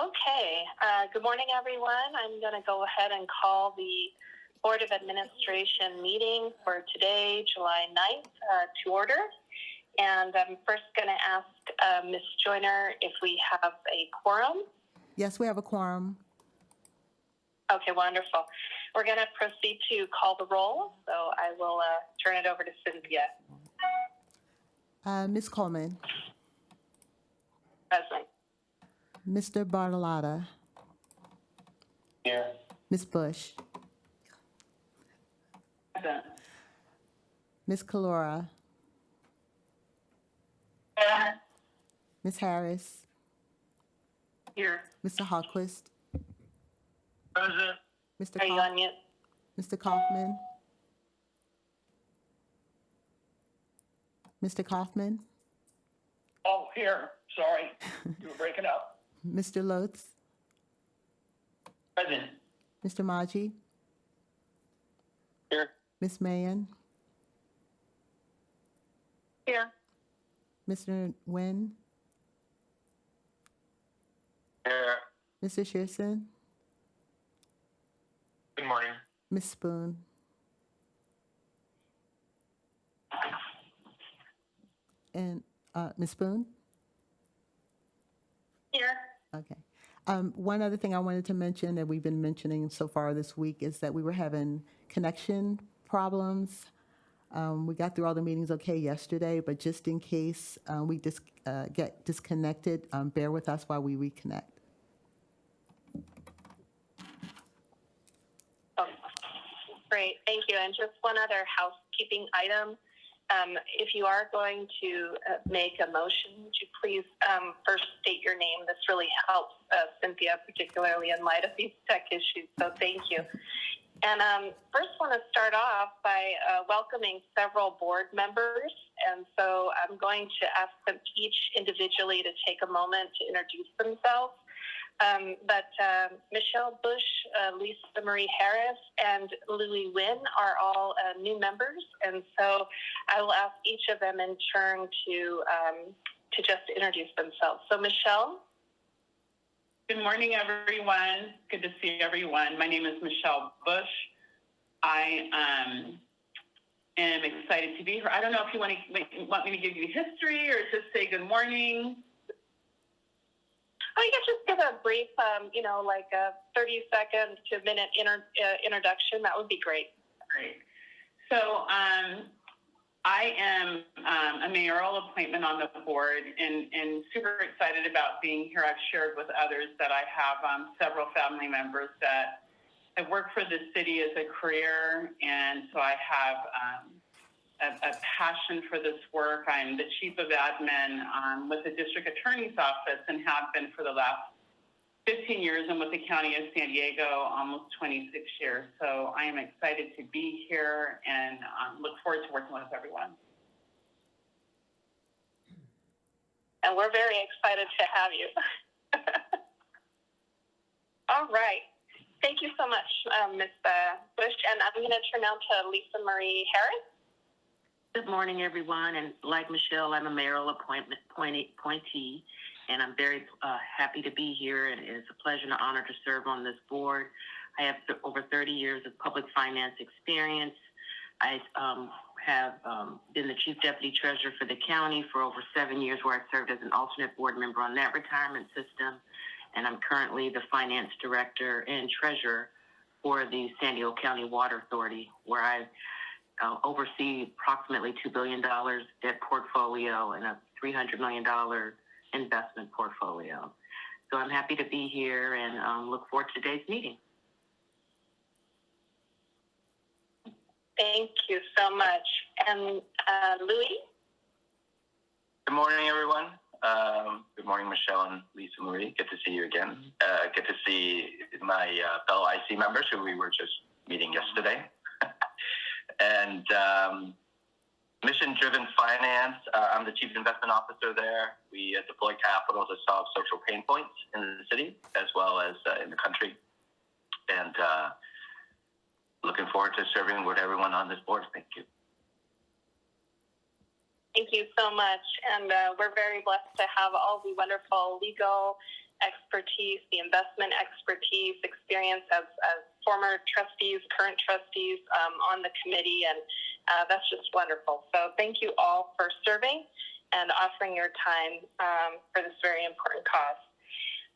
Okay, good morning, everyone. I'm going to go ahead and call the Board of Administration meeting for today, July 9th, to order. And I'm first going to ask Ms. Joyner if we have a quorum. Yes, we have a quorum. Okay, wonderful. We're going to proceed to call the roll, so I will turn it over to Cynthia. Ms. Coleman. Present. Mr. Bartolotta. Here. Ms. Bush. Present. Ms. Calora. Ms. Harris. Here. Mr. Hallquist. Present. Mr. Are you on mute? Mr. Kaufman. Mr. Kaufman. Oh, here. Sorry. You were breaking up. Mr. Lotz. Present. Mr. Maji. Here. Ms. Mayan. Here. Mr. Nguyen. Here. Mr. Shearson. Good morning. Ms. Spoon. And Ms. Spoon? Here. Okay. One other thing I wanted to mention that we've been mentioning so far this week is that we were having connection problems. We got through all the meetings okay yesterday, but just in case we get disconnected, bear with us while we reconnect. Oh, great, thank you. And just one other housekeeping item. If you are going to make a motion, would you please first state your name? This really helps Cynthia, particularly in light of these tech issues, so thank you. And first want to start off by welcoming several board members. And so I'm going to ask them each individually to take a moment to introduce themselves. But Michelle Bush, Lisa Marie Harris, and Louie Wynn are all new members. And so I will ask each of them in turn to just introduce themselves. So Michelle. Good morning, everyone. Good to see everyone. My name is Michelle Bush. I am excited to be here. I don't know if you want me to give you history or just say good morning. Oh, you can just give a brief, like a 30-second to minute introduction. That would be great. Great. So I am a mayoral appointment on the board and super excited about being here. I've shared with others that I have several family members that have worked for the city as a career, and so I have a passion for this work. I'm the chief of admin with the district attorney's office and have been for the last 15 years, and with the county of San Diego almost 26 years. So I am excited to be here and look forward to working with everyone. And we're very excited to have you. All right. Thank you so much, Ms. Bush. And I'm going to turn now to Lisa Marie Harris. Good morning, everyone. And like Michelle, I'm a mayoral appointee, and I'm very happy to be here. And it's a pleasure and an honor to serve on this board. I have over 30 years of public finance experience. I have been the chief deputy treasurer for the county for over 7 years, where I served as an alternate board member on that retirement system. And I'm currently the finance director and treasurer for the San Diego County Water Authority, where I oversee approximately $2 billion debt portfolio and a $300 million investment portfolio. So I'm happy to be here and look forward to today's meeting. Thank you so much. And Louie? Good morning, everyone. Good morning, Michelle and Lisa Marie. Good to see you again. Good to see my fellow IC members who we were just meeting yesterday. And mission-driven finance, I'm the chief investment officer there. We deploy capital to solve social pain points in the city as well as in the country. And looking forward to serving with everyone on this board. Thank you. Thank you so much. And we're very blessed to have all the wonderful legal expertise, the investment expertise, experience as former trustees, current trustees on the committee, and that's just wonderful. So thank you all for serving and offering your time for this very important cause.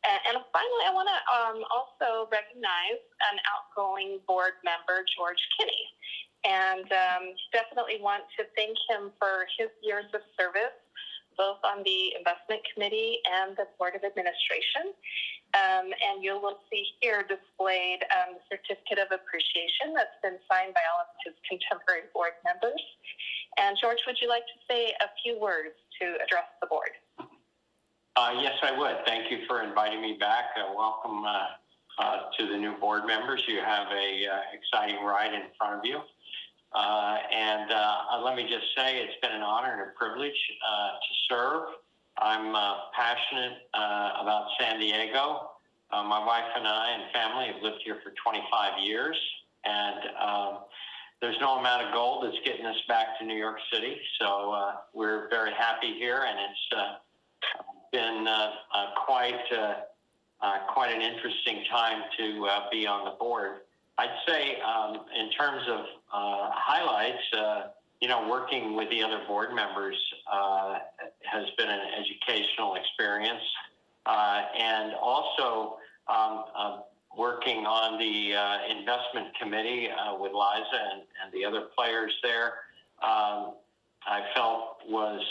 And finally, I want to also recognize an outgoing board member, George Kinney, and definitely want to thank him for his years of service, both on the investment committee and the Board of Administration. And you will see here displayed the certificate of appreciation that's been signed by all of his contemporary board members. And George, would you like to say a few words to address the board? Yes, I would. Thank you for inviting me back. Welcome to the new board members. You have a exciting ride in front of you. And let me just say it's been an honor and a privilege to serve. I'm passionate about San Diego. My wife and I and family have lived here for 25 years, and there's no amount of gold that's getting us back to New York City. So we're very happy here, and it's been quite an interesting time to be on the board. I'd say in terms of highlights, working with the other board members has been an educational experience. And also working on the investment committee with Liza and the other players there, I felt was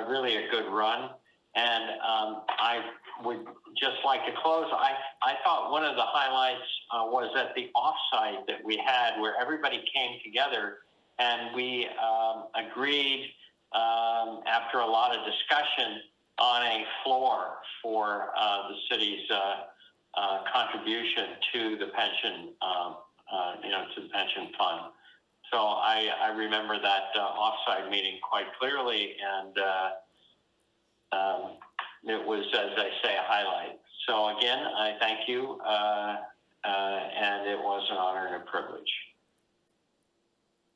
really a good run. And I would just like to close. I thought one of the highlights was at the offsite that we had where everybody came together and we agreed after a lot of discussion on a floor for the city's contribution to the pension, to the pension fund. So I remember that offsite meeting quite clearly, and it was, as I say, a highlight. So again, I thank you, and it was an honor and a privilege.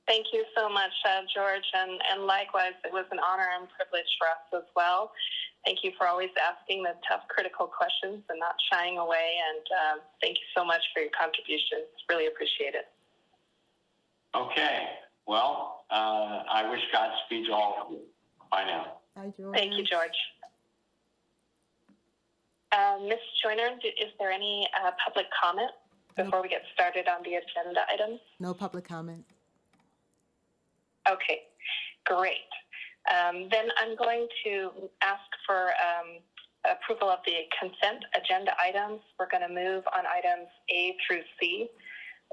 Thank you so much, George, and likewise, it was an honor and privilege for us as well. Thank you for always asking the tough, critical questions and not shying away, and thank you so much for your contributions. Really appreciate it. Okay, well, I wish Godspeed to all of you. Bye now. Hi, George. Thank you, George. Ms. Joyner, is there any public comment before we get started on the agenda items? No public comment. Okay, great. Then I'm going to ask for approval of the consent agenda items. We're going to move on items A through C.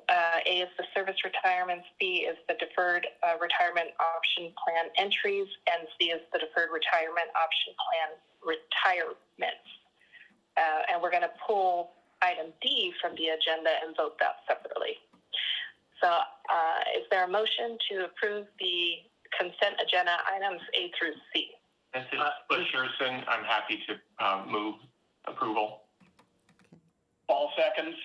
A is the service retirements, B is the deferred retirement option plan entries, and C is the deferred retirement option plan retirements. And we're going to pull item D from the agenda and vote that separately. So is there a motion to approve the consent agenda items A through C? This is Bush Sherson. I'm happy to move approval. All seconds.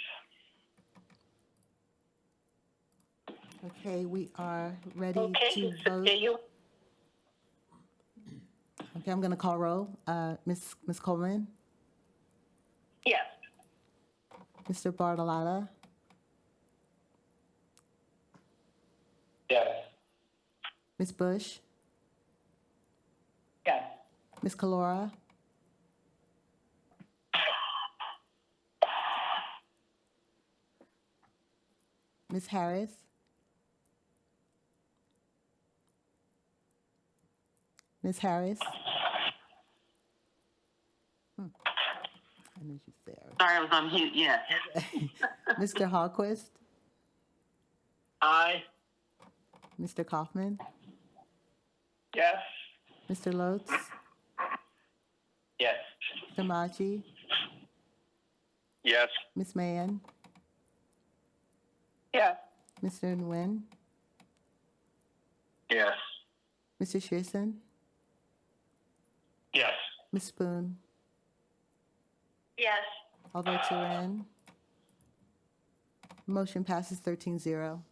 Okay, we are ready Okay, to so vote. do you? Okay, I'm going to call roll. Ms. Coleman, Yes. Mr. Bartolotta, Yes. Ms. Bush, Yes. Ms. Calora, Ms. Harris, Ms. Harris. I knew she's there. Sorry, I was on mute. Yes. Mr. Hallquist, Aye. Mr. Kaufman, Yes. Mr. Lotz, Yes. Mr. Machi, Yes. Ms. Mann, Yes. Mr. Nguyen, Yes. Mr. Shearson, Yes. Ms. Spoon. Yes. All votes are in. Motion passes 13-0.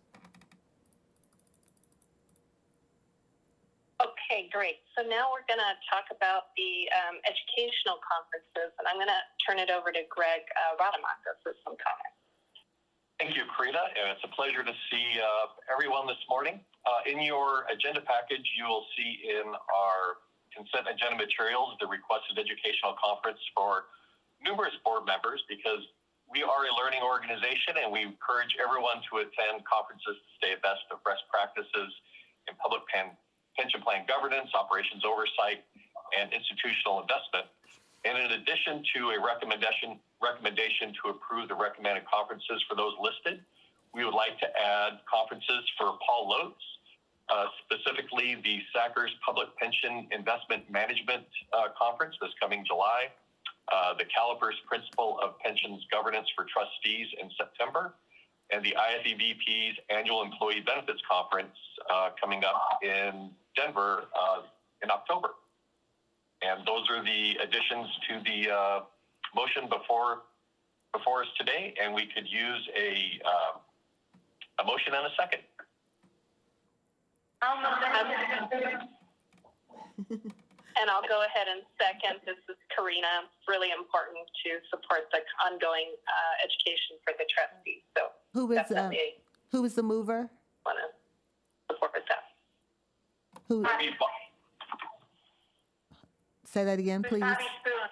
Okay, great. So now we're going to talk about the educational conferences, and I'm going to turn it over to Greg Rademacher for some comments. Thank you, Karina, and it's a pleasure to see everyone this morning. In your agenda package, you will see in our consent agenda materials the requested educational conference for numerous board members, because we are a learning organization and we encourage everyone to attend conferences to stay abreast of best practices in public pension plan governance, operations oversight, and institutional investment. And in addition to a recommendation to approve the recommended conferences for those listed, we would like to add conferences for Paul Lotz, specifically the SDCERS Public Pension Investment Management Conference this coming July, the Calipers Principle of Pensions Governance for Trustees in September, and the IFEVP's Annual Employee Benefits Conference coming up in Denver in October. And those are the additions to the motion before us today, and we could use a motion and a second. And I'll go ahead and second. This is Karina. It's really important to support the ongoing education for the trustees. So Who is the mover? Want to support that. Who? Say that again, please. Bobby Spoon.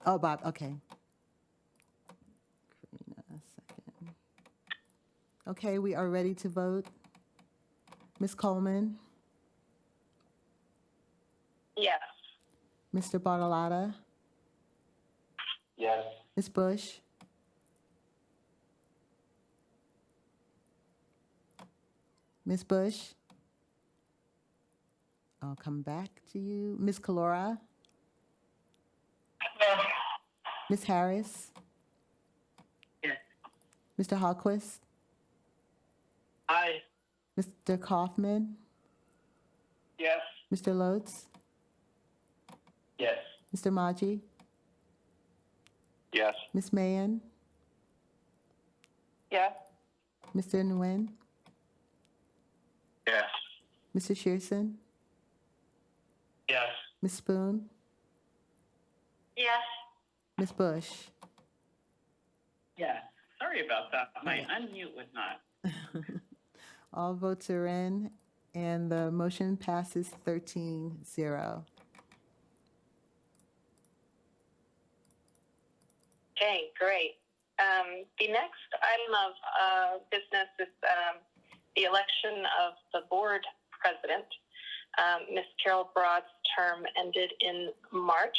Oh, Bob. Okay. Karina, a second. Okay, we are ready to vote. Ms. Coleman, Yes. Mr. Bartolotta, Yes. Ms. Bush, Ms. Bush. I'll come back to you. Ms. Calora, Ms. Harris, Yes. Mr. Hallquist, Aye. Mr. Kaufman, Yes. Mr. Lotz, Yes. Mr. Maji, Yes. Ms. Mahan, Yes. Mr. Nguyen, Yes. Mr. Shearson, Yes. Ms. Spoon, Yes. Ms. Bush. Yes. Sorry about that. My unmute was not. All votes are in, and the motion passes 13-0. Okay, great. The next item of business is the election of the board president. Ms. Carol Broad's term ended in March,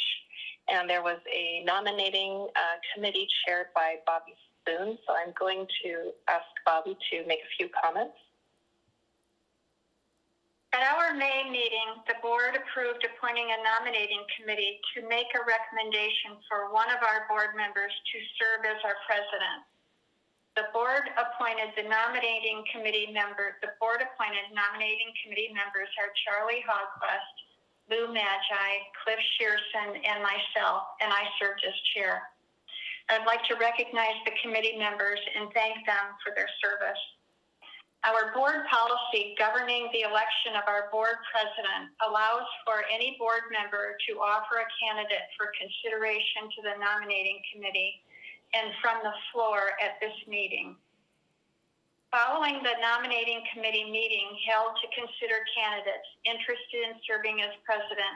and there was a nominating committee chaired by Bobby Spoon. So I'm going to ask Bobby to make a few comments. At our May meeting, the board approved appointing a nominating committee to make a recommendation for one of our board members to serve as our president. The board appointed nominating committee members are Charlie Hogquist, Lou Magi, Cliff Shearson, and myself, and I served as chair. I'd like to recognize the committee members and thank them for their service. Our board policy governing the election of our board president allows for any board member to offer a candidate for consideration to the nominating committee and from the floor at this meeting. Following the nominating committee meeting held to consider candidates interested in serving as president,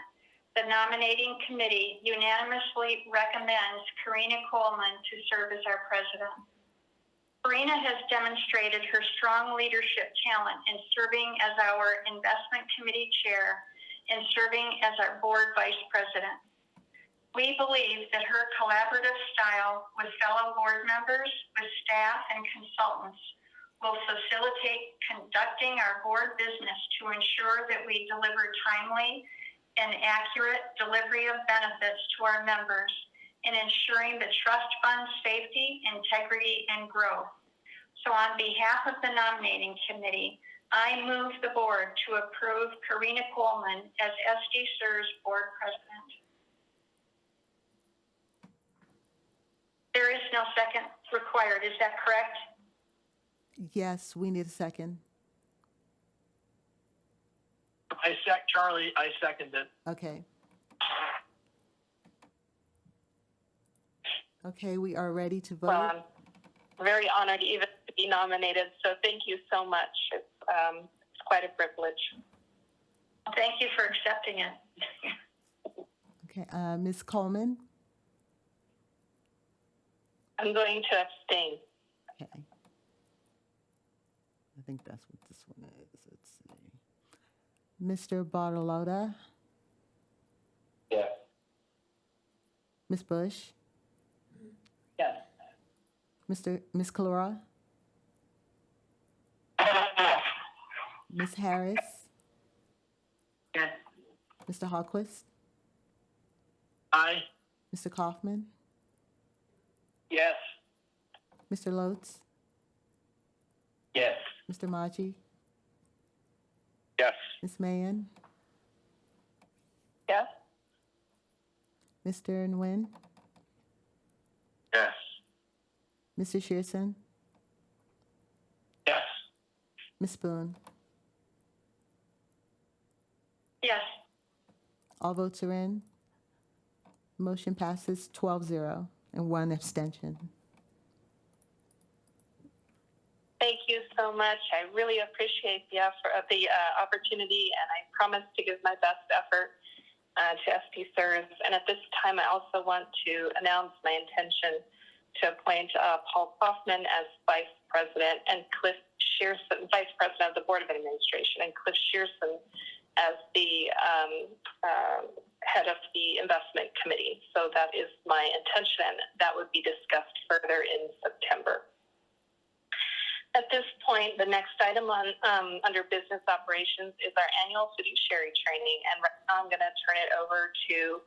the nominating committee unanimously recommends Karina Coleman to serve as our president. Karina has demonstrated her strong leadership talent in serving as our investment committee chair and serving as our board vice president. We believe that her collaborative style with fellow board members, with staff, and consultants will facilitate conducting our board business to ensure that we deliver timely and accurate delivery of benefits to our members in ensuring the trust fund safety, integrity, and growth. So on behalf of the nominating committee, I move the board to approve Karina Coleman as SDCERS board president. There is no second required, is that correct? Yes, we need a second. Charlie, I second it. Okay. Okay, we are ready to vote. Well, I'm very honored even to be nominated, so thank you so much. It's quite a privilege. Thank you for accepting it. Okay, Ms. Coleman? I'm going to abstain. Okay. I think that's what this one is. Let's see. Mr. Bartolotta? Yes. Ms. Bush? Yes. Ms. Calora? Ms. Harris? Yes. Mr. Hallquist? Aye. Mr. Kaufman? Yes. Mr. Lotz? Yes. Mr. Maji? Yes. Ms. Mahan? Yes? Mr. Nguyen? Yes. Mr. Shearson? Yes. Ms. Spoon? Yes. All votes are in. Motion passes 12-0 and 1 abstention. Thank you so much. I really appreciate the opportunity, and I promise to give my best effort to SDCERS. And at this time, I also want to announce my intention to appoint Paul Kaufman as Vice President and Cliff Shearson, Vice President of the Board of Administration, and Cliff Shearson as the head of the investment committee. So that is my intention. That would be discussed further in September. At this point, the next item on under business operations is our annual fiduciary training, and right now I'm going to turn it over to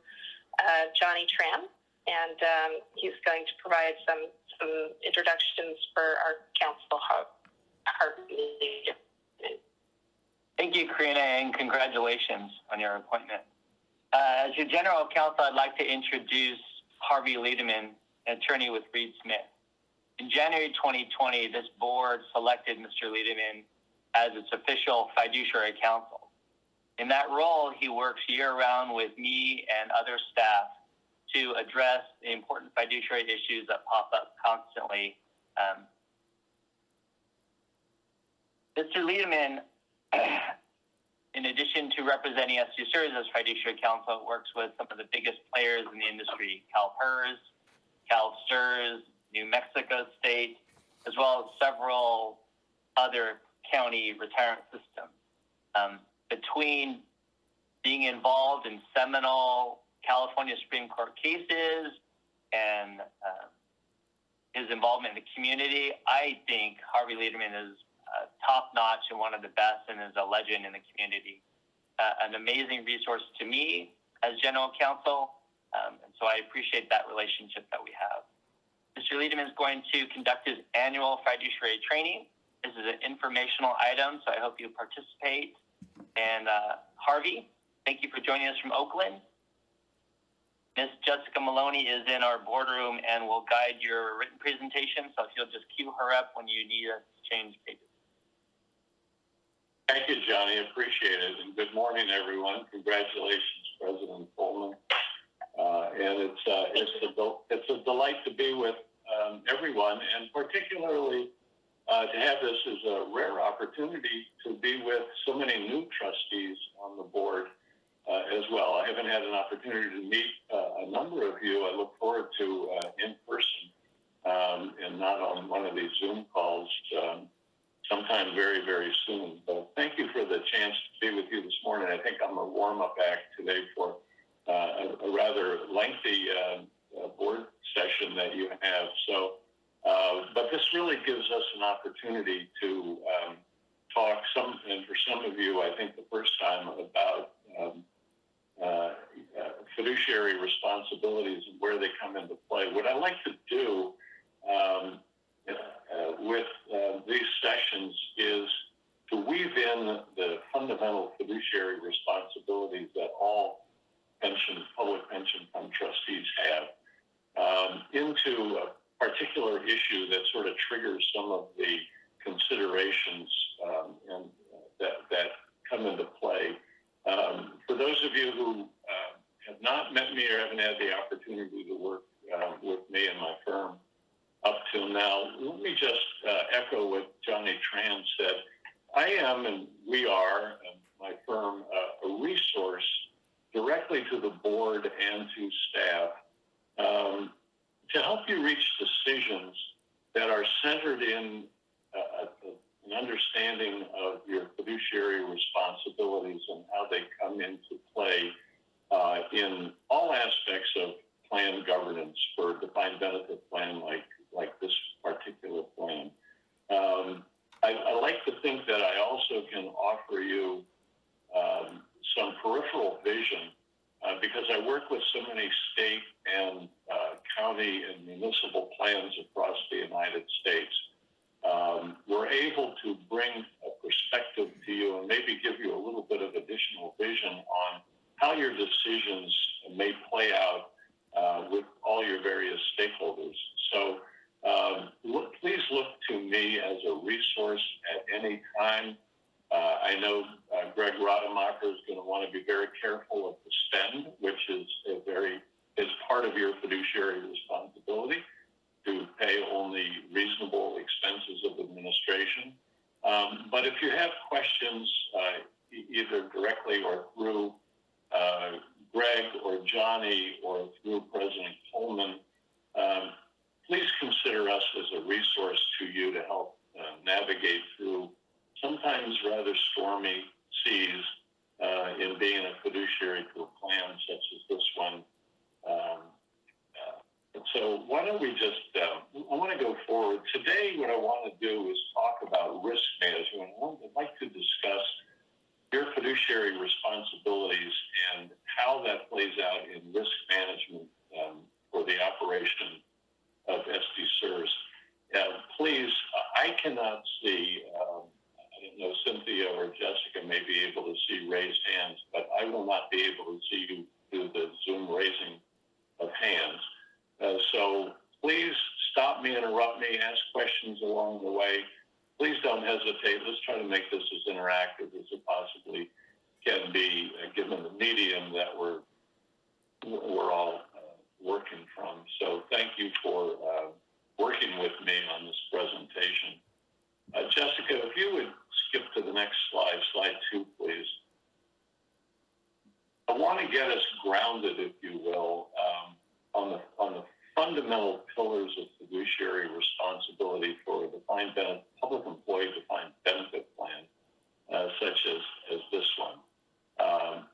Johnny Tran, and he's going to provide some introductions for our council. Thank you, Karina, and congratulations on your appointment. As your general counsel, I'd like to introduce Harvey Lederman, an attorney with Reed Smith. In January 2020, this board selected Mr. Lederman as its official fiduciary counsel. In that role, he works year-round with me and other staff to address the important fiduciary issues that pop up constantly. Mr. Lederman, in addition to representing SDCERS as fiduciary counsel, works with some of the biggest players in the industry, CalPERS, CalSTRS, New Mexico State, as well as several other county retirement systems. Between being involved in seminal California Supreme Court cases and his involvement in the community, I think Harvey Lederman is top-notch and one of the best and is a legend in the community. An amazing resource to me as general counsel, and so I appreciate that relationship that we have. Mr. Lederman is going to conduct his annual fiduciary training. This is an informational item, so I hope you participate. And Harvey, thank you for joining us from Oakland. Ms. Jessica Maloney is in our boardroom and will guide your written presentation, so if you'll just cue her up when you need us to change pages. Thank you, Johnny. Appreciate it. And good morning, everyone. Congratulations, President Coleman. And it's a delight to be with everyone, and particularly to have this as a rare opportunity to be with so many new trustees on the board as well. I haven't had an opportunity to meet a number of you. I look forward to in person and not on one of these Zoom calls sometime very, very soon. But thank you for the chance to be with you this morning. I think I'm a warm-up act today for a rather lengthy board session that you have. So, but this really gives us an opportunity to talk and for some of you, I think the first time, about fiduciary responsibilities and where they come into play. What I like to do with these sessions is to weave in the fundamental fiduciary responsibilities that all public pension fund trustees have into a particular issue that sort of triggers some of the considerations that come into play haven't had the opportunity to work with me and my firm up till now, let me just echo what Johnny Tran said. I am, and we are, and my firm, a resource directly to the board and to staff to help you reach decisions that are centered in an understanding of your fiduciary responsibilities and how they come into play in all aspects of plan governance for a defined benefit plan like this particular plan. I like to think that I also can offer you some peripheral vision because I work with so many state and county and municipal plans across the United States. We're able to bring a perspective to you and maybe give you a little bit of additional vision on how your decisions may play out with all your various stakeholders. So please look to me as a resource at any time. I know Greg Rademacher is going to want to be very careful of the spend, which is part of your fiduciary responsibility to pay only reasonable expenses of administration. But if you have questions, either directly or through Greg or Johnny or through President Coleman, please consider us as a resource to you to help navigate through sometimes rather stormy seas in being a fiduciary to a plan such as this one. So why don't we just, I want to go forward. Today, what I want to do is talk about risk management. I'd like to discuss your fiduciary responsibilities and how that plays out in risk management for the operation of SDCERS. Please, I cannot see, I don't know, Cynthia or Jessica may be able to see raised hands, but I will not be able to see you through the Zoom raising of hands. So please stop me, interrupt me, ask questions along the way. Please don't hesitate. Let's try to make this as interactive as it possibly can be, given the medium that we're all working from. So thank you for working with me on this presentation. Jessica, if you would skip to the next slide, slide 2, please. I want to get us grounded, if you will, on the fundamental pillars of fiduciary responsibility for a defined public employee defined benefit plan, such as this one.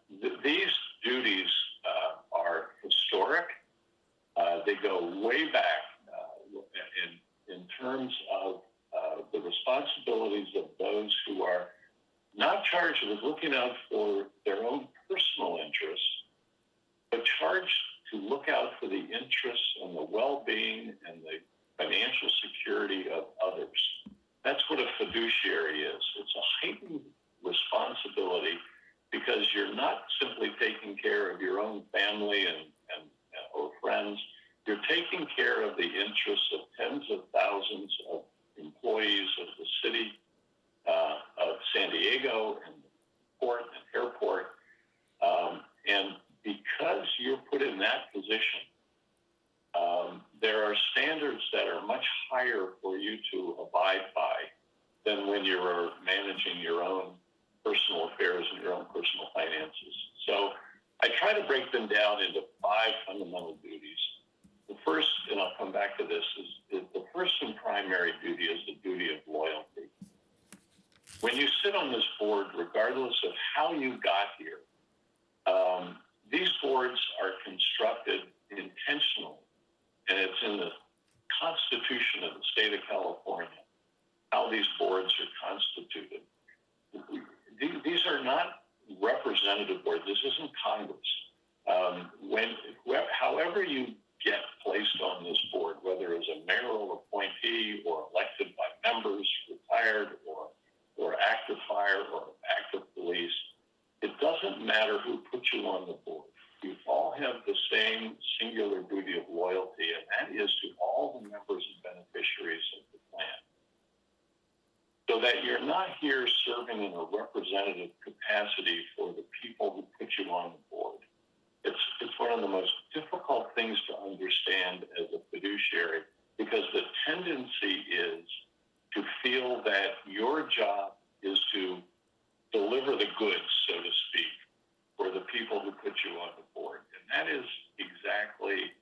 These duties are historic. They go way back in terms of the responsibilities of those who are not charged with looking out for their own personal interests, but charged to look out for the interests and the well-being and the financial security of others. That's what a fiduciary is. It's a heightened responsibility because you're not simply taking care of your own family or friends. You're taking care of the interests of tens of thousands of employees of the city of San Diego and the port and airport. And because you're put in that position, there are standards that are much higher for you to abide by than when you're managing your own personal affairs and your own personal finances. So I try to break them down into 5 fundamental duties. The first, and I'll come back to this, is the first and primary duty is the duty of loyalty. When you sit on this board, regardless of how you got here, these boards are constructed intentionally, and it's in the Constitution of the state of California, how these boards are constituted. These are not representative boards. This isn't Congress. However you get placed on this board, whether as a mayoral appointee or elected by members, retired or active fire or active police, it doesn't matter who put you on the board. You all have the same singular duty of loyalty, and that is to all the members and beneficiaries of the plan. So that you're not here serving in a representative capacity for the people who put you on the board. It's one of the most difficult fiduciary, because the tendency is to feel that your job is to deliver the goods, so to speak, for the people who put you on the board. And that is exactly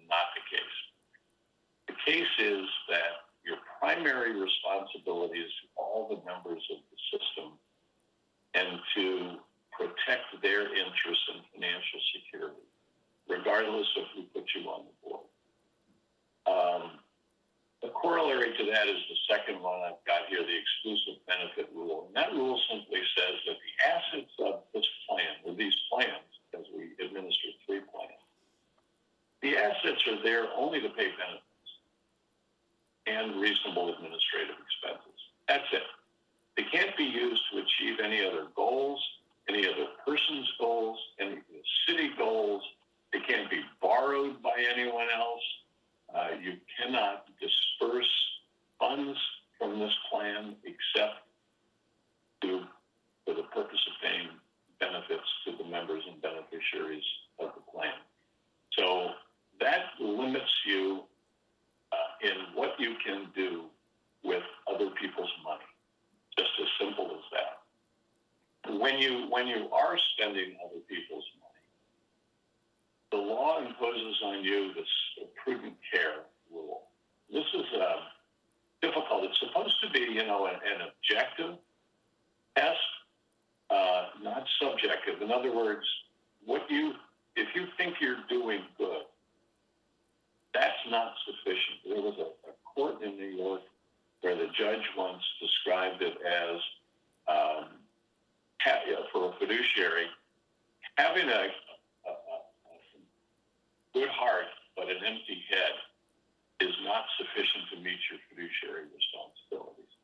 not the case. The case is that your primary responsibility is to all the members of the system and to protect their interests and financial security, regardless of who put you on the board. The corollary to that is the second one I've got here, the exclusive benefit rule. And that rule simply says that the assets of this plan, or these plans, because we administer 3 plans, the assets are there only to pay benefits and reasonable administrative expenses. That's it. They can't be used to achieve any other goals, any other person's goals, any city goals. They can't be borrowed by anyone else. You cannot disperse funds from this plan except for the purpose of paying benefits to the members and beneficiaries of the plan. So that limits you in what you can do with other people's money. Just as simple as that. When you are spending other people's money, the law imposes on you this prudent care rule. This is difficult. It's supposed to be, an objective test, not subjective. In other words, if you think you're doing good, that's not sufficient. There was a court in New York where the judge once described it as, for a fiduciary, having a good heart but an empty head is not sufficient to meet your fiduciary responsibilities.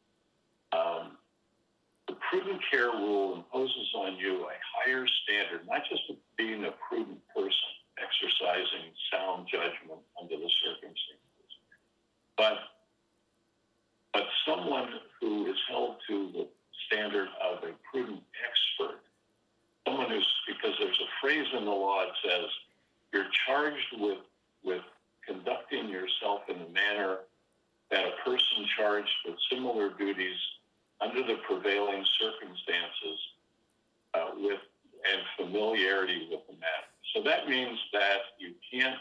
The prudent care rule imposes on you a higher standard, not just of being a prudent person, exercising sound judgment under the circumstances, but someone who is held to the standard of a prudent expert, someone because there's a phrase in the law that says you're charged with conducting yourself in a manner that a person charged with similar duties under the prevailing circumstances and familiarity with the matter. So that means that you can't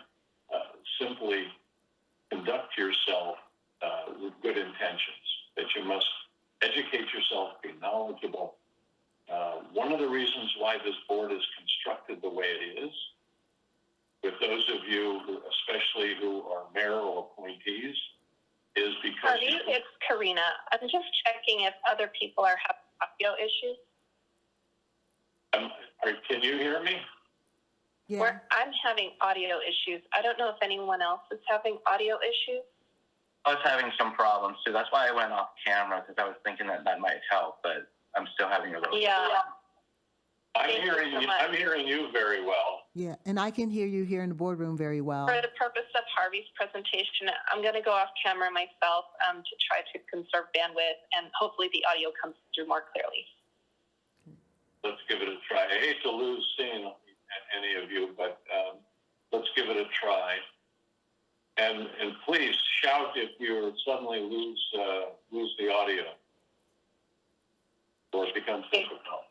simply conduct yourself with good intentions, that you must educate yourself, be knowledgeable. One of the reasons why this board is constructed the way it is, with those of you, especially who are mayoral appointees, is because... It's Karina. I'm just checking if other people are having audio issues. Can you hear me? Yeah. I'm having audio issues. I don't know if anyone else is having audio issues. I was having some problems too. That's why I went off camera, because I was thinking that might help, but I'm still having a little Yeah. I'm hearing you very well. Yeah, and I can hear you here in the boardroom very well. For the purpose of Harvey's presentation, I'm going to go off camera myself to try to conserve bandwidth, and hopefully the audio comes through more clearly. Let's give it a try. I hate to lose seeing any of you, but let's give it a try. And please shout if you suddenly lose the audio or it becomes difficult.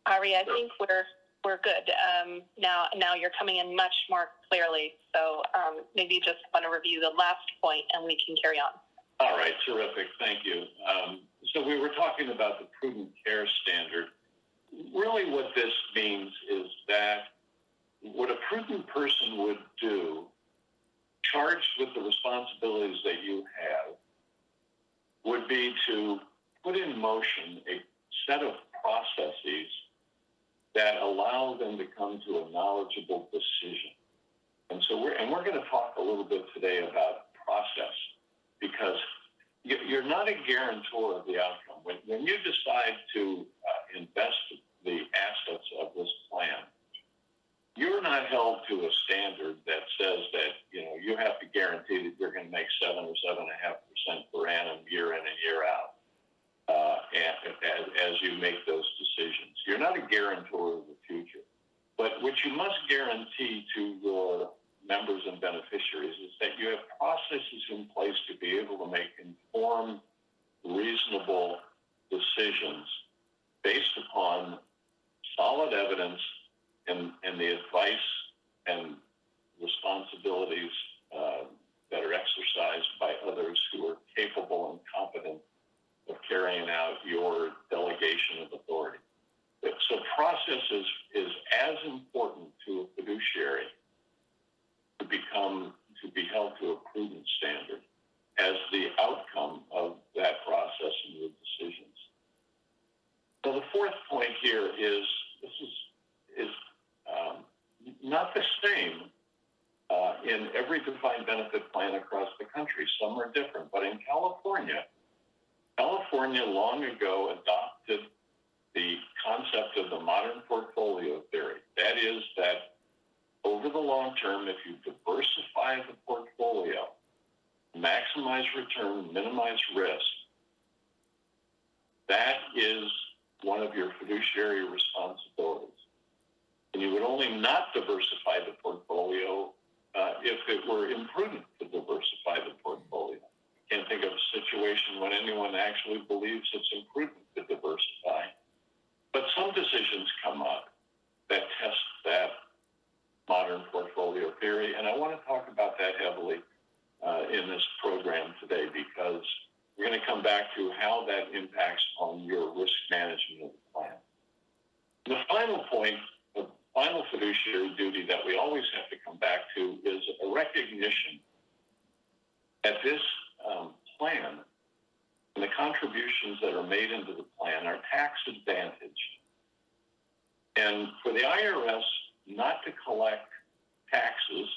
Ari, I think we're good. Now you're coming in much more clearly. So maybe you just want to review the last point and we can carry on. All right, terrific. Thank you. So we were talking about the prudent care standard. Really what this means is that what a prudent person would do, charged with the responsibilities that you have, would be to put in motion a set of processes that allow them to come to a knowledgeable decision. And so we're going to talk a little bit today about process, because you're not a guarantor of the outcome. When you decide to invest the assets of this plan, you're not held to a standard that says that you have to guarantee that you're going to make 7 or 7.5% per annum year in and year out as you make those decisions. You're not a guarantor of the future. But what you must guarantee to your members members and beneficiaries is that you have processes in place to be able to make informed, reasonable decisions based upon solid evidence and the advice and responsibilities that are exercised by others who are capable and competent of carrying out your delegation of authority. So process is as important to a fiduciary to be held to a prudent standard as the outcome of that process and your decisions. So the fourth point here is this is not the same in every defined benefit plan across the country. Some are different, but in California long ago adopted the concept of the modern portfolio theory. That is that over the long term, if you diversify the portfolio, maximize return, minimize risk, that is one of your fiduciary responsibilities. And you would only not diversify the portfolio if it were imprudent to diversify the portfolio. I can't think of a situation when anyone actually believes it's imprudent to diversify. But some decisions come up that test that modern portfolio theory, and I want to talk about that heavily in this program today because we're going to come back to how that impacts on your risk management of the plan. The final point, the final fiduciary duty that we always have to come back to is a recognition that this plan and the contributions that are made into the plan are tax advantaged. And for the IRS not to collect taxes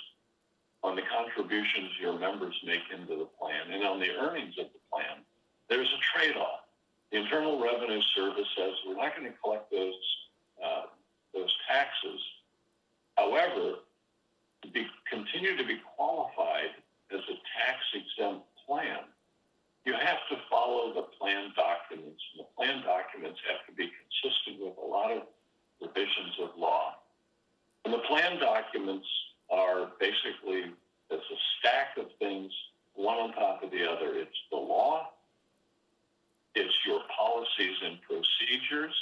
on the contributions your members make into the plan and on the earnings of the plan, there's a trade-off. The Internal Revenue Service says we're not going to collect those taxes. However, to continue to be qualified as a tax-exempt plan, you have to follow the plan documents. And the plan documents have to be consistent with a lot of provisions of law. And the plan documents are basically, it's a stack of things, one on top of the other. It's the law, it's your policies and procedures,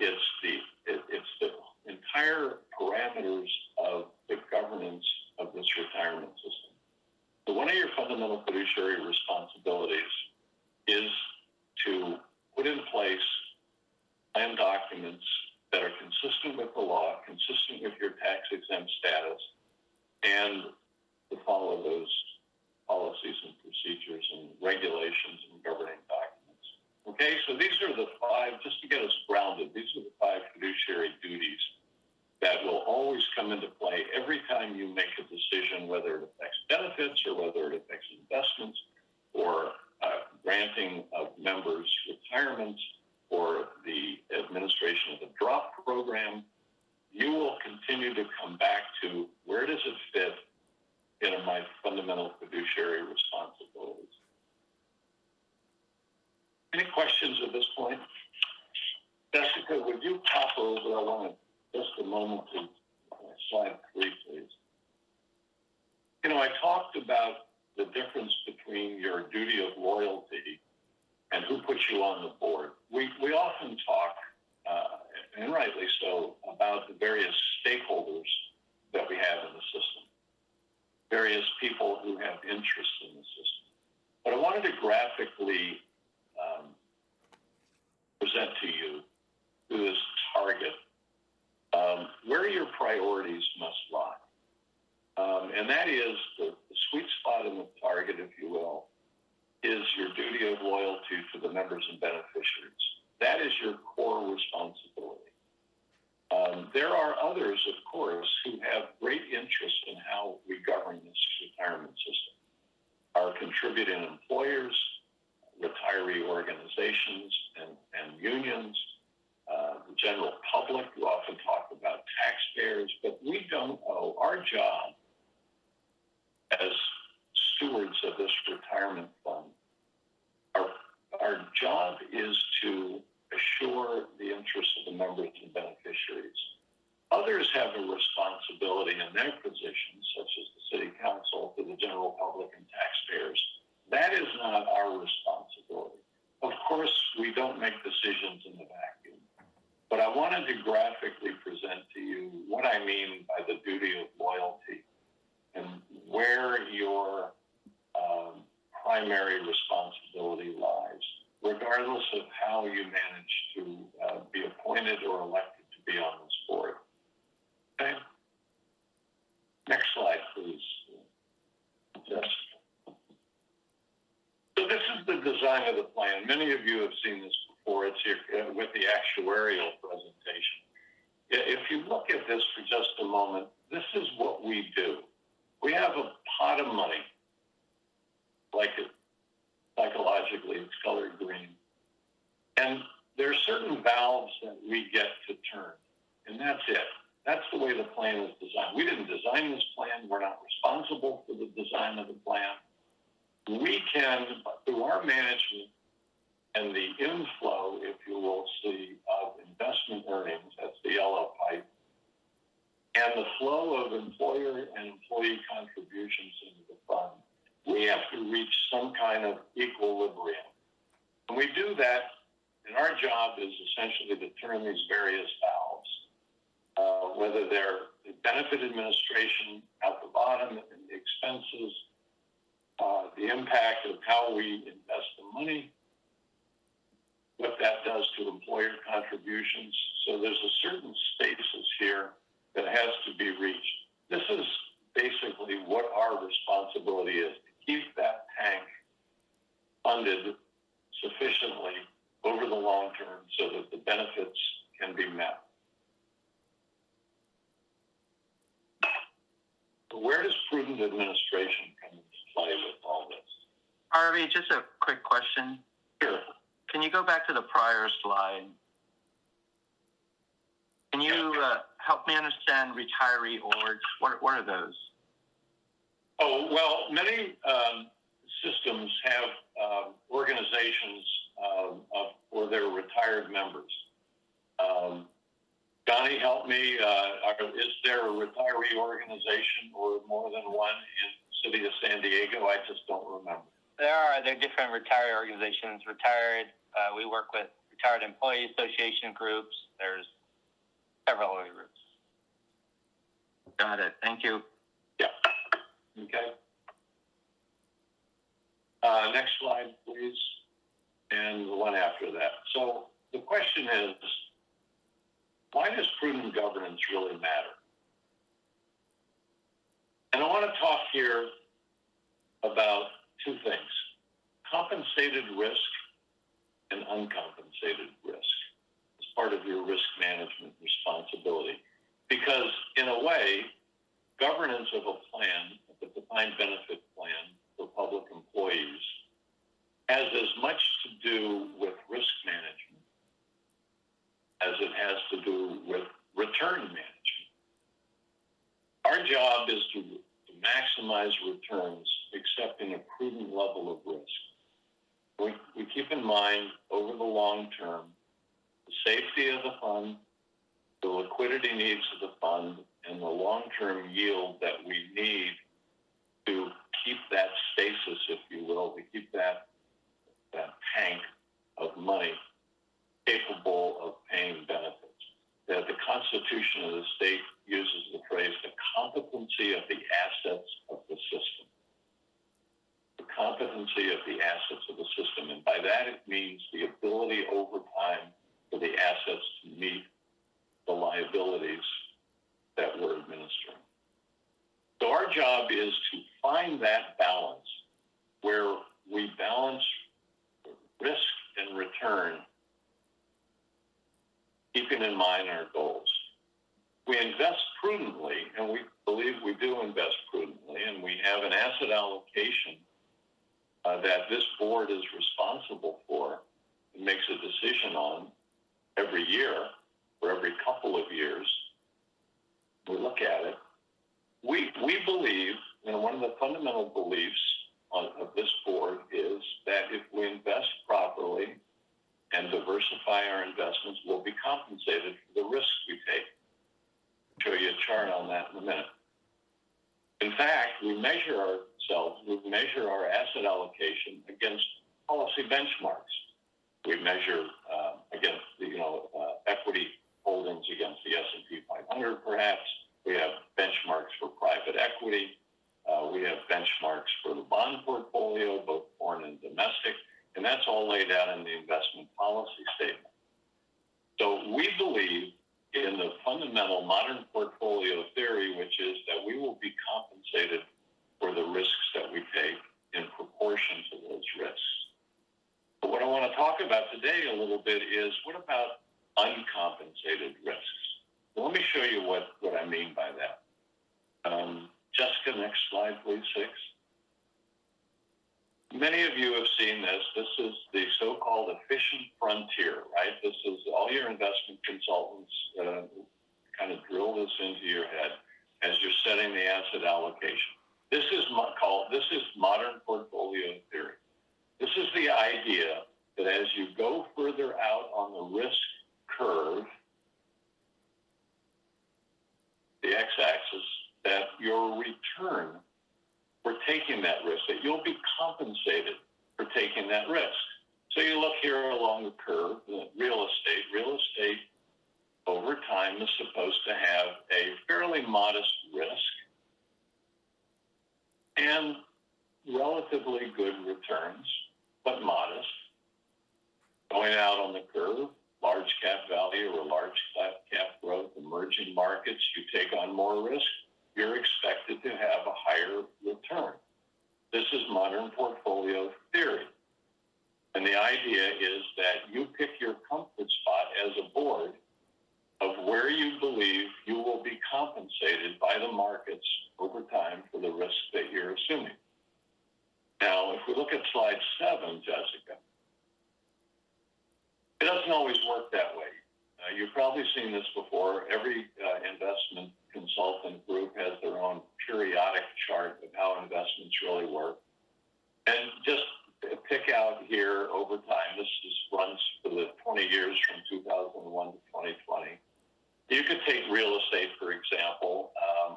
it's the entire parameters of the governance of this retirement system. So one of your fundamental fiduciary responsibilities is to put in place plan documents that are consistent with the law, consistent with your tax-exempt status, and to follow those policies and procedures and regulations and governing documents. Okay, so these are the five, just to get us grounded, these are the five fiduciary duties that will always come into play every time you make a decision, whether it affects benefits or whether it affects investments or granting of members retirements or the administration of the DROP program. You will continue to come back to where does it fit in my fundamental fiduciary responsibilities. Any questions at this point? Jessica, would you pop over? I want just a moment to slide 3, please. You know, I talked about the difference between your duty of loyalty and who puts you on the board. We often talk, and rightly so, about the various stakeholders that we have in the system, various people who have interest in the system. But I wanted to graphically present to you through this target where your priorities must lie. And that is the sweet spot in the target, if you will, is your duty of loyalty to the members and beneficiaries. That is your core responsibility. There are others, of course, who have great interest in how we govern this retirement system. Our contributing employers, retiree organizations and unions, the general public, who often talk about taxpayers, but we don't owe our job as stewards of this retirement fund. Our job is to assure the interests of the members and beneficiaries. Others have a responsibility in their positions, such as the city council, to the general public and taxpayers. That is not our responsibility. Of course, we don't make decisions in the vacuum, but I wanted to graphically present to you what I mean by the duty of loyalty and where your primary responsibility lies, regardless of how you manage to be appointed or elected to be on this board. Okay? Next slide, please. Yes. So this is the design of the plan. Many of you have seen this before. It's here with the actuarial presentation. If you look at this for just a moment, this is what we do. We have a pot of money, like it psychologically, it's colored green. And there are certain valves that we get to turn, and that's it. That's the way the plan is designed. We didn't design this plan. We're not responsible for the design of the plan. We can, through our management and the inflow, if you will see, of investment earnings, that's the yellow pipe, and the flow of employer and employee contributions into the fund, we have to reach some kind of equilibrium. And we do that, and our job is essentially to turn these various valves, whether they're the benefit administration at the bottom and the expenses, the impact of how we invest the money, what that does to employer contributions. So there's a certain stasis here that has to be reached. This is basically what our responsibility is, to keep that tank funded sufficiently over the long term so that the benefits can be met. So where does prudent administration come into play with all this? Harvey, just a quick question. Sure. Can you go back to the prior slide? Can you help me understand retiree orgs? What are those? Oh, well, many systems have organizations for their retired members. Donnie, help me. Is there a retiree organization or more than one in the city of San Diego? I just don't remember. There are different retiree organizations. We work with retired employee association groups. There's several other groups. Got it. Thank you. Yeah. Okay. Next slide, please. And the one after that. So the question is, why does prudent governance really matter? And I want to talk here about two things: compensated risk and uncompensated risk as part of your risk management responsibility. Because in a way, governance of a plan, a defined benefit plan for public employees, has as much to do with risk management as it has to do with return management. Our job is to maximize returns, accepting a prudent level of risk. We keep in mind, over the long term, the safety of the fund, the liquidity needs of the fund, and the long-term yield that we need to keep that stasis, if you will, to keep that tank of money capable of paying benefits. That the Constitution of the state uses the phrase, the competency of the assets of the system. The competency of the assets of the system. And by that it means the ability over time for the assets to meet the liabilities that we're administering. So our job is to find that balance where we balance risk and return, keeping in mind our goals. We invest prudently, and we believe we do invest prudently, and we have an asset allocation that this board is responsible for and makes a decision on every year or every couple of years. We look at it. We believe, one of the fundamental beliefs of this board is that if we invest properly and diversify our investments, we'll be compensated for the risks we take. show you a chart on that in a minute. In fact, we measure our asset allocation against policy benchmarks. We measure against equity holdings against the S&P 500, perhaps. We have benchmarks for private equity. We have benchmarks for the bond portfolio, both foreign and domestic, and that's all laid out in the investment policy statement. So we believe in the fundamental modern portfolio theory, which is that we will be compensated for the risks that we take in proportion to those risks. But what I want to talk about today a little bit is, what about uncompensated risks? Well, let me show you what I mean by that. Jessica, next slide, please, 6. Many of you have seen this. This is the so-called efficient frontier, right? This is all your investment consultants kind of drill this into your head as you're setting the asset allocation. This is modern portfolio theory. This is the idea that as you go further out on the risk curve, the x-axis, that your return for taking that risk, that you'll be compensated for taking that risk. So you look here along the curve, real estate. Real estate over time is supposed to have a fairly modest risk and relatively good returns, but modest. Going out on the curve, large cap value or large cap growth, emerging markets, you take on more risk, you're expected to have a higher return. This is modern portfolio theory. And the idea is that you pick your comfort spot as a board of where you believe you will be compensated by the markets over time for the risk that you're assuming. Now, if we look at slide 7, Jessica, it doesn't always work that way. You've probably seen this before. Every investment consultant group has their own periodic chart of how investments really work. And just pick out here over time, this runs for the 20 years from 2001 to 2020. You could take real estate, for example.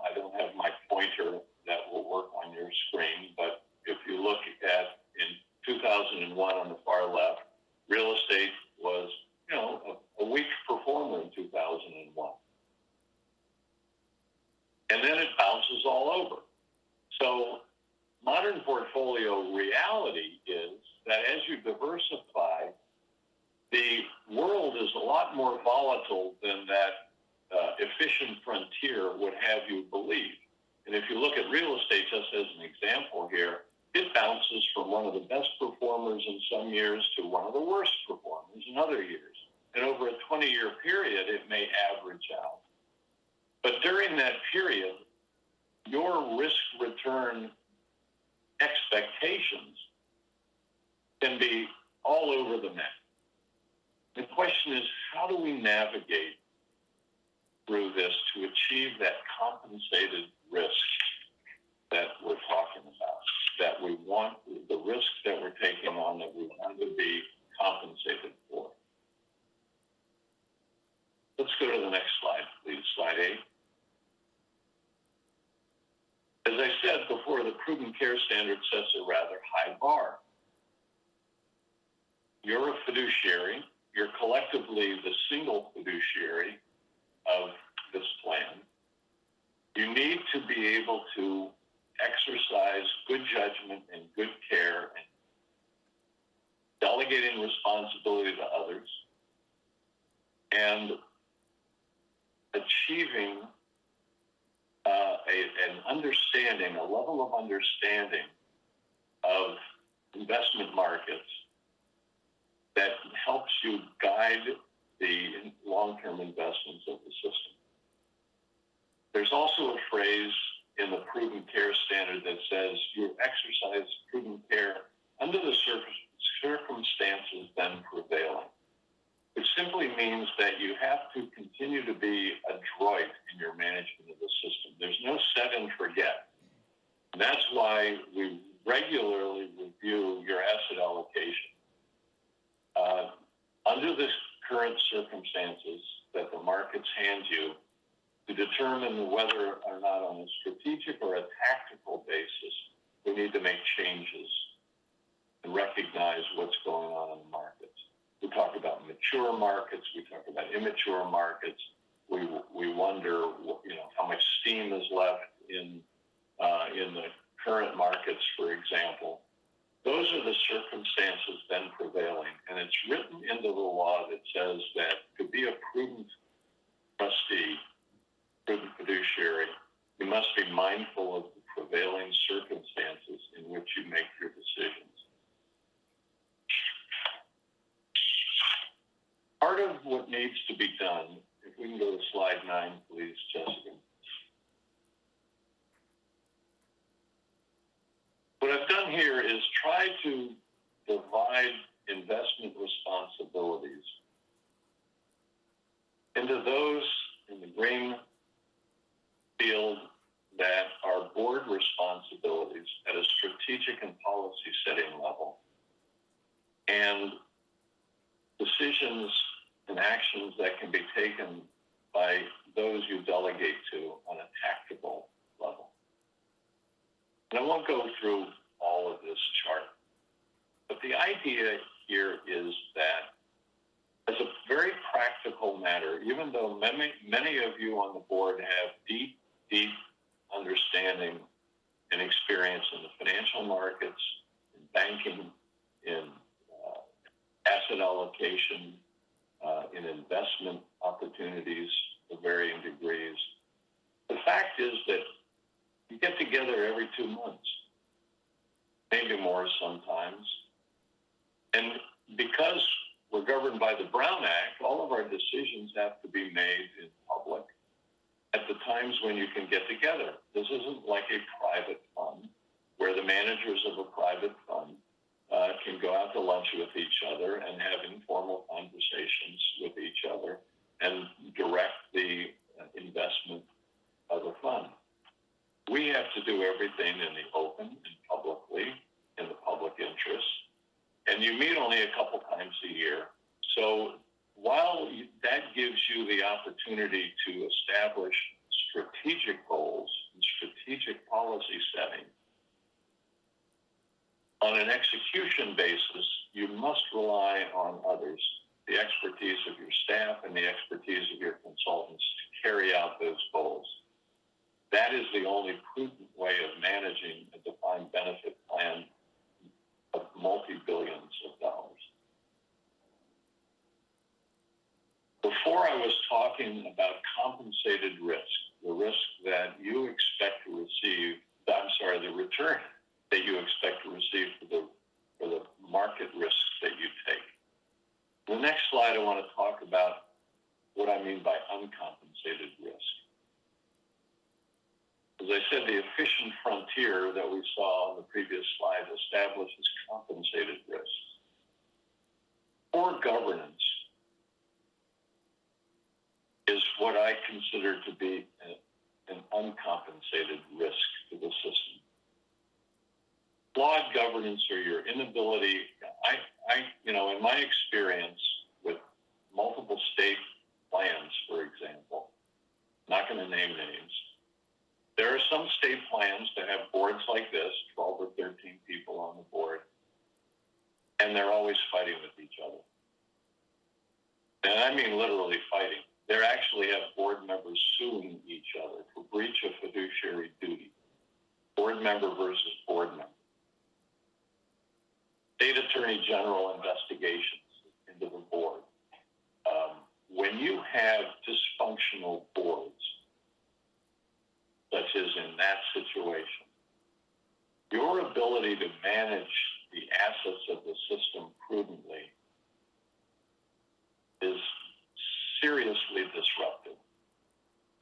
I don't have my pointer that will work on your screen, but if you look at in 2001 on the far left, real estate was, a weak performer in 2001. And then it bounces all over. So modern portfolio reality is that as you diversify, the world is a lot more volatile than that efficient frontier would have you believe. And if you look at real estate just as an example here, it bounces from one of the best performers in some years to one of the worst performers in other years. And over a 20-year period, it may average out. But during that period, your risk-return expectations can be all over the map. The question is, how do we navigate through this to achieve that compensated risk that we're talking about, that we want, the risks that we're taking on that we want to be compensated for? Let's go to the next slide, please, slide 8. As I said before, the prudent care standard sets a rather high bar. You're a fiduciary. You're collectively the single fiduciary of this plan. You need to be able to exercise good judgment and good care and delegating responsibility to others and achieving an understanding, a level of understanding of investment markets that helps you guide the long-term investments of the system. There's also a phrase in the prudent care standard that says you exercise prudent care under the circumstances then prevailing. It simply means that you have to continue to be adroit in your management of the system. There's no set and forget. And that's why we regularly review your asset allocation. Under the current circumstances that the markets hand you, to determine whether or not on a strategic or a tactical basis we need to make changes and recognize what's going on in the markets. We talk about mature markets, we talk about immature markets. We wonder, how much steam is left in the current markets, for example. Those are the circumstances then prevailing, and it's written into the law that says that to be a prudent trustee, prudent fiduciary, you must be mindful of the prevailing circumstances in which you make your decisions. Part of what needs to be done, if we can go to slide 9, please, Jessica. What I've done here is try to divide investment responsibilities into those in the green field that are board responsibilities at a strategic and policy setting level, and decisions and actions that can be taken by those you delegate to on a tactical level. And I won't go through all of this chart, but the idea here is that as a very practical matter, even though many of you on the board have deep understanding and experience in the financial markets, in banking, in asset allocation, in investment opportunities of varying degrees, the fact is that you get together every 2 months, maybe more sometimes. And because we're governed by the Brown Act, all of our decisions have to be made in public at the times when you can get together. This isn't like a private fund where the managers of a private fund can go out to lunch with each other and have informal conversations with each other and direct the investment of the fund. We have to do everything in the open and publicly, in the public interest. And you meet only a couple times a year. So while that gives you the opportunity to establish strategic goals and strategic policy setting, on an execution basis, you must rely on others, the expertise of your staff and the expertise of your consultants to carry out those goals. That is the only prudent way of managing a defined benefit plan of multi-billions of dollars. Before I was talking about compensated risk, the risk that you expect to receive, the return that you expect to receive for the market risks that you take. The next slide, I want to talk about what I mean by uncompensated risk. As I said, the efficient frontier that we saw on the previous slide establishes compensated risks. Poor governance is what I consider to be an uncompensated risk to the system. Flawed governance or your inability, in my experience with multiple state plans, for example, not going to name names, there are some state plans that have boards like this, 12 or 13 people on the board, and they're always fighting with each other. And I mean literally fighting. They actually have board members suing each other for breach of fiduciary duty. Board member versus board member. State Attorney General investigations into the board. When you have dysfunctional boards, such as in that situation, your ability to manage the assets of the system prudently is seriously disrupted.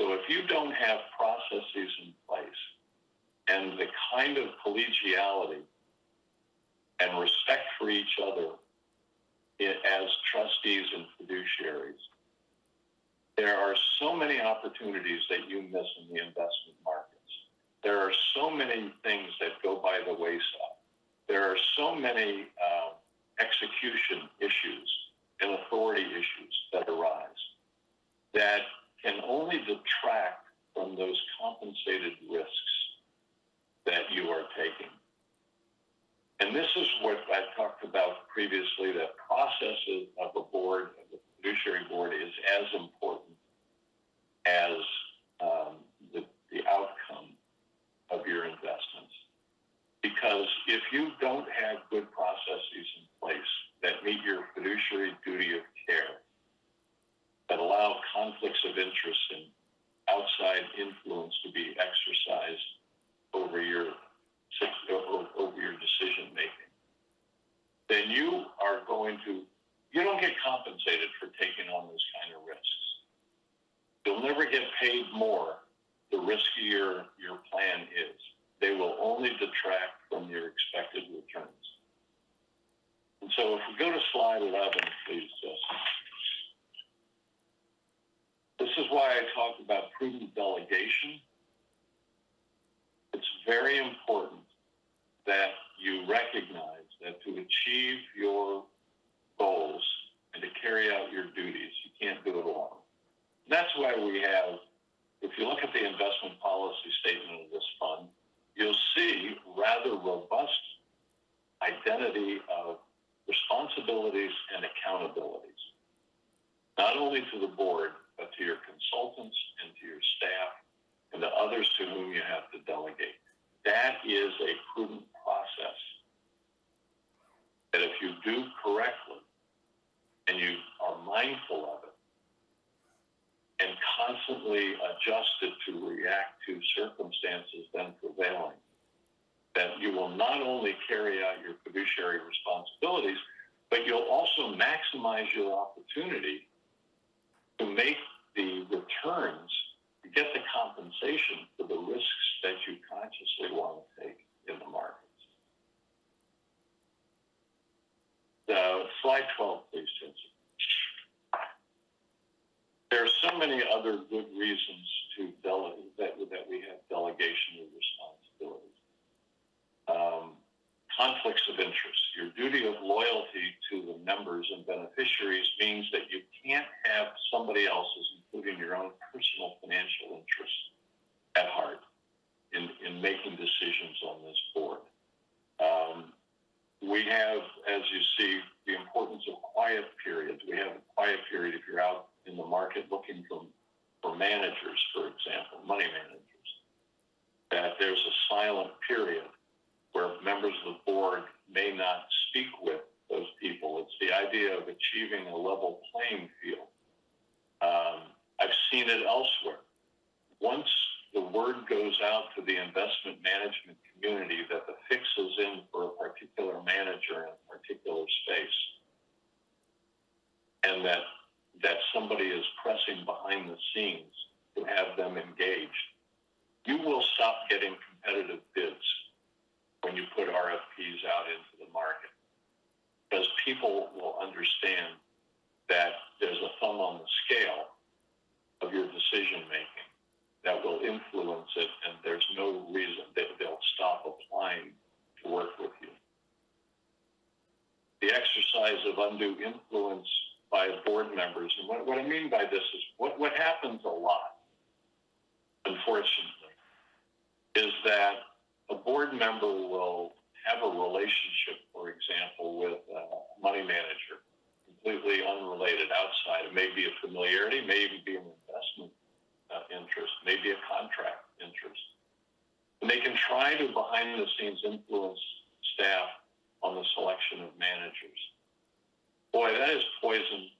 So if you don't have processes in place and the kind of collegiality and respect for each other as trustees and fiduciaries, there are so many opportunities that you miss in the investment markets. There are so many things that go by the wayside. There are so many execution issues and authority issues that arise that can only detract from those compensated risks that you are taking. And this is what I talked about previously, that processes of a board, of the fiduciary board, is as important as the outcome of your investments. Because if you don't have good processes in place that meet your fiduciary duty of care, that allow conflicts of interest and outside influence to be exercised over your decision making, then you don't get compensated for taking on those kind of risks. You'll never get paid more the riskier your plan is. They will only detract from your expected returns. And so if we go to slide 11, please, Justin. This is why I talk about prudent delegation. It's very important that you recognize that to achieve your goals and to carry out your duties, you can't do it alone. And that's why we have, if you look at the investment policy statement of this fund, you'll see rather robust identity of responsibilities and accountabilities, not only to the board, but to your consultants and to your staff and to others to whom you have to delegate. That is a prudent process that if you do correctly and you are mindful of it and constantly adjust it to react to circumstances then prevailing, that you will not only carry out your fiduciary responsibilities, but you'll also maximize your opportunity to make the returns, to get the compensation for the risks that you consciously want to take in the markets. Slide 12, please, Jensen. There are so many other good reasons to delegate, that we have delegation of responsibilities. Conflicts of interest. Your duty of loyalty to the members and beneficiaries means that you can't have somebody else's, including your own personal financial interests, at heart in making decisions on this board. We have, as you see, the importance of quiet periods. We have a quiet period if you're out in the market looking for managers, for example, money managers, that there's a silent period where members of the board may not speak with those people. It's the idea of achieving a level playing field. I've seen it elsewhere. Once the word goes out to the investment management community that the fix is in for a particular manager in a particular space, and that somebody is pressing behind the scenes to have them engaged, you will stop getting competitive bids when you put RFPs out into the market, because people will understand that there's a thumb on the scale of your decision making that will influence it, and there's no reason that they'll stop applying to work with you. The exercise of undue influence by board members, and what I mean by this is what happens a lot, unfortunately, is that a board member will have a relationship, for example, with a money manager, completely unrelated outside. It may be a familiarity, may even be an investment interest, maybe a contract interest. And they can try to, behind the scenes, influence staff on the selection of managers. Boy, that is poison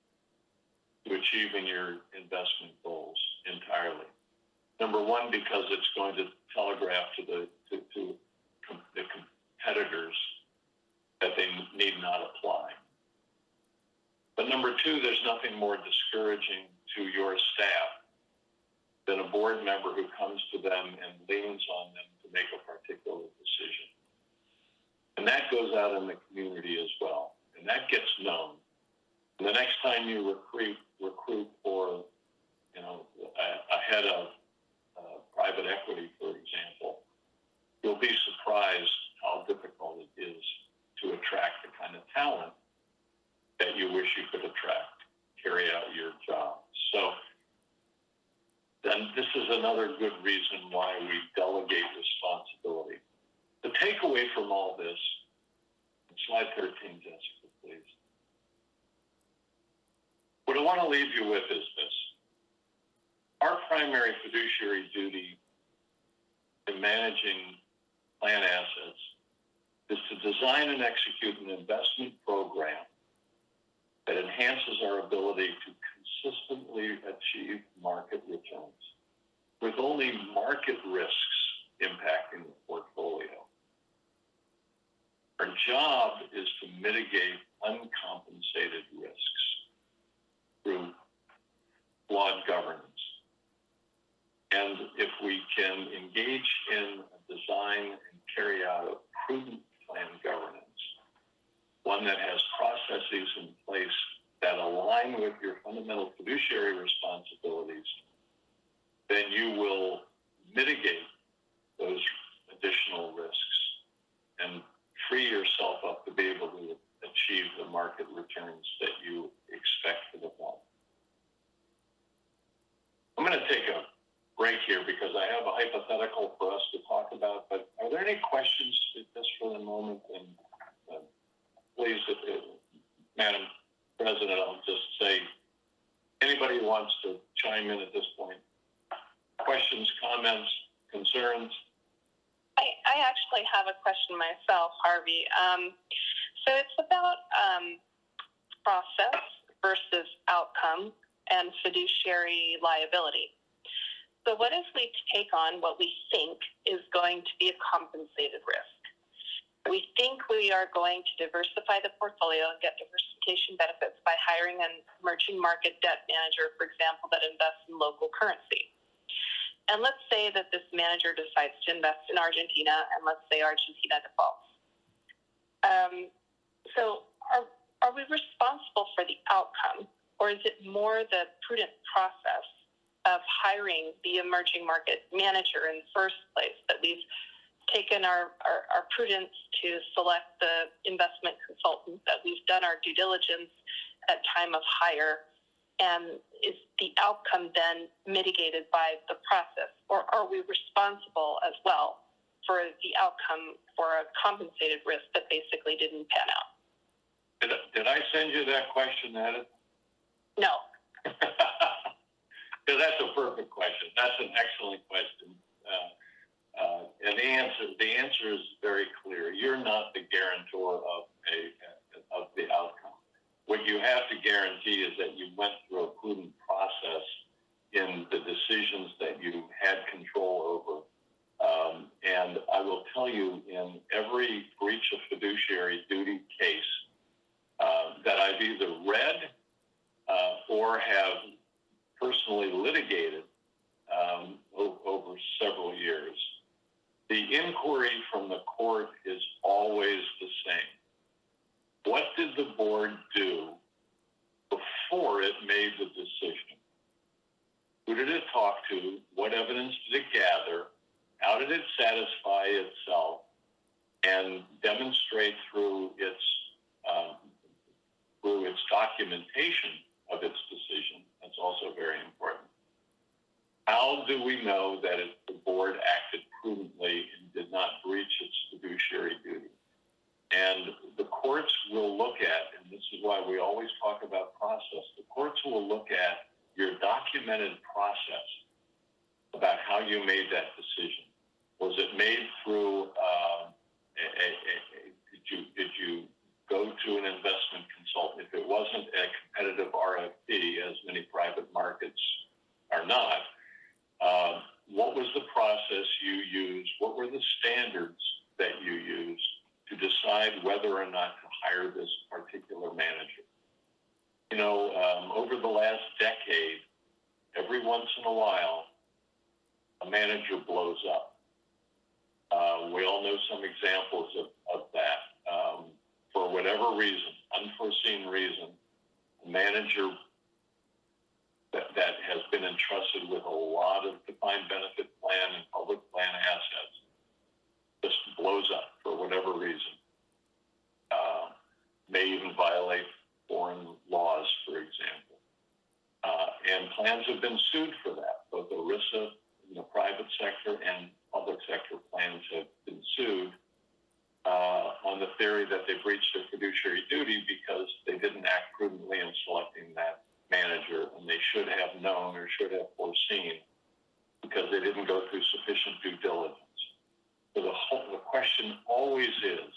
to achieving your investment goals entirely. Number one, because it's going to telegraph to the competitors that they need not apply. But number two, there's nothing more discouraging to your staff than a board member who comes to them and leans on them to make a particular decision. And that goes out in the community as well. And that gets known. And the next time you recruit for, a head of private equity, for example, you'll be surprised how difficult it is to attract the kind of talent that you wish you could attract, carry out your job. So then this is another good reason why we delegate responsibility. The takeaway from all this, slide 13, Jessica, please. What I want to leave you with is this. Our primary fiduciary duty in managing plan assets is to design and execute an investment program that enhances our ability to consistently achieve market returns with only market risks impacting the portfolio. Our job is to mitigate uncompensated risks through flawed governance. And if we can engage in a design and carry out a prudent plan governance, one that has processes in place that align with your fundamental fiduciary responsibilities, then you will mitigate those additional risks and free yourself up to be able to achieve the market returns that you expect for the fund. I'm going to take a break here because I have a hypothetical for us to talk about, but are there any questions just for the moment? And please, Madam President, I'll just say, anybody who wants to chime in at this point? Questions, comments, concerns? I actually have a question myself, Harvey. So it's about process versus outcome and fiduciary liability. So what if we take on what we think is going to be a compensated risk? We think we are going to diversify the portfolio and get diversification benefits by hiring an emerging market debt manager, for example, that invests in local currency. And let's say that this manager decides to invest in Argentina, and let's say Argentina defaults. So are we responsible for the outcome, or is it more the prudent process of hiring the emerging market manager in the first place that we've taken our prudence to select the investment consultant, that we've done our due diligence at time of hire, and is the outcome then mitigated by the process? Or are we responsible as well for the outcome for a compensated risk that basically didn't pan out? Did I send you that question, Edith? No. Because that's a perfect question. That's an excellent question. And the answer is very clear. You're not the guarantor of the outcome. What you have to guarantee is that you went through a prudent process in the decisions that you had control over. And I will tell you, in every breach of fiduciary duty case that I've either read or have personally litigated over several years, the inquiry from the court is always the same. What did the board do before it made the decision? Who did it talk to? What evidence did it gather? How did it satisfy itself and demonstrate through its documentation of its decision? That's also very important. How do we know that the board acted prudently and did not breach its fiduciary duty? And the courts will look at, and this is why we always talk about process, the courts will look at your documented process about how you made that decision. Was it made through, did you go to an investment consultant? If it wasn't a competitive RFP, as many private markets are not, what was the process you used? What were the standards that you used to decide whether or not to hire this particular manager? You know, over the last decade, every once in a while, a manager blows up. We all know some examples of that. For whatever reason, unforeseen reason, a manager that has been entrusted with a lot of defined benefit plan and public plan assets just blows up for whatever reason. May even violate foreign laws, for example. And plans have been sued for that, both the risk versa in the private sector and public sector plans have been sued on the theory that they breached their fiduciary duty because they didn't act prudently in selecting that manager, and they should have known or should have foreseen because they didn't go through sufficient due diligence. So the question always is,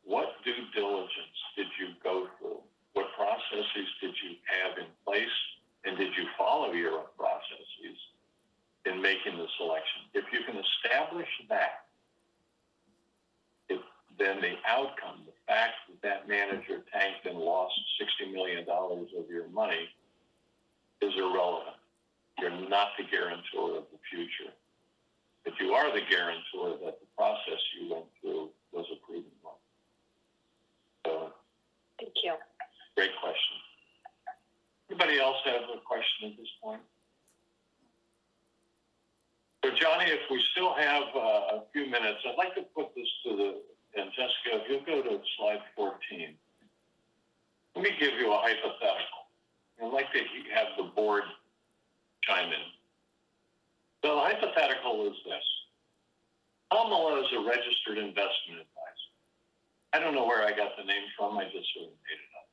what due diligence did you go through? What processes did you have in place, and did you follow your processes in making the selection? If you can establish that, then the outcome, the fact that manager tanked and lost $60 million of your money is irrelevant. You're not the guarantor of the future. But you are the guarantor that the process you went through was a prudent one. So, Thank you. great question. Anybody else have a question at this point? So, Johnny, if we still have a few minutes, I'd like to put this and Jessica, if you'll go to slide 14. Let me give you a hypothetical. I'd like to have the board chime in. So the hypothetical is this. Kamala is a registered investment advisor. I don't know where I got the name from. I just sort of made it up.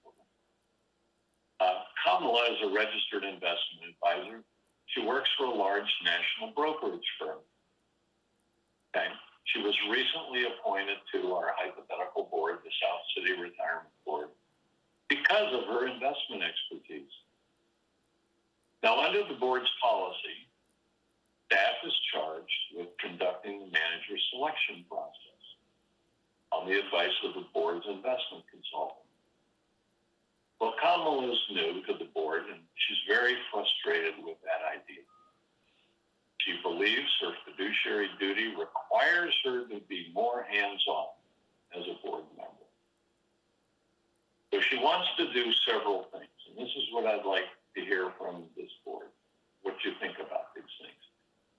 Kamala is a registered investment advisor. She works for a large national brokerage firm. Okay. She was recently appointed to our hypothetical board, the South City Retirement Board, because of her investment expertise. Now, under the board's policy, staff is charged with conducting the manager selection process on the advice of the board's investment consultant. Well, Kamala is new to the board, and she's very frustrated with that idea. She believes her fiduciary duty requires her to be more hands-on as a board member. So she wants to do several things, and this is what I'd like to hear from this board, what you think about these things.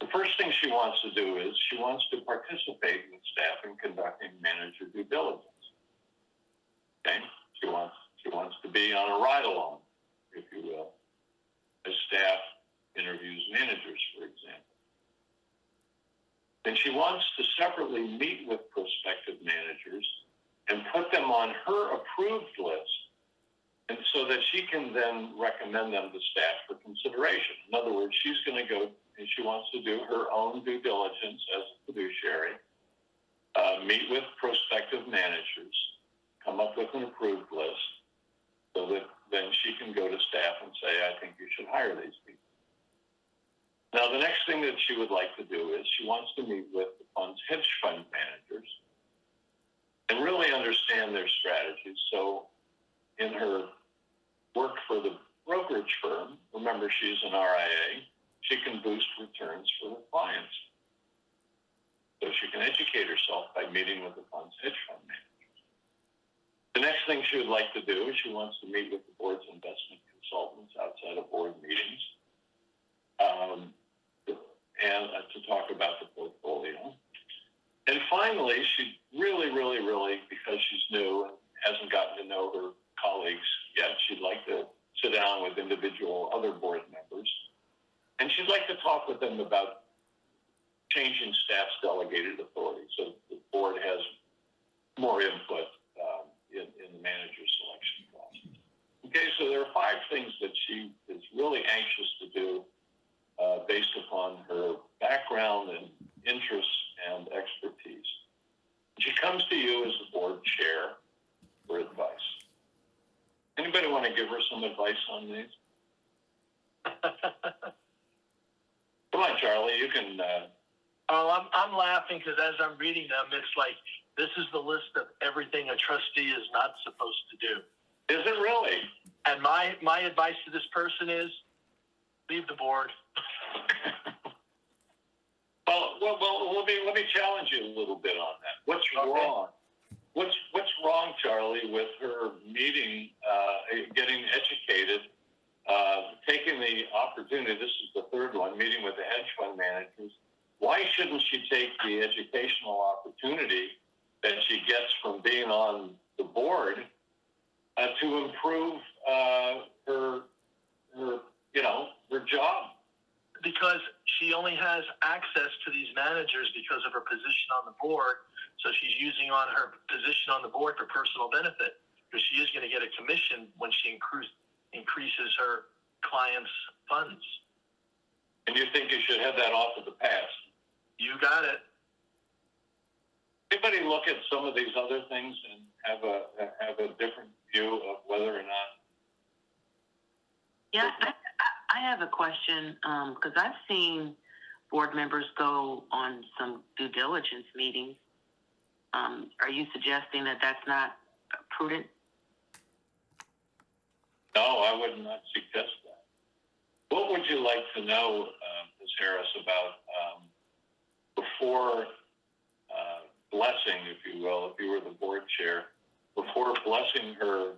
The first thing she wants to do is she wants to participate with staff in conducting manager due diligence. Okay? She wants to be on a ride-along, if you will, as staff interviews managers, for example. And she wants to separately meet with prospective managers and put them on her approved list, and so that she can then recommend them to staff for consideration. In other words, she's going to go and she wants to do her own due diligence as a fiduciary, meet with prospective managers, come up with an approved list, so that then she can go to staff and say, I think you should hire these people. Now, the next thing that she would like to do is she wants to meet with the fund's hedge fund managers and really understand their strategies. So in her work for the brokerage firm, remember she's an RIA, she can boost returns for her clients. So she can educate herself by meeting with the fund's hedge fund managers. The next thing she would like to do is she wants to meet with the board's investment consultants outside of board meetings. And to talk about the portfolio. And finally, she really, because she's new and hasn't gotten to know her colleagues yet, she'd like to sit down with individual other board members. And she'd like to talk with them about changing staff's delegated authority so the board has more input in the manager selection process. Okay, so there are 5 things that she is really anxious to do based upon her background and interests and expertise. She comes to you as the board chair for advice. Anybody want to give her some advice on these? Come on, Charlie, you can. I'm laughing because as I'm reading them, it's like this is the list of everything a trustee is not supposed to do. Is it really? And my advice to this person is leave the board. Well, let me challenge you a little bit on that. What's wrong? What's wrong, Charlie, with her meeting, getting educated, taking the opportunity? This is the 3rd one, meeting with the hedge fund managers. Why shouldn't she take the educational opportunity that she gets from being on the board to improve her job? Because she only has access to these managers because of her position on the board. So she's using on her position on the board for personal benefit, because she is going to get a commission when she increases her clients' funds. And you think you should have that off of the pass? You got it. Anybody look at some of these other things and have a different view of whether or not? Yeah, I have a question, because I've seen board members go on some due diligence meetings. Are you suggesting that that's not prudent? No, I would not suggest that. What would you like to know, Ms. Harris, about before blessing, if you will, if you were the board chair, before blessing her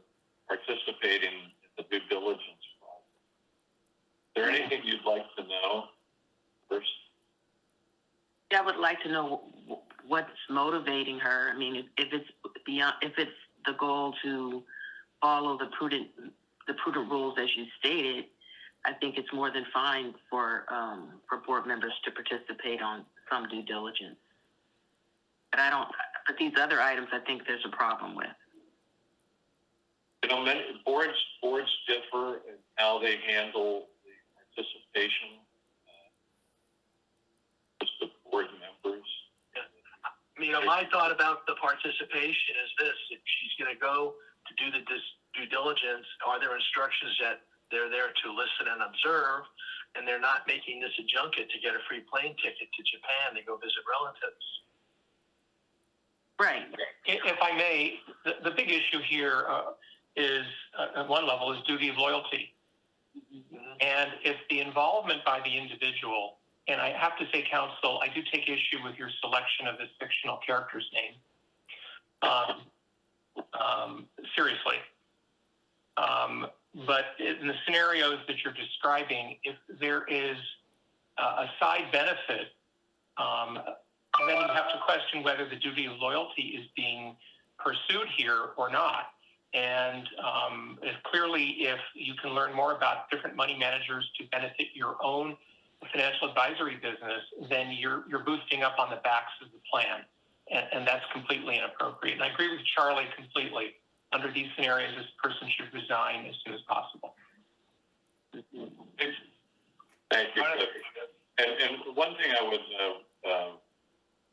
participating in the due diligence process? Is there anything you'd like to know first? I would like to know what's motivating her. I mean, if it's the goal to follow the prudent rules as you stated, I think it's more than fine for board members to participate on some due diligence. But these other items, I think there's a problem with. You know, many boards differ in how they handle the participation. Just the board members. You know, my thought about the participation is this: if she's going to go to do this due diligence, are there instructions that they're there to listen and observe, and they're not making this a junket to get a free plane ticket to Japan to go visit relatives? Right. If I may, the big issue here is, at one level, is duty of loyalty. And if the involvement by the individual, and I have to say, counsel, I do take issue with your selection of this fictional character's name. Seriously. But in the scenarios that you're describing, if there is a side benefit, then you have to question whether the duty of loyalty is being pursued here or not. And if you can learn more about different money managers to benefit your own financial advisory business, then you're boosting up on the backs of the plan. And that's completely inappropriate. And I agree with Charlie completely. Under these scenarios, this person should resign as soon as possible. Thank you, Cliff. And one thing I would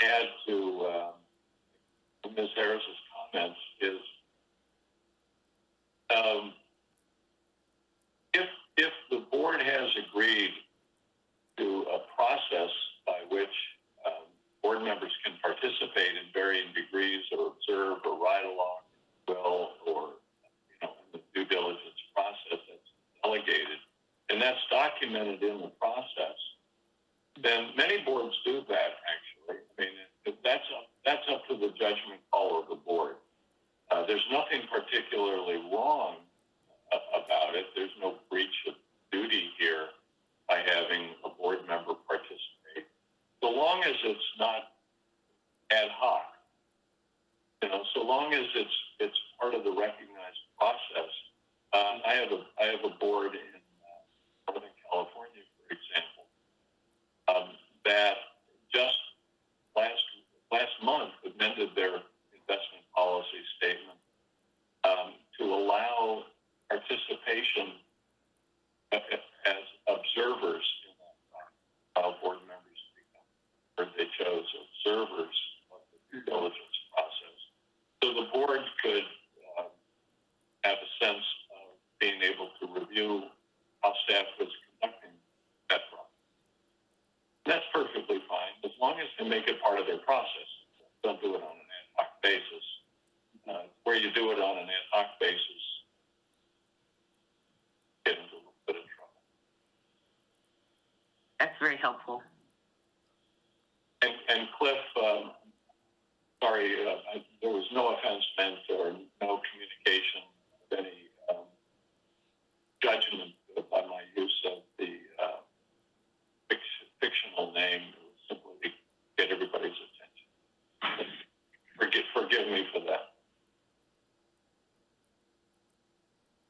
add to Ms. Harris's comments is if the board has agreed to a process by which board members can participate in varying degrees or observe or ride along, or in the due diligence process that's delegated, and that's documented in the process, then many boards do that, actually. I mean, that's up to the judgment call of the board. There's nothing particularly wrong about it. There's no breach of duty here by having a board member participate, so long as it's not ad hoc. So long as it's part of the recognized process. I have a board in Northern California, for example, that just last month amended their investment policy statement to allow participation as observers in that board members become, or they chose observers of the due diligence process. So the board could have a sense of being able to review how staff was conducting that process. That's perfectly fine, as long as they make it part of their process. Don't do it on an ad hoc basis. Where you do it on an ad hoc basis, get into a little bit of trouble. That's very helpful. And Cliff, sorry, there was no offense meant or no communication of any judgment by my use of the fictional name. It was simply to get everybody's attention. Forgive me for that.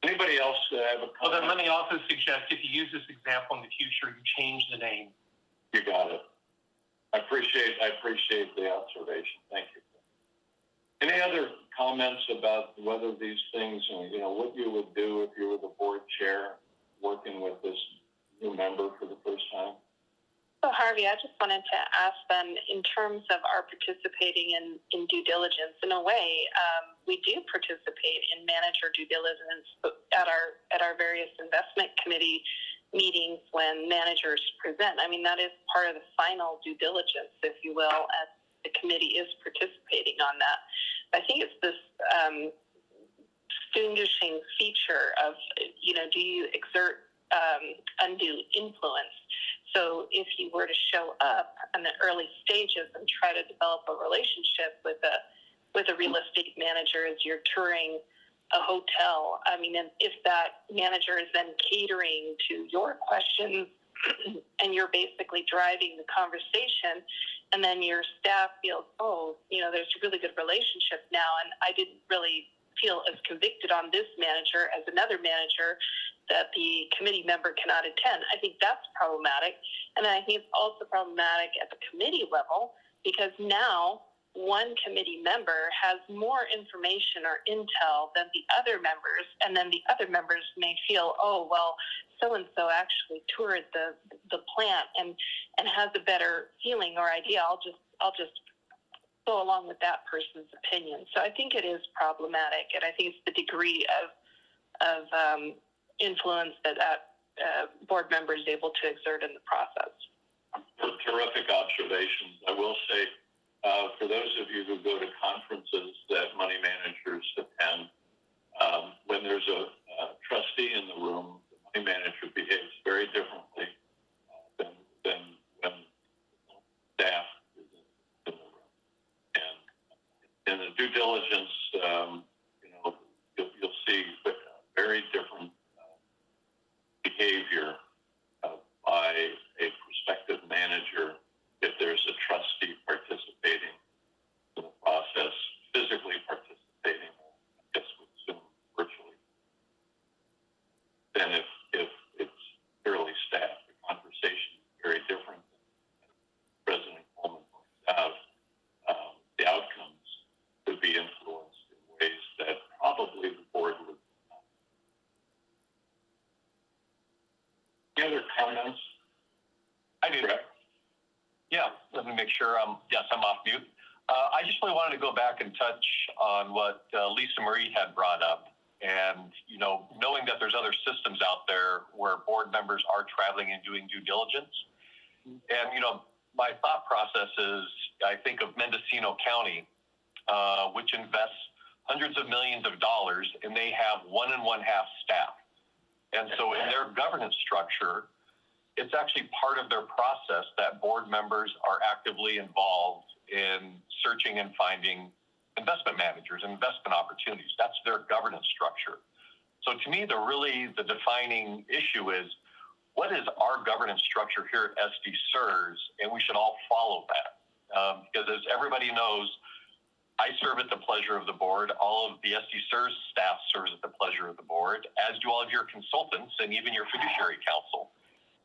Anybody else have a comment? Well, then let me also suggest if you use this example in the future, you change the name. You got it. I appreciate the observation. Thank you. Any other comments about whether these things, what you would do if you were the board chair working with this new member for the first time? So Harvey, I just wanted to ask then, in terms of our participating in due diligence, in a way, we do participate in manager due diligence at our various investment committee meetings when managers present. I mean, that is part of the final due diligence, if you will, as the committee is participating on that. I think it's this distinguishing feature of, do you exert undue influence? So if you were to show up in the early stages and try to develop a relationship with a real estate manager as you're touring a hotel, I mean, and if that manager is then catering to your questions and you're basically driving the conversation, and then your staff feels, there's a really good relationship now, and I didn't really feel as convicted on this manager as another manager, that the committee member cannot attend. I think that's problematic. And then I think it's also problematic at the committee level, because now one committee member has more information or intel than the other members, and then the other members may feel, so-and-so actually toured the plant and has a better feeling or idea. I'll just go along with that person's opinion. So I think it is problematic, and I think it's the degree of influence that board member is able to exert in the process. Terrific observations. I will say, for those of you who go to conferences that money managers attend, when there's a trustee in the room, the money manager behaves very differently than when staff is in the room. And in the due diligence, you'll see very different behavior by a prospective manager if there's a trustee participating in the process, physically participating, I guess with Zoom virtually, than if it's purely staff. The conversation is very different. President Coleman points out, the outcomes could be influenced in ways that probably the board would not. Any other comments? I do. Correct? Yeah, let me make sure I'm off mute. I just really wanted to go back and touch on what Lisa Marie had brought up. And, knowing that there's other systems out there where board members are traveling and doing due diligence. And, my thought process is, I think of Mendocino County, which invests hundreds of millions of dollars, and they have 1 1/2 staff. And so in their governance structure, it's actually part of their process that board members are actively involved in searching and finding investment managers and investment opportunities. That's their governance structure. So to me, the defining issue is, what is our governance structure here at SDCERS? And we should all follow that. Because as everybody knows, I serve at the pleasure of the board. All of the SDCERS staff serves at the pleasure of the board, as do all of your consultants and even your fiduciary council.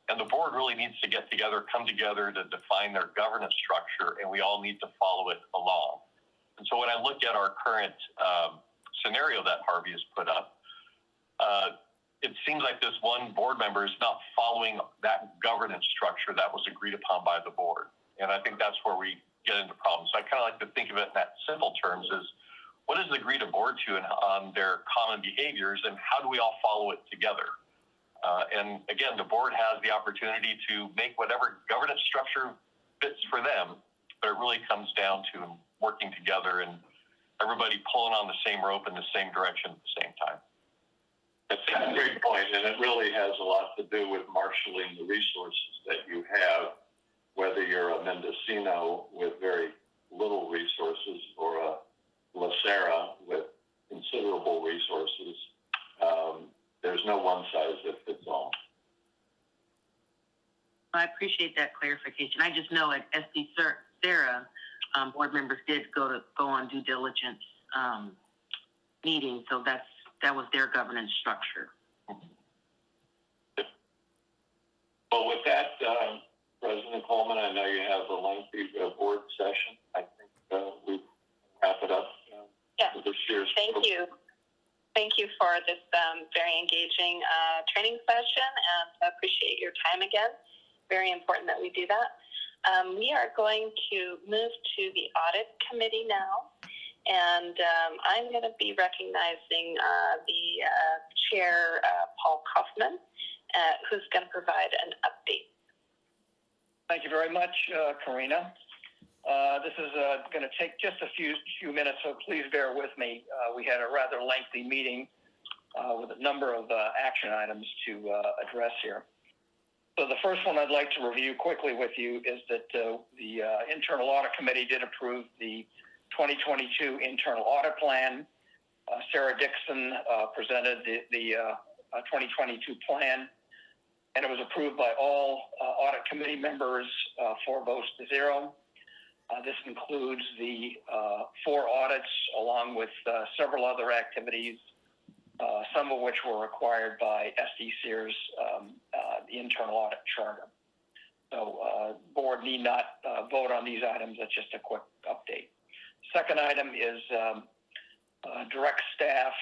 And the board really needs to get together, come together to define their governance structure, and we all need to follow it along. And so when I look at our current scenario that Harvey has put up, it seems like this one board member is not following that governance structure that was agreed upon by the board. And I think that's where we get into problems. So I kind of like to think of it in that simple terms is, what is agreed a board to on their common behaviors, and how do we all follow it together? And again, the board has the opportunity to make whatever governance structure fits for them, but it really comes down to working together and everybody pulling on the same rope in the same direction at the same time. That's a great point, and it really has a lot to do with marshaling the resources that you have, whether you're a Mendocino with very little resources or a La Serra with considerable resources. There's no one size that fits all. I appreciate that clarification. I just know at SDCERS, board members did go on due diligence meetings, so that was their governance structure. Well, with that, President Coleman. I know you have a lengthy board session. I think we wrap it up with this year's. Thank you. Thank you for this very engaging training session, and I appreciate your time again. Very important that we do that. We are going to move to the audit committee now, and I'm going to be recognizing the chair, Paul Kaufman, who's going to provide an update. Thank you very much, Karina. This is going to take just a few minutes, so please bear with me. We had a rather lengthy meeting with a number of action items to address here. So the first one I'd like to review quickly with you is that the Internal Audit Committee did approve the 2022 Internal Audit Plan. Sarah Dixon presented the 2022 plan, and it was approved by all audit committee members, 4 votes to 0. This includes the 4 audits along with several other activities, some of which were required by SDCERS, the internal audit charter. So board need not vote on these items. That's just a quick update. Second item is direct staff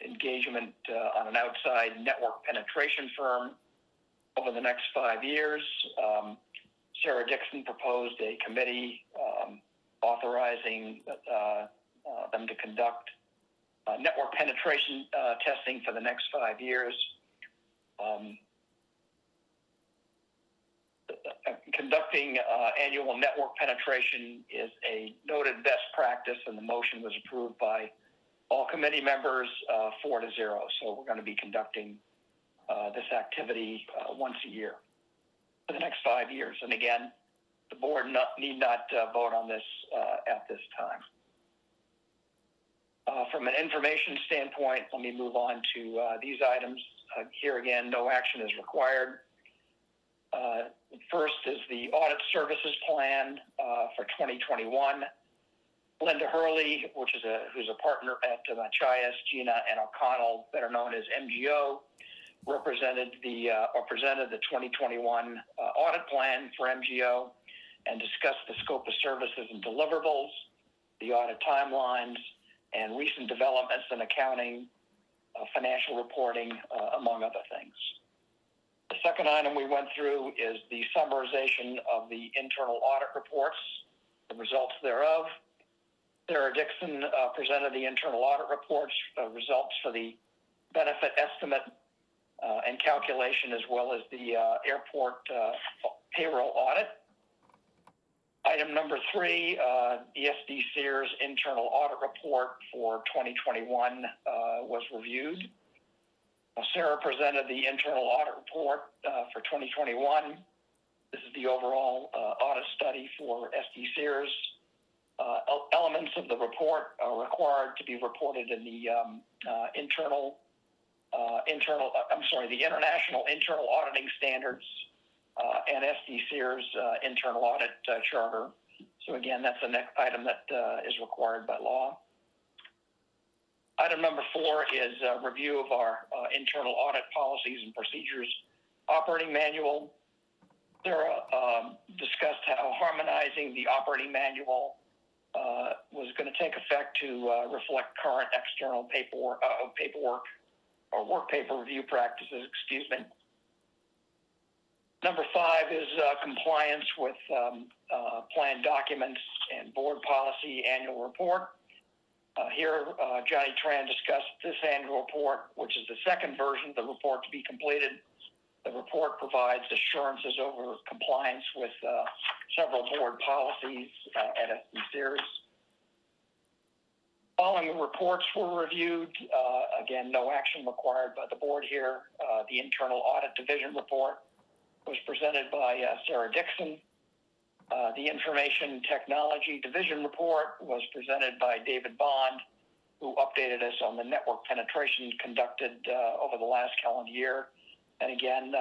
engagement on an outside network penetration firm over the next 5 years. Sarah Dixon proposed a committee authorizing them to conduct network penetration testing for the next 5 years. Conducting annual network penetration is a noted best practice, and the motion was approved by all committee members 4 to 0. So we're going to be conducting this activity once a year for the next 5 years. And again, the board need not vote on this at this time. From an information standpoint, let me move on to these items. Here again, no action is required. First is the audit services plan for 2021. Linda Hurley, who's a partner at Machias, Gina, and O'Connell, better known as MGO, presented the 2021 audit plan for MGO and discussed the scope of services and deliverables, the audit timelines, and recent developments in accounting, financial reporting, among other things. The second item we went through is the summarization of the internal audit reports, the results thereof. Sarah Dixon presented the internal audit reports, results for the benefit estimate and calculation, as well as the airport payroll audit. Item number 3, the SDCERS internal audit report for 2021 was reviewed. Sarah presented the internal audit report for 2021. This is the overall audit study for SDCERS. Elements of the report are required to be reported in the the International Internal Auditing Standards and SDCERS internal audit charter. So again, that's the next item that is required by law. Item number 4 is a review of our internal audit policies and procedures operating manual. Sarah discussed how harmonizing the operating manual was going to take effect to reflect current external paperwork or work paper review practices, Number 5 is compliance with planned documents and board policy annual report. Here, Johnny Tran discussed this annual report, which is the second version of the report to be completed. The report provides assurances over compliance with several board policies at SDCERS. Following the reports were reviewed, again, no action required by the board here. The Internal Audit Division report was presented by Sarah Dixon. The Information Technology Division report was presented by David Bond, who updated us on the network penetration conducted over the last calendar year. And again,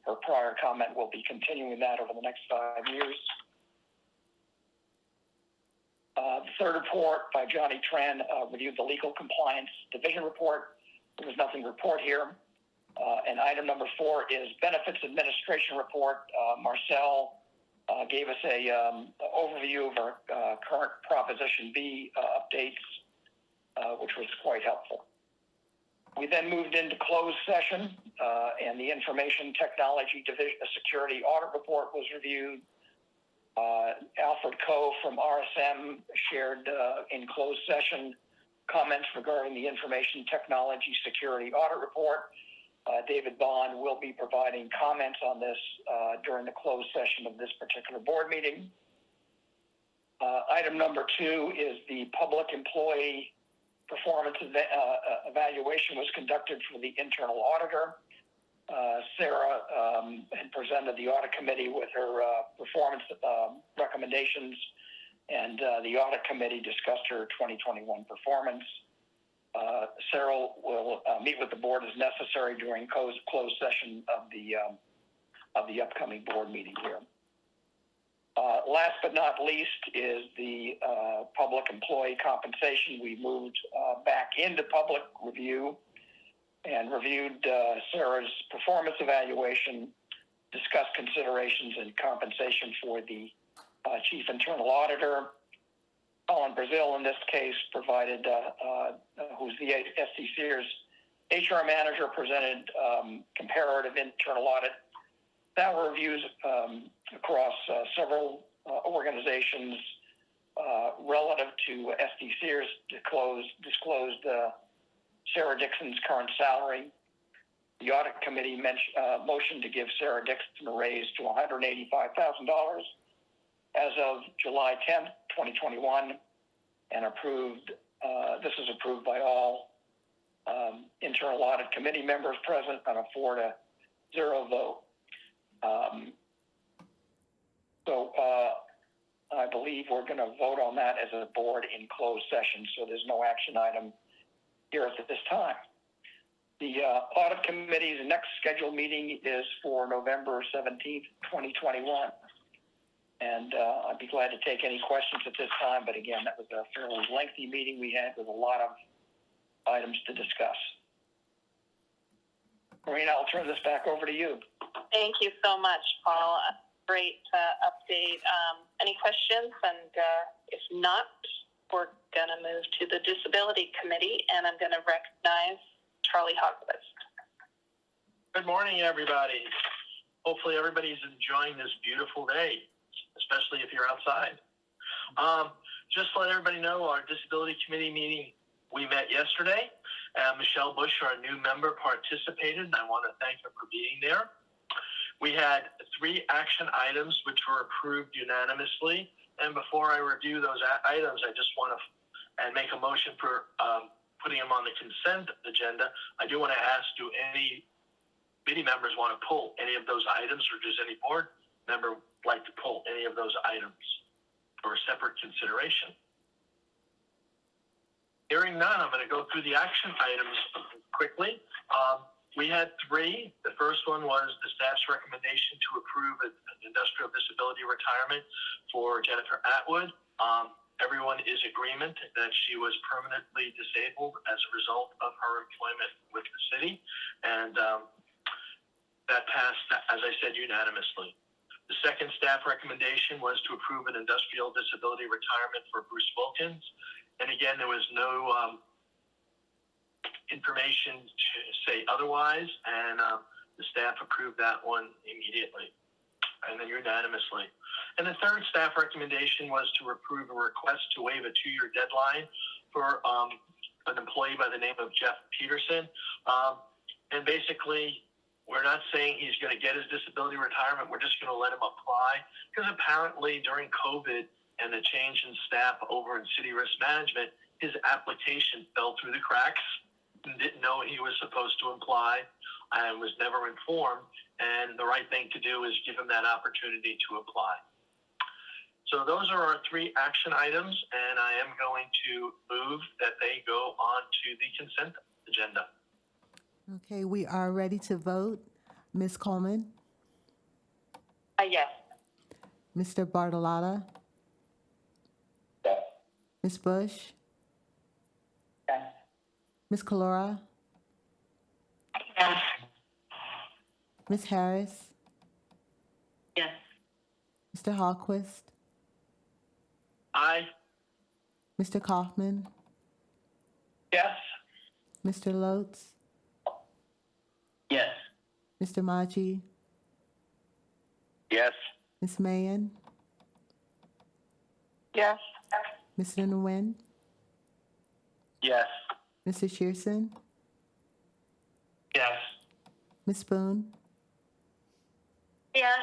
her prior comment will be continuing that over the next 5 years. The third report by Johnny Tran reviewed the Legal Compliance Division report. There was nothing to report here. And item number 4 is benefits administration report. Marcel gave us a overview of our current Proposition B updates, which was quite helpful. We then moved into closed session, and the Information Technology Division Security Audit Report was reviewed. Alfred Coe from RSM shared in closed session comments regarding the Information Technology Security Audit Report. David Bond will be providing comments on this during the closed session of this particular board meeting. Item number 2 is the public employee performance evaluation was conducted for the internal auditor. Sarah had presented the audit committee with her performance recommendations, and the audit committee discussed her 2021 performance. Sarah will meet with the board as necessary during closed session of the upcoming board meeting here. Last but not least is the public employee compensation. We moved back into public review and reviewed Sarah's performance evaluation, discussed considerations and compensation for the chief internal auditor. Colin Brazil, in this case, provided, who's the SDCERS HR manager, presented comparative internal audit salary reviews across several organizations relative to SDCERS disclosed Sarah Dixon's current salary. The audit committee motioned to give Sarah Dixon a raise to $185,000 as of July 10th, 2021, and approved. This is approved by all internal audit committee members present on a 4-0 vote. So I believe we're going to vote on that as a board in closed session, so there's no action item here at this time. The audit committee's next scheduled meeting is for November 17th, 2021. And I'd be glad to take any questions at this time, but again, that was a fairly lengthy meeting we had with a lot of items to discuss. Marina, I'll turn this back over to you. Thank you so much, Paul. Great update. Any questions? And if not, we're going to move to the Disability Committee, and I'm going to recognize Charlie Hogquist. Good morning, everybody. Hopefully everybody's enjoying this beautiful day, especially if you're outside. Just to let everybody know, our Disability Committee meeting, we met yesterday. Michelle Bush, our new member, participated, and I want to thank her for being there. We had 3 action items which were approved unanimously. And before I review those items, I just want to make a motion for putting them on the consent agenda. I do want to ask, do any committee members want to pull any of those items, or does any board member like to pull any of those items for a separate consideration? Hearing none, I'm going to go through the action items quickly. We had 3. The first one was the staff's recommendation to approve an industrial disability retirement for Jennifer Atwood. Everyone is in agreement that she was permanently disabled as a result of her employment with the city, and that passed, as I said, unanimously. The second staff recommendation was to approve an industrial disability retirement for Bruce Wilkins, and again, there was no information to say otherwise, and the staff approved that one immediately and then unanimously. And the third staff recommendation was to approve a request to waive a 2-year deadline for an employee by the name of Jeff Peterson. And basically, we're not saying he's going to get his disability retirement. We're just going to let him apply, because apparently during COVID and the change in staff over in city risk management, his application fell through the cracks and didn't know he was supposed to apply and was never informed. And the right thing to do is give him that opportunity to apply. So those are our 3 action items, and I am going to move that they go on to the consent agenda. Okay, we are ready to vote. Ms. Coleman? Yes. Mr. Bartolotta? Yes. Ms. Bush? Yes. Ms. Calora? Yes. Ms. Harris, Yes. Mr. Hallquist, Aye. Mr. Kaufman, Yes. Mr. Lotz, Yes. Mr. Maji, Yes. Ms. Mayan, Yes. Mr. Nguyen, Yes. Mr. Shearson, Yes. Ms. Boone. Yes.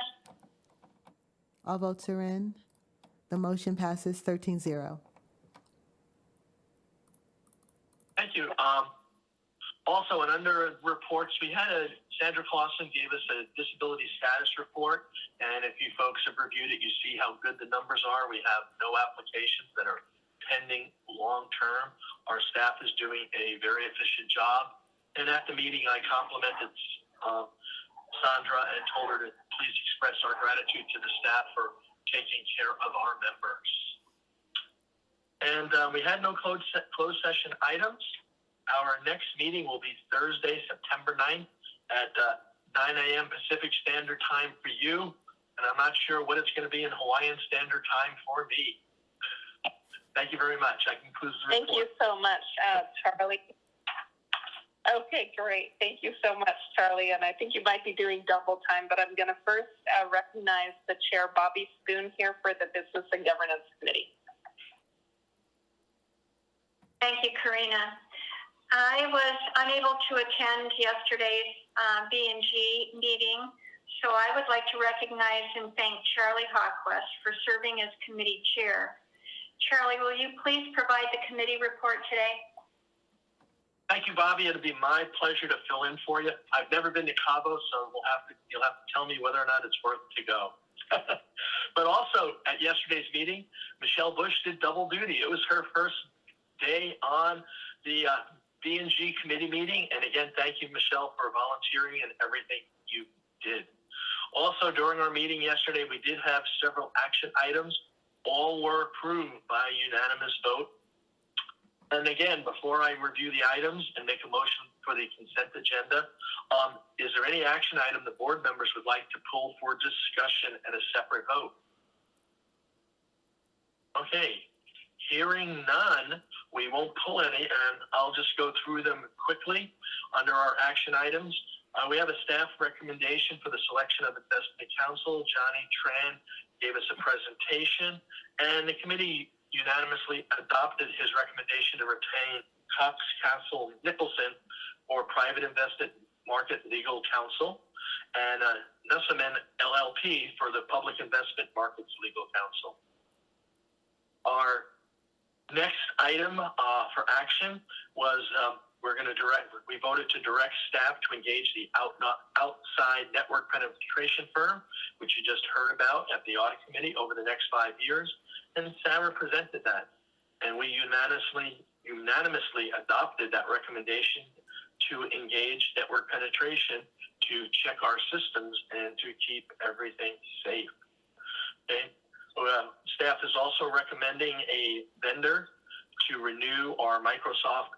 All votes are in. The motion passes 13-0. Thank you. Also, and under reports, Sandra Clausen gave us a disability status report, and if you folks have reviewed it, you see how good the numbers are. We have no applications that are pending long-term. Our staff is doing a very efficient job, and at the meeting, I complimented Sandra and told her to please express our gratitude to the staff for taking care of our members. And we had no closed session items. Our next meeting will be Thursday, September 9th at 9 a.m. Pacific Standard Time for you. And I'm not sure what it's going to be in Hawaiian Standard Time for me. Thank you very much. That concludes the report. Thank you so much, Charlie. Okay, great. Thank you so much, Charlie. And I think you might be doing double time, but I'm going to first recognize the chair, Bobby Spoon, here for the Business and Governance Committee. Thank you, Karina. I was unable to attend yesterday's B&G meeting, so I would like to recognize and thank Charlie Hawquist for serving as committee chair. Charlie, will you please provide the committee report today? Thank you, Bobby. It'll be my pleasure to fill in for you. I've never been to Cabo, so you'll have to tell me whether or not it's worth to go. But also, at yesterday's meeting, Michelle Bush did double duty. It was her first day on the B&G committee meeting. And again, thank you, Michelle, for volunteering and everything you did. Also, during our meeting yesterday, we did have several action items. All were approved by unanimous vote. And again, before I review the items and make a motion for the consent agenda, is there any action item the board members would like to pull for discussion and a separate vote? Okay, hearing none, we won't pull any, and I'll just go through them quickly. Under our action items, we have a staff recommendation for the selection of investment counsel. Johnny Tran gave us a presentation, and the committee unanimously adopted his recommendation to retain Cox Castle Nicholson for private investment market legal counsel, and Nussaman LLP for the public investment markets legal counsel. Our next item for action was we voted to direct staff to engage the outside network penetration firm, which you just heard about at the audit committee over the next 5 years. And Sarah presented that. And we unanimously adopted that recommendation to engage network penetration to check our systems and to keep everything safe. Okay. Staff is also recommending a vendor to renew our Microsoft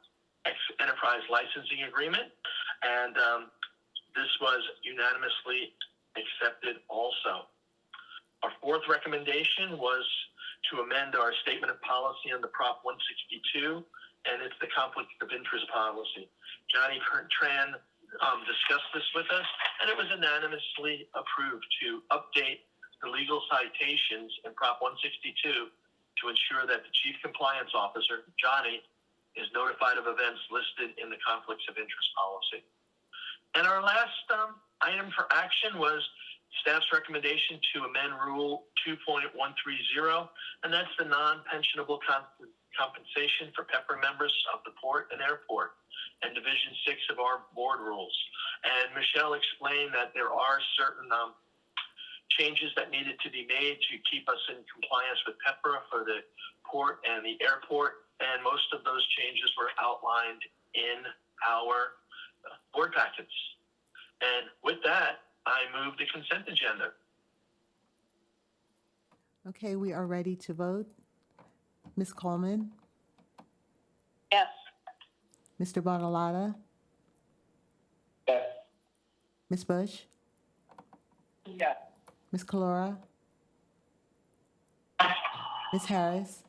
Enterprise licensing agreement, and this was unanimously accepted also. Our fourth recommendation was to amend our statement of policy under Prop 162, and it's the conflict of interest policy. Johnny Tran discussed this with us, and it was unanimously approved to update the legal citations in Prop 162 to ensure that the Chief Compliance Officer, Johnny, is notified of events listed in the conflicts of interest policy. And our last item for action was staff's recommendation to amend Rule 2.130, and that's the non-pensionable compensation for PEPRA members of the port and airport, and Division 6 of our board rules. And Michelle explained that there are certain changes that needed to be made to keep us in compliance with PEPRA for the port and the airport, and most of those changes were outlined in our board packets. And with that, I move the consent agenda. Okay, we are ready to vote. Ms. Coleman, Yes. Mr. Bonalata, Yes. Ms. Bush, Yes. Ms. Calora, Ms. Harris,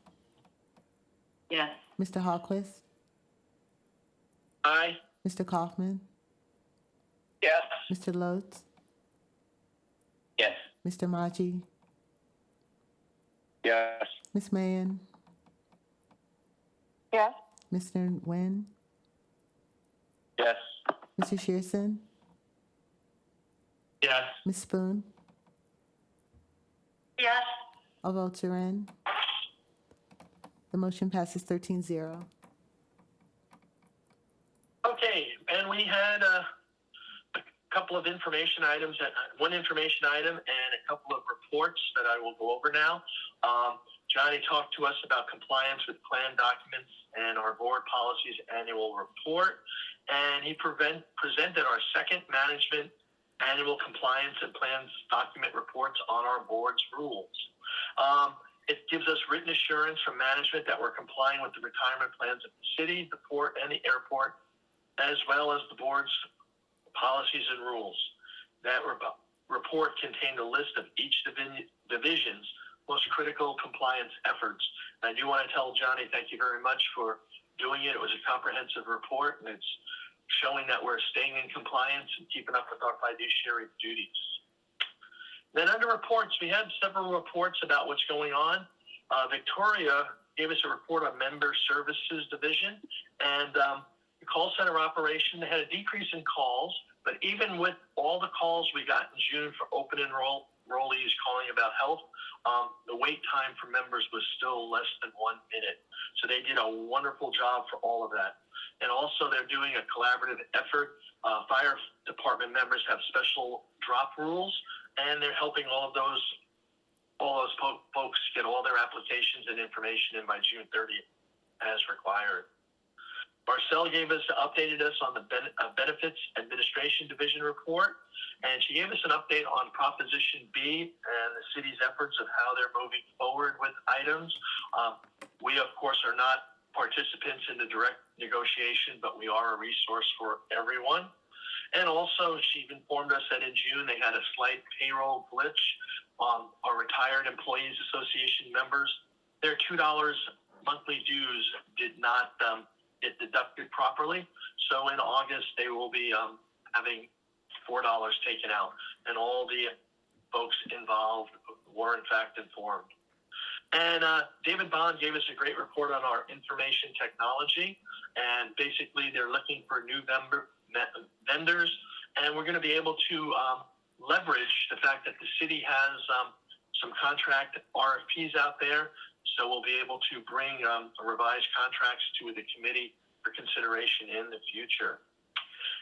Yes. Mr. Hallquist, Aye. Mr. Kaufman, Yes. Mr. Lodes, Yes. Mr. Maji, Yes. Ms. Mahan, Yes. Mr. Nguyen, Yes. Mr. Shearson, Yes. Ms. Spoon, Yes. all votes are in. The motion passes 13-0. Okay, and we had a couple of information items, one information item and a couple of reports that I will go over now. Johnny talked to us about compliance with plan documents and our board policies annual report, and he presented our second management annual compliance and plans document reports on our board's rules. It gives us written assurance from management that we're complying with the retirement plans of the city, the port, and the airport, as well as the board's policies and rules. That report contained a list of each division's most critical compliance efforts. And I do want to tell Johnny, thank you very much for doing it. It was a comprehensive report, and it's showing that we're staying in compliance and keeping up with our fiduciary duties. Then under reports, we had several reports about what's going on. Victoria gave us a report on member services division, and the call center operation, they had a decrease in calls, but even with all the calls we got in June for open enrollees calling about health, the wait time for members was still less than 1 minute. So they did a wonderful job for all of that. And also they're doing a collaborative effort. Fire department members have special drop rules, and they're helping all those folks get all their applications and information in by June 30th as required. Marcel updated us on the Benefits Administration Division report, and she gave us an update on Proposition B and the city's efforts of how they're moving forward with items. We, of course, are not participants in the direct negotiation, but we are a resource for everyone. And also, she informed us that in June they had a slight payroll glitch. Our Retired Employees Association members, their $2 monthly dues did not get deducted properly. So in August, they will be having $4 taken out. And all the folks involved were, in fact, informed. And David Bond gave us a great report on our information technology. And basically, they're looking for new vendors. And we're going to be able to leverage the fact that the city has some contract RFPs out there. So we'll be able to bring revised contracts to the committee for consideration in the future.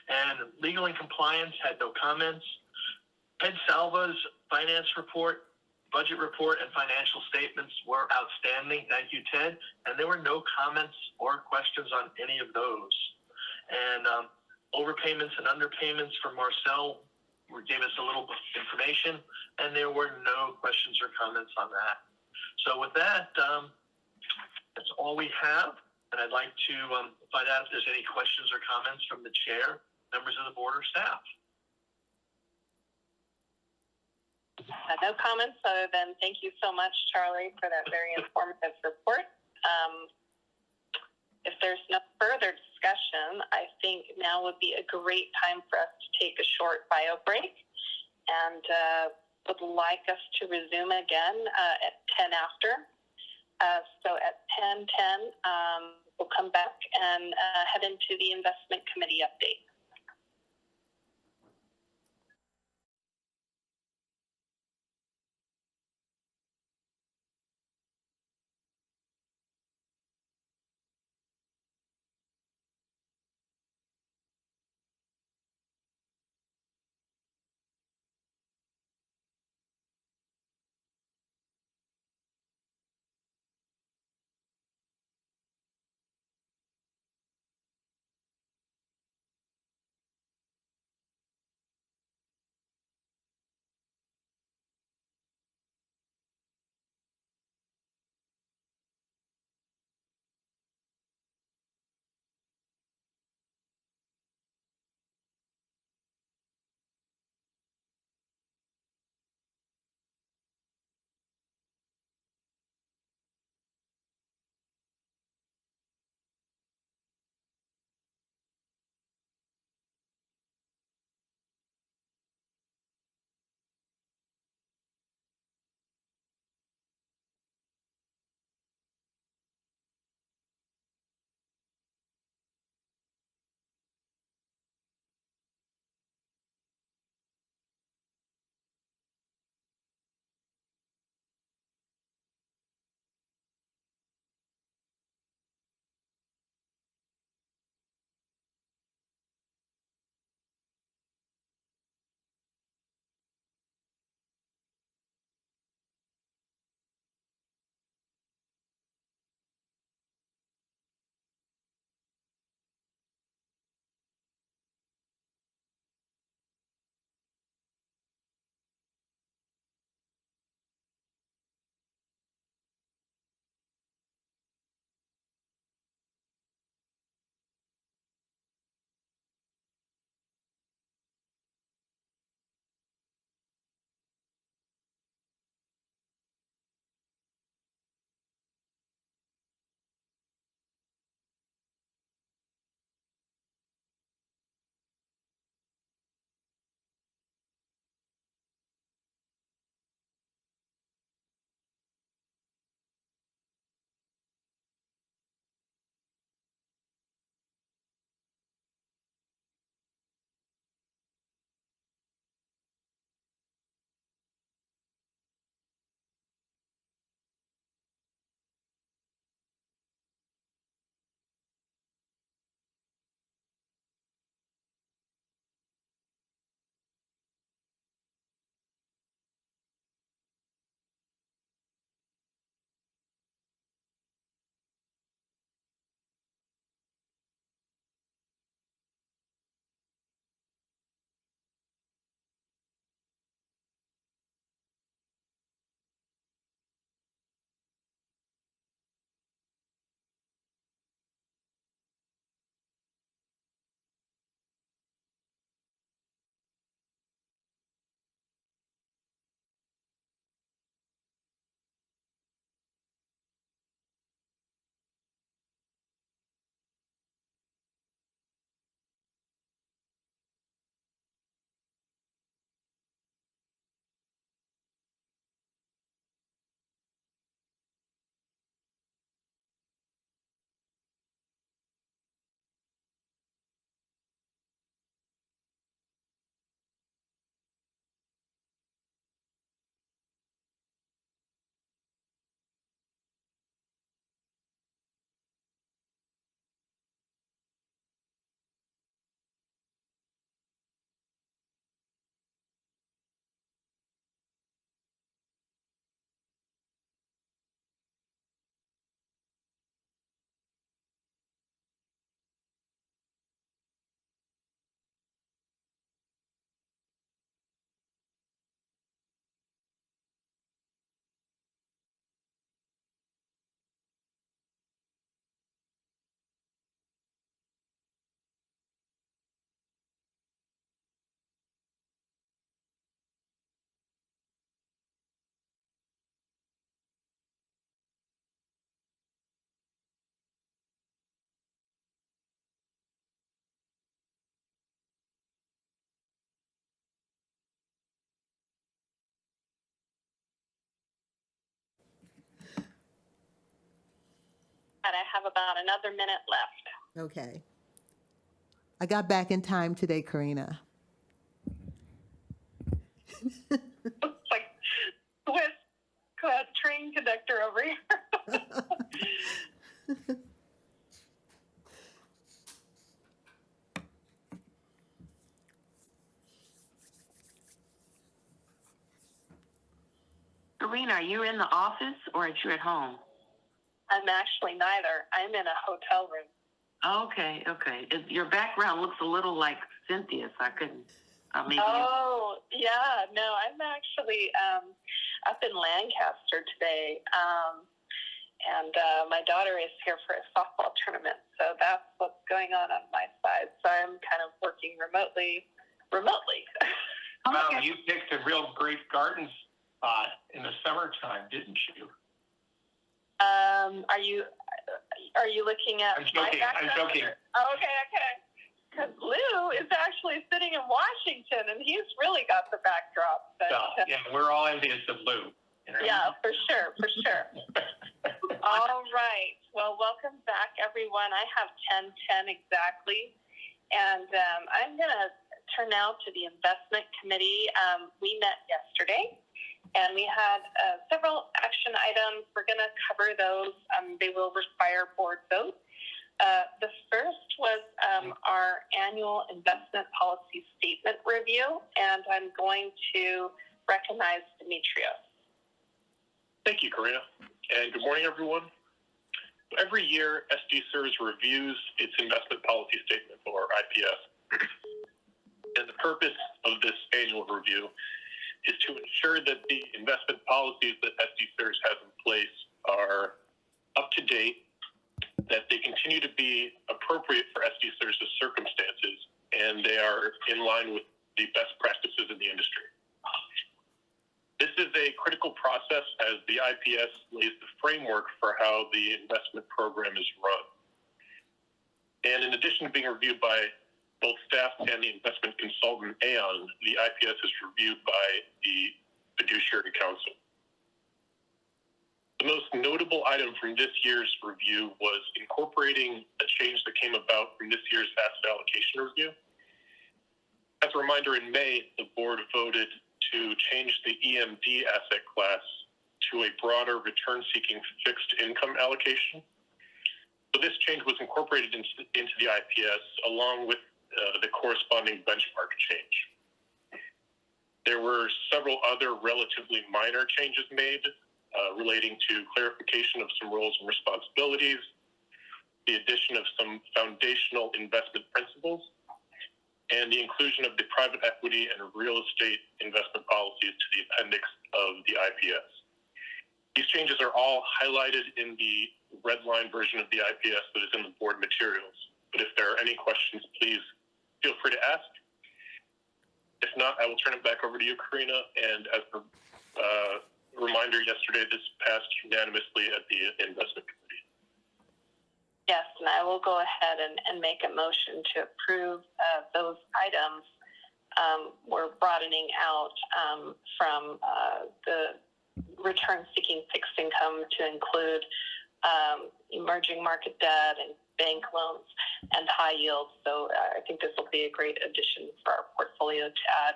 And legal and compliance had no comments. Ted Salva's finance report, budget report, and financial statements were outstanding. Thank you, Ted. And there were no comments or questions on any of those. And overpayments and underpayments from Marcel gave us a little information, and there were no questions or comments on that. So with that, that's all we have. And I'd like to find out if there's any questions or comments from the chair, members of the board, or staff. No comments other than thank you so much, Charlie, for that very informative report. If there's no further discussion, I think now would be a great time for us to take a short bio break, and would like us to resume again at 10 after. So at 10:10, we'll come back and head into the investment committee update. And I have about another minute left. Okay. I got back in time today, Karina. Like Swiss train conductor over here. Serena, are you in the office or are you at home? I'm actually neither. I'm in a hotel room. Okay. Your background looks a little like Cynthia's. I couldn't. Maybe. Oh, yeah. No, I'm actually up in Lancaster today. And my daughter is here for a softball tournament. So that's what's going on my side. So I'm kind of working remotely. Wow, you picked a real great garden spot in the summertime, didn't you? Are you looking at I'm joking. Oh, okay. Because Lou is actually sitting in Washington, and he's really got the backdrop. But, Yeah, we're all envious of Lou. You know? Yeah, for sure. All right. Well, welcome back, everyone. I have 10:10 exactly. And I'm going to turn now to the investment committee. We met yesterday, and we had several action items. We're going to cover those. They will require board vote. The first was our annual investment policy statement review, and I'm going to recognize Demetrios. Thank you, Karina, and good morning, everyone. Every year, SDCERS reviews its investment policy statement, or IPS, and the purpose of this annual review is to ensure that the investment policies that SDCERS has in place are up to date, that they continue to be appropriate for SDCERS' circumstances, and they are in line with the best practices in the industry. This is a critical process as the IPS lays the framework for how the investment program is run. And in addition to being reviewed by both staff and the investment consultant, Aon, the IPS is reviewed by the Fiduciary Council. The most notable item from this year's review was incorporating a change that came about from this year's asset allocation review. As a reminder, in May, the board voted to change the EMD asset class to a broader return-seeking fixed income allocation. So this change was incorporated into the IPS along with the corresponding benchmark change. There were several other relatively minor changes made relating to clarification of some roles and responsibilities, the addition of some foundational investment principles, and the inclusion of the private equity and real estate investment policies to the appendix of the IPS. These changes are all highlighted in the red line version of the IPS that is in the board materials. But if there are any questions, please feel free to ask. If not, I will turn it back over to you, Karina. And as a reminder, yesterday this passed unanimously at the investment committee. Yes, and I will go ahead and make a motion to approve those items. We're broadening out from the return-seeking fixed income to include emerging market debt and bank loans and high yield. So I think this will be a great addition for our portfolio to add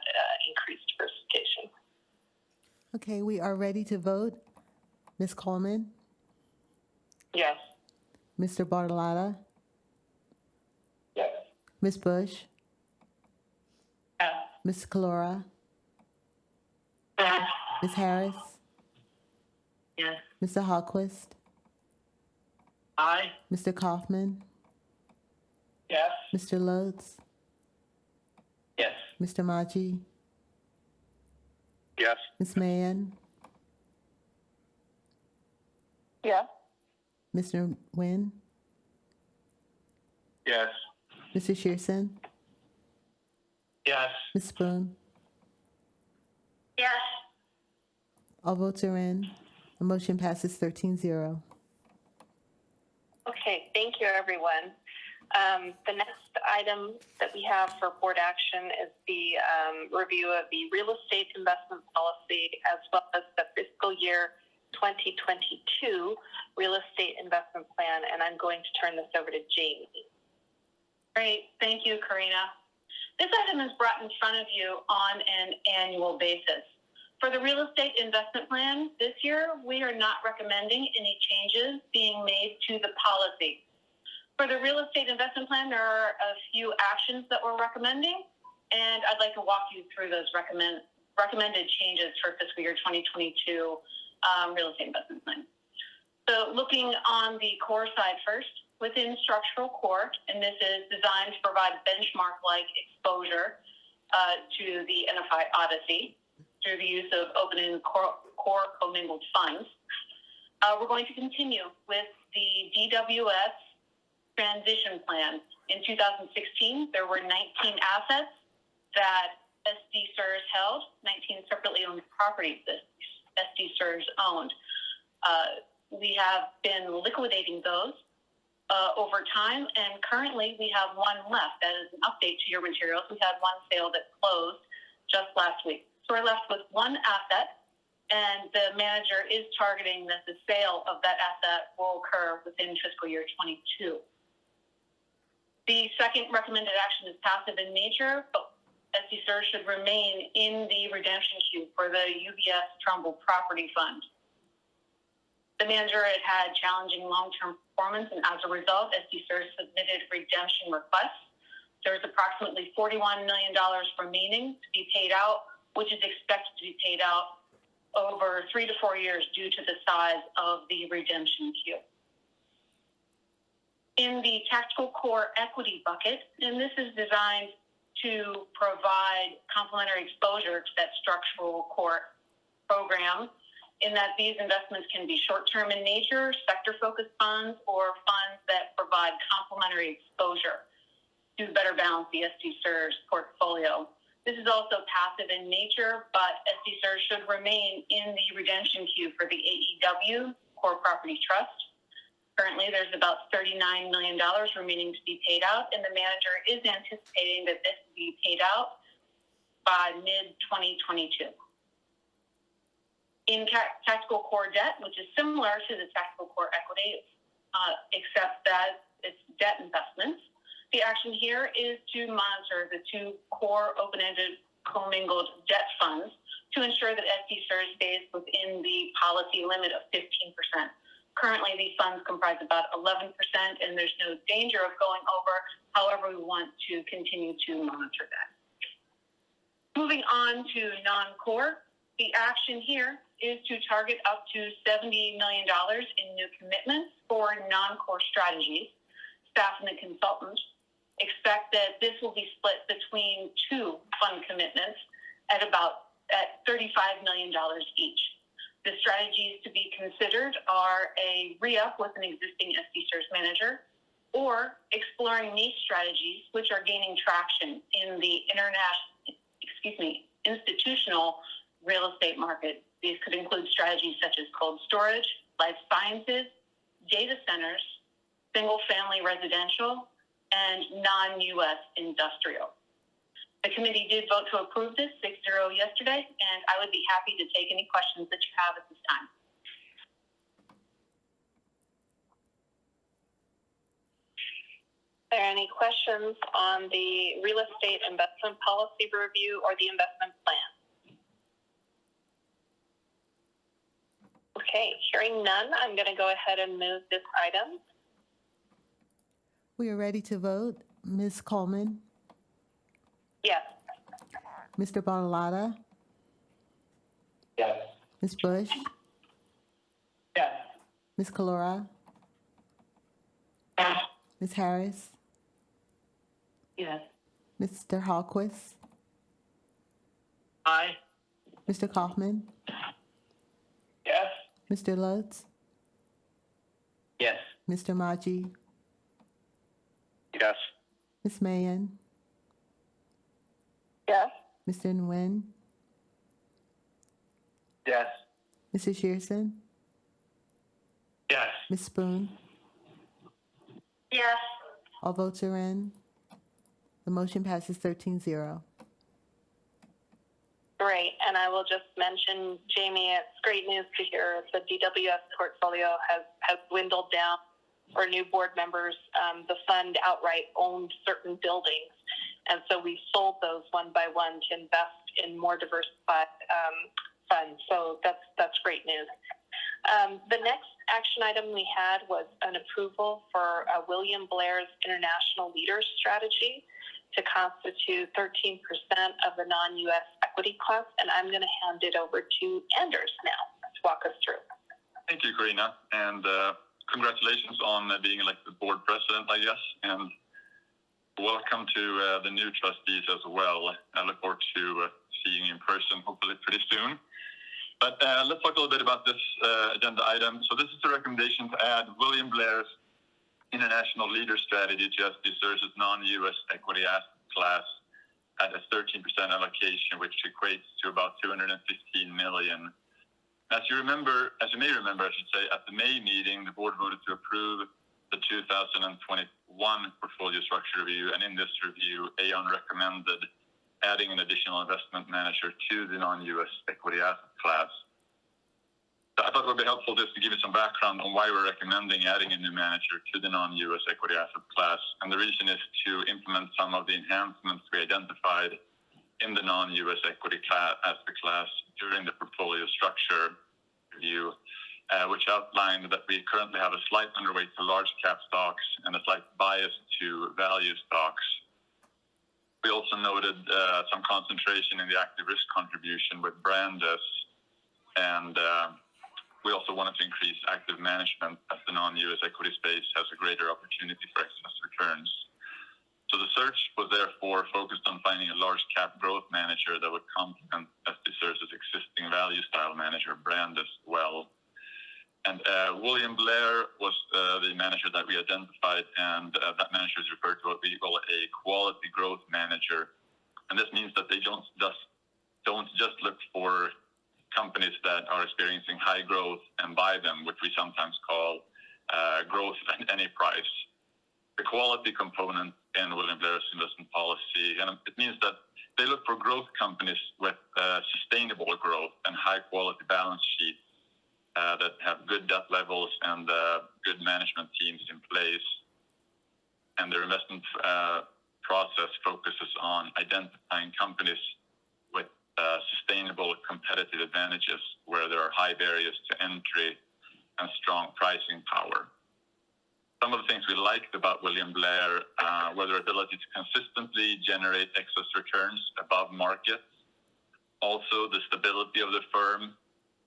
increased diversification. Okay, we are ready to vote. Ms. Coleman? Yes. Mr. Bartolotta? Yes. Ms. Bush? Yes. Ms. Calora? Ms. Harris? Yes. Mr. Hallquist? Aye. Mr. Kaufman? Yes. Mr. Lutz? Yes. Mr. Maji? Yes. Ms. Mann? Yeah. Mr. Nguyen? Yes. Mr. Shearson? Yes. Ms. Spoon? Yes. All votes are in. The motion passes 13-0. Okay, thank you, everyone. The next item that we have for board action is the review of the real estate investment policy as well as the fiscal year 2022 Real Estate Investment Plan, and I'm going to turn this over to Jamie. Great. Thank you, Karina. This item is brought in front of you on an annual basis. For the Real Estate Investment Plan this year, we are not recommending any changes being made to the policy. For the Real Estate Investment Plan, there are a few actions that we're recommending, and I'd like to walk you through those recommended changes for fiscal year 2022 Real Estate Investment Plan. So looking on the core side first, within structural core, and this is designed to provide benchmark-like exposure to the NFI Odyssey through the use of open-end core commingled funds. We're going to continue with the DWS transition plan. In 2016, there were 19 assets that SDCERS held, 19 separately owned properties that SDCERS owned. We have been liquidating those over time, and currently we have one left. That is an update to your materials. We had one sale that closed just last week. So we're left with one asset, and the manager is targeting that the sale of that asset will occur within fiscal year 22. The second recommended action is passive in nature, but SDCERS should remain in the redemption queue for the UBS Trumbull Property Fund. The manager had challenging long-term performance, and as a result, SDCERS submitted redemption requests. There's approximately $41 million remaining to be paid out, which is expected to be paid out over 3 to 4 years due to the size of the redemption queue. In the tactical core equity bucket, and this is designed to provide complementary exposure to that structural core program, in that these investments can be short-term in nature, sector-focused funds, or funds that provide complementary exposure to better balance the SDCERS portfolio. This is also passive in nature, but SDCERS should remain in the redemption queue for the AEW Core Property Trust. Currently, there's about $39 million remaining to be paid out, and the manager is anticipating that this will be paid out by mid-2022. In tactical core debt, which is similar to the tactical core equity, except that it's debt investments, the action here is to monitor the two core open-ended commingled debt funds to ensure that SDCERS stays within the policy limit of 15%. Currently, these funds comprise about 11%, and there's no danger of going over. However, we want to continue to monitor that. Moving on to non-core, the action here is to target up to $70 million in new commitments for non-core strategies. Staff and the consultants expect that this will be split between two fund commitments at $35 million each. The strategies to be considered are a re-up with an existing SDCERS manager, or exploring niche strategies which are gaining traction in the institutional real estate market. These could include strategies such as cold storage, life sciences, data centers, single-family residential, and non-U.S. industrial. The committee did vote to approve this 6-0 yesterday, and I would be happy to take any questions that you have at this time. Are there any questions on the real estate investment policy review or the investment plan? Okay, hearing none, I'm going to go ahead and move this item. We are ready to vote. Ms. Coleman? Yes. Mr. Bartolotta? Yes. Ms. Bush? Yes. Ms. Calora? Ms. Harris? Yes. Mr. Hallquist? Aye. Mr. Kaufman? Yes. Mr. Lutz? Yes. Mr. Maji? Yes. Ms. Mayen? Yes. Mr. Nguyen? Yes. Mrs. Shearson? Yes. Ms. Spoon? Yes. All votes are in. The motion passes 13-0. Great. And I will just mention, Jamie, it's great news to hear the DWS portfolio has dwindled down for new board members. The fund outright owned certain buildings. And so we sold those one by one to invest in more diversified funds. So that's great news. The next action item we had was an approval for William Blair's International Leaders Strategy to constitute 13% of the non-U.S. equity class. And I'm going to hand it over to Anders now to walk us through. Thank you, Karina. And congratulations on being elected board president, I guess. And welcome to the new trustees as well. I look forward to seeing you in person, hopefully pretty soon. But let's talk a little bit about this agenda item. So this is a recommendation to add William Blair's International Leaders Strategy to SDCERS' non-U.S. equity asset class at a 13% allocation, which equates to about $215 million. As you may remember, I should say, at the May meeting, the board voted to approve the 2021 portfolio structure review, and in this review, Aon recommended adding an additional investment manager to the non-U.S. equity asset class. So I thought it would be helpful just to give you some background on why we're recommending adding a new manager to the non-U.S. equity asset class. And the reason is to implement some of the enhancements we identified in the non-U.S. equity asset class during the portfolio structure review, which outlined that we currently have a slight underweight to large cap stocks and a slight bias to value stocks. We also noted some concentration in the active risk contribution with Brandes, and we also wanted to increase active management as the non-U.S. equity space has a greater opportunity for excess returns. So the search was therefore focused on finding a large cap growth manager that would complement SDCERS' existing value style manager, Brandes, well. And William Blair was the manager that we identified, and that manager is referred to what we call a quality growth manager. And this means that they don't just look for companies that are experiencing high growth and buy them, which we sometimes call growth at any price. The quality component in William Blair's investment policy, and it means that they look for growth companies with sustainable growth and high quality balance sheets that have good debt levels and good management teams in place. And their investment process focuses on identifying companies with sustainable competitive advantages where there are high barriers to entry and strong pricing power. Some of the things we liked about William Blair were their ability to consistently generate excess returns above market, also the stability of the firm,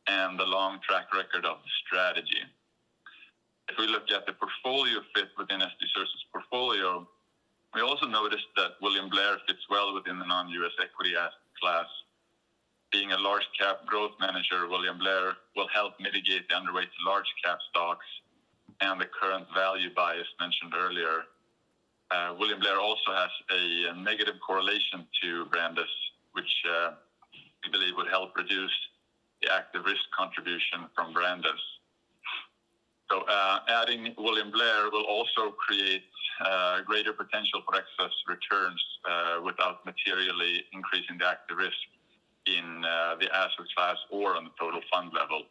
and the long track record of the strategy. If we look at the portfolio fit within SDCERS' portfolio, we also noticed that William Blair fits well within the non-U.S. equity asset class. Being a large cap growth manager, William Blair will help mitigate the underweight to large cap stocks and the current value bias mentioned earlier. William Blair also has a negative correlation to Brandes, which we believe would help reduce the active risk contribution from Brandes. So adding William Blair will also create greater potential for excess returns without materially increasing the active risk in the asset class or on the total fund level.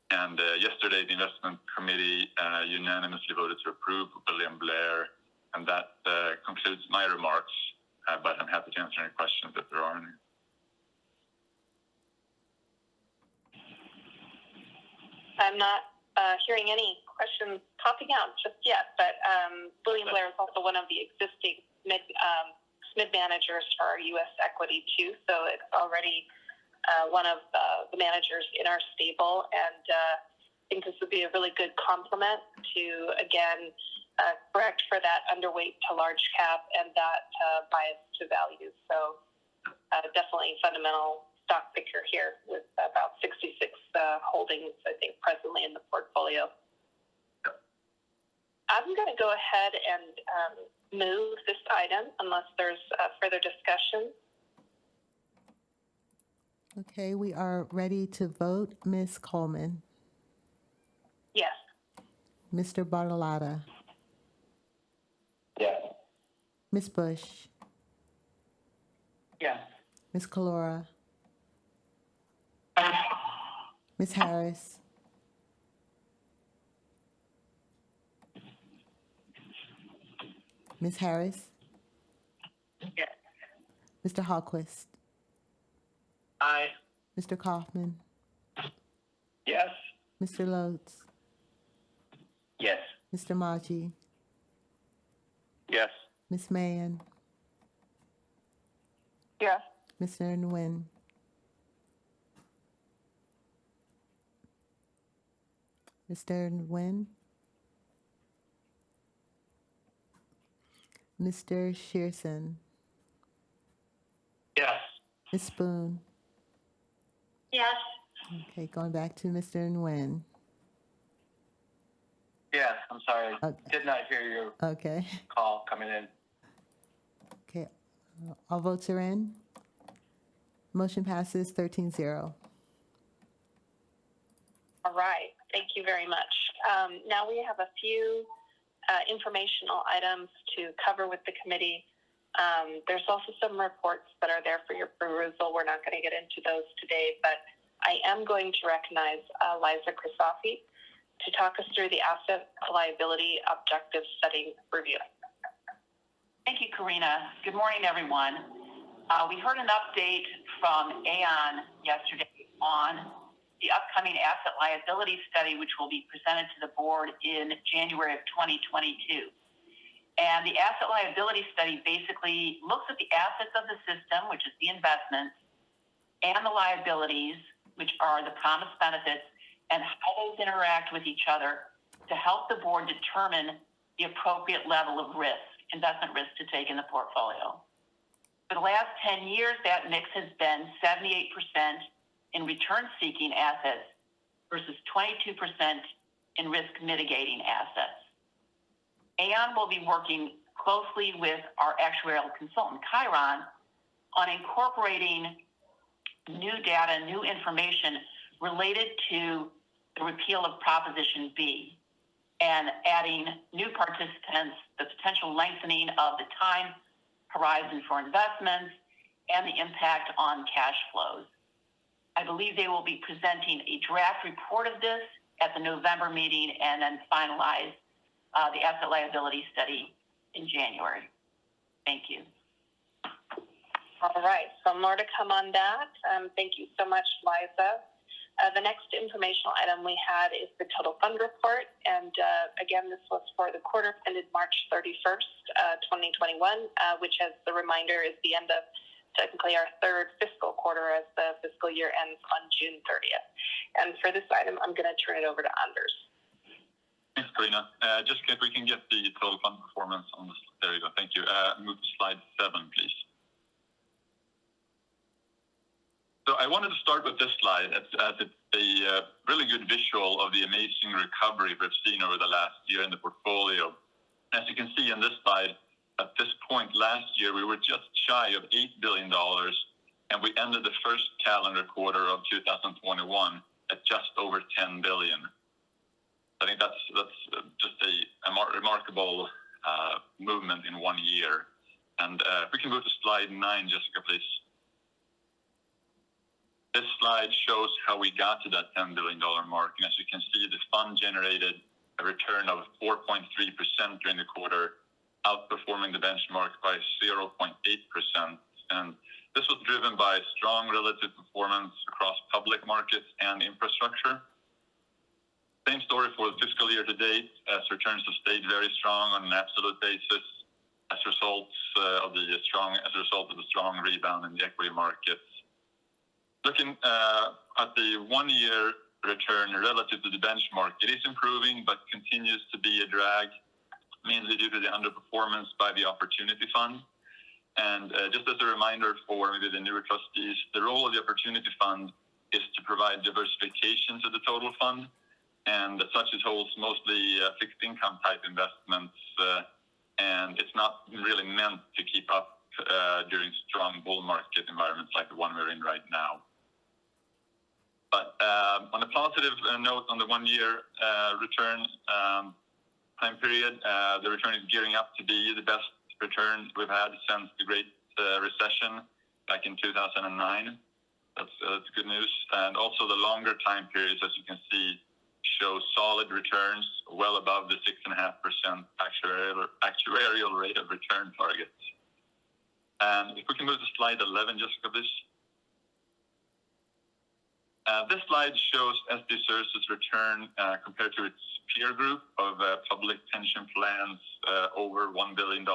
And yesterday, the investment committee unanimously voted to approve William Blair, and that concludes my remarks, but I'm happy to answer any questions if there are any. I'm not hearing any questions popping out just yet, but William Blair is also one of the existing SMID managers for our U.S. equity too, so it's already one of the managers in our stable, and I think this would be a really good complement to, again, correct for that underweight to large cap and that bias to value. So definitely fundamental stock picker here with about 66 holdings, I think, presently in the portfolio. I'm going to go ahead and move this item unless there's further discussion. Okay, we are ready to vote. Ms. Coleman. Yes. Mr. Bartolotta. Yes. Ms. Bush. Yes. Ms. Calora, Ms. Harris, Ms. Harris, Yes. Mr. Hallquist, Aye. Mr. Kaufman, Yes. Mr. Lodes, Yes. Mr. Maji, Yes. Ms. Mann, Yes. Mr. Nguyen, Mr. Nguyen, Mr. Shearson, Yes. Ms. Spoon. Yes. Okay, going back to Mr. Nguyen. Yes. I'm sorry. Okay. Did not hear your Okay. call coming in. Okay. All votes are in. Motion passes 13-0. All right. Thank you very much. Now we have a few informational items to cover with the committee. There's also some reports that are there for your perusal. We're not going to get into those today, but I am going to recognize Liza Crisafi to talk us through the asset liability objective setting review. Thank you, Karina. Good morning, everyone. We heard an update from Aon yesterday on the upcoming asset liability study, which will be presented to the board in January of 2022. And the asset liability study basically looks at the assets of the system, which is the investments, and the liabilities, which are the promised benefits, and how those interact with each other to help the board determine the appropriate level of risk, investment risk to take in the portfolio. For the last 10 years, that mix has been 78% in return-seeking assets versus 22% in risk-mitigating assets. Aon will be working closely with our actuarial consultant, Chiron, on incorporating new data, new information related to the repeal of Proposition B and adding new participants, the potential lengthening of the time horizon for investments, and the impact on cash flows. I believe they will be presenting a draft report of this at the November meeting and then finalize the asset liability study in January. Thank you. All right, so more to come on that. Thank you so much, Liza. The next informational item we had is the total fund report. And again, this was for the quarter ended March 31st, 2021, which, as the reminder, is the end of technically our third fiscal quarter as the fiscal year ends on June 30th. And for this item, I'm going to turn it over to Anders. Thanks, Karina. Just if we can get the total fund performance on this. There you go. Thank you. Move to slide 7, please. So I wanted to start with this slide as it's a really good visual of the amazing recovery we've seen over the last year in the portfolio. As you can see in this slide, at this point last year, we were just shy of $8 billion, and we ended the first calendar quarter of 2021 at just over $10 billion. I think that's just a remarkable movement in 1 year. And if we can go to slide 9, Jessica, please. This slide shows how we got to that $10 billion mark. And as you can see, the fund generated a return of 4.3% during the quarter, outperforming the benchmark by 0.8%. And this was driven by strong relative performance across public markets and infrastructure. Same story for the fiscal year to date, as returns have stayed very strong on an absolute basis as a result of the strong rebound in the equity markets. Looking at the 1 year return relative to the benchmark, it is improving but continues to be a drag, mainly due to the underperformance by the Opportunity Fund. And just as a reminder for maybe the newer trustees, the role of the Opportunity Fund is to provide diversification to the total fund. And as such, it holds mostly fixed income type investments, and it's not really meant to keep up during strong bull market environments like the one we're in right now. But on a positive note, on the 1 year return time period, the return is gearing up to be the best return we've had since the Great Recession. back in 2009. That's good news. And also the longer time periods, as you can see, show solid returns well above the 6.5% actuarial rate of return targets. And if we can move to slide 11, Jessica, please. This slide shows SDCERS' return compared to its peer group of public pension plans over $1 billion.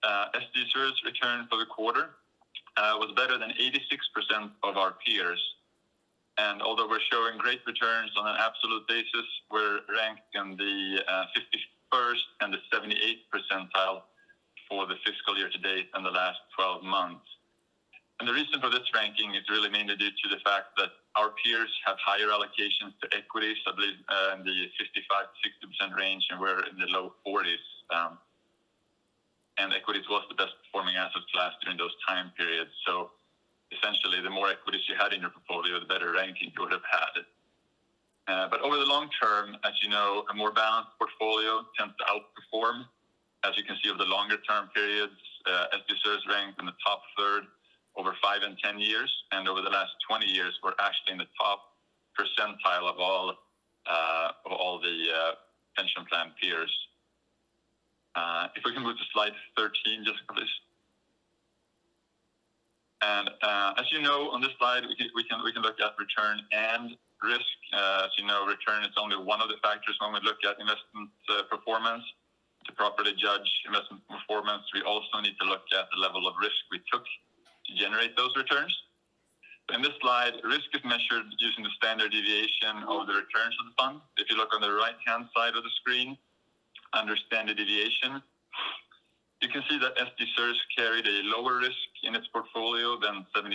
SDCERS' return for the quarter was better than 86% of our peers. And although we're showing great returns on an absolute basis, we're ranked in the 51st and the 78th percentile for the fiscal year to date and the last 12 months. And the reason for this ranking is really mainly due to the fact that our peers have higher allocations to equities, I believe in the 55 to 60% range, and we're in the low 40s. And equities was the best performing asset class during those time periods. So essentially, the more equities you had in your portfolio, the better ranking you would have had. But over the long term, as you know, a more balanced portfolio tends to outperform. As you can see, over the longer term periods, SDCERS ranked in the top third over 5 and 10 years. And over the last 20 years, we're actually in the top percentile of all the pension plan peers. If we can move to slide 13, Jessica, please. And as you know, on this slide, we can look at return and risk. As you know, return is only one of the factors when we look at investment performance. To properly judge investment performance, we also need to look at the level of risk we took to generate those returns. In this slide, risk is measured using the standard deviation of the returns of the fund. If you look on the right-hand side of the screen, under standard deviation, you can see that SDCERS carried a lower risk in its portfolio than 76%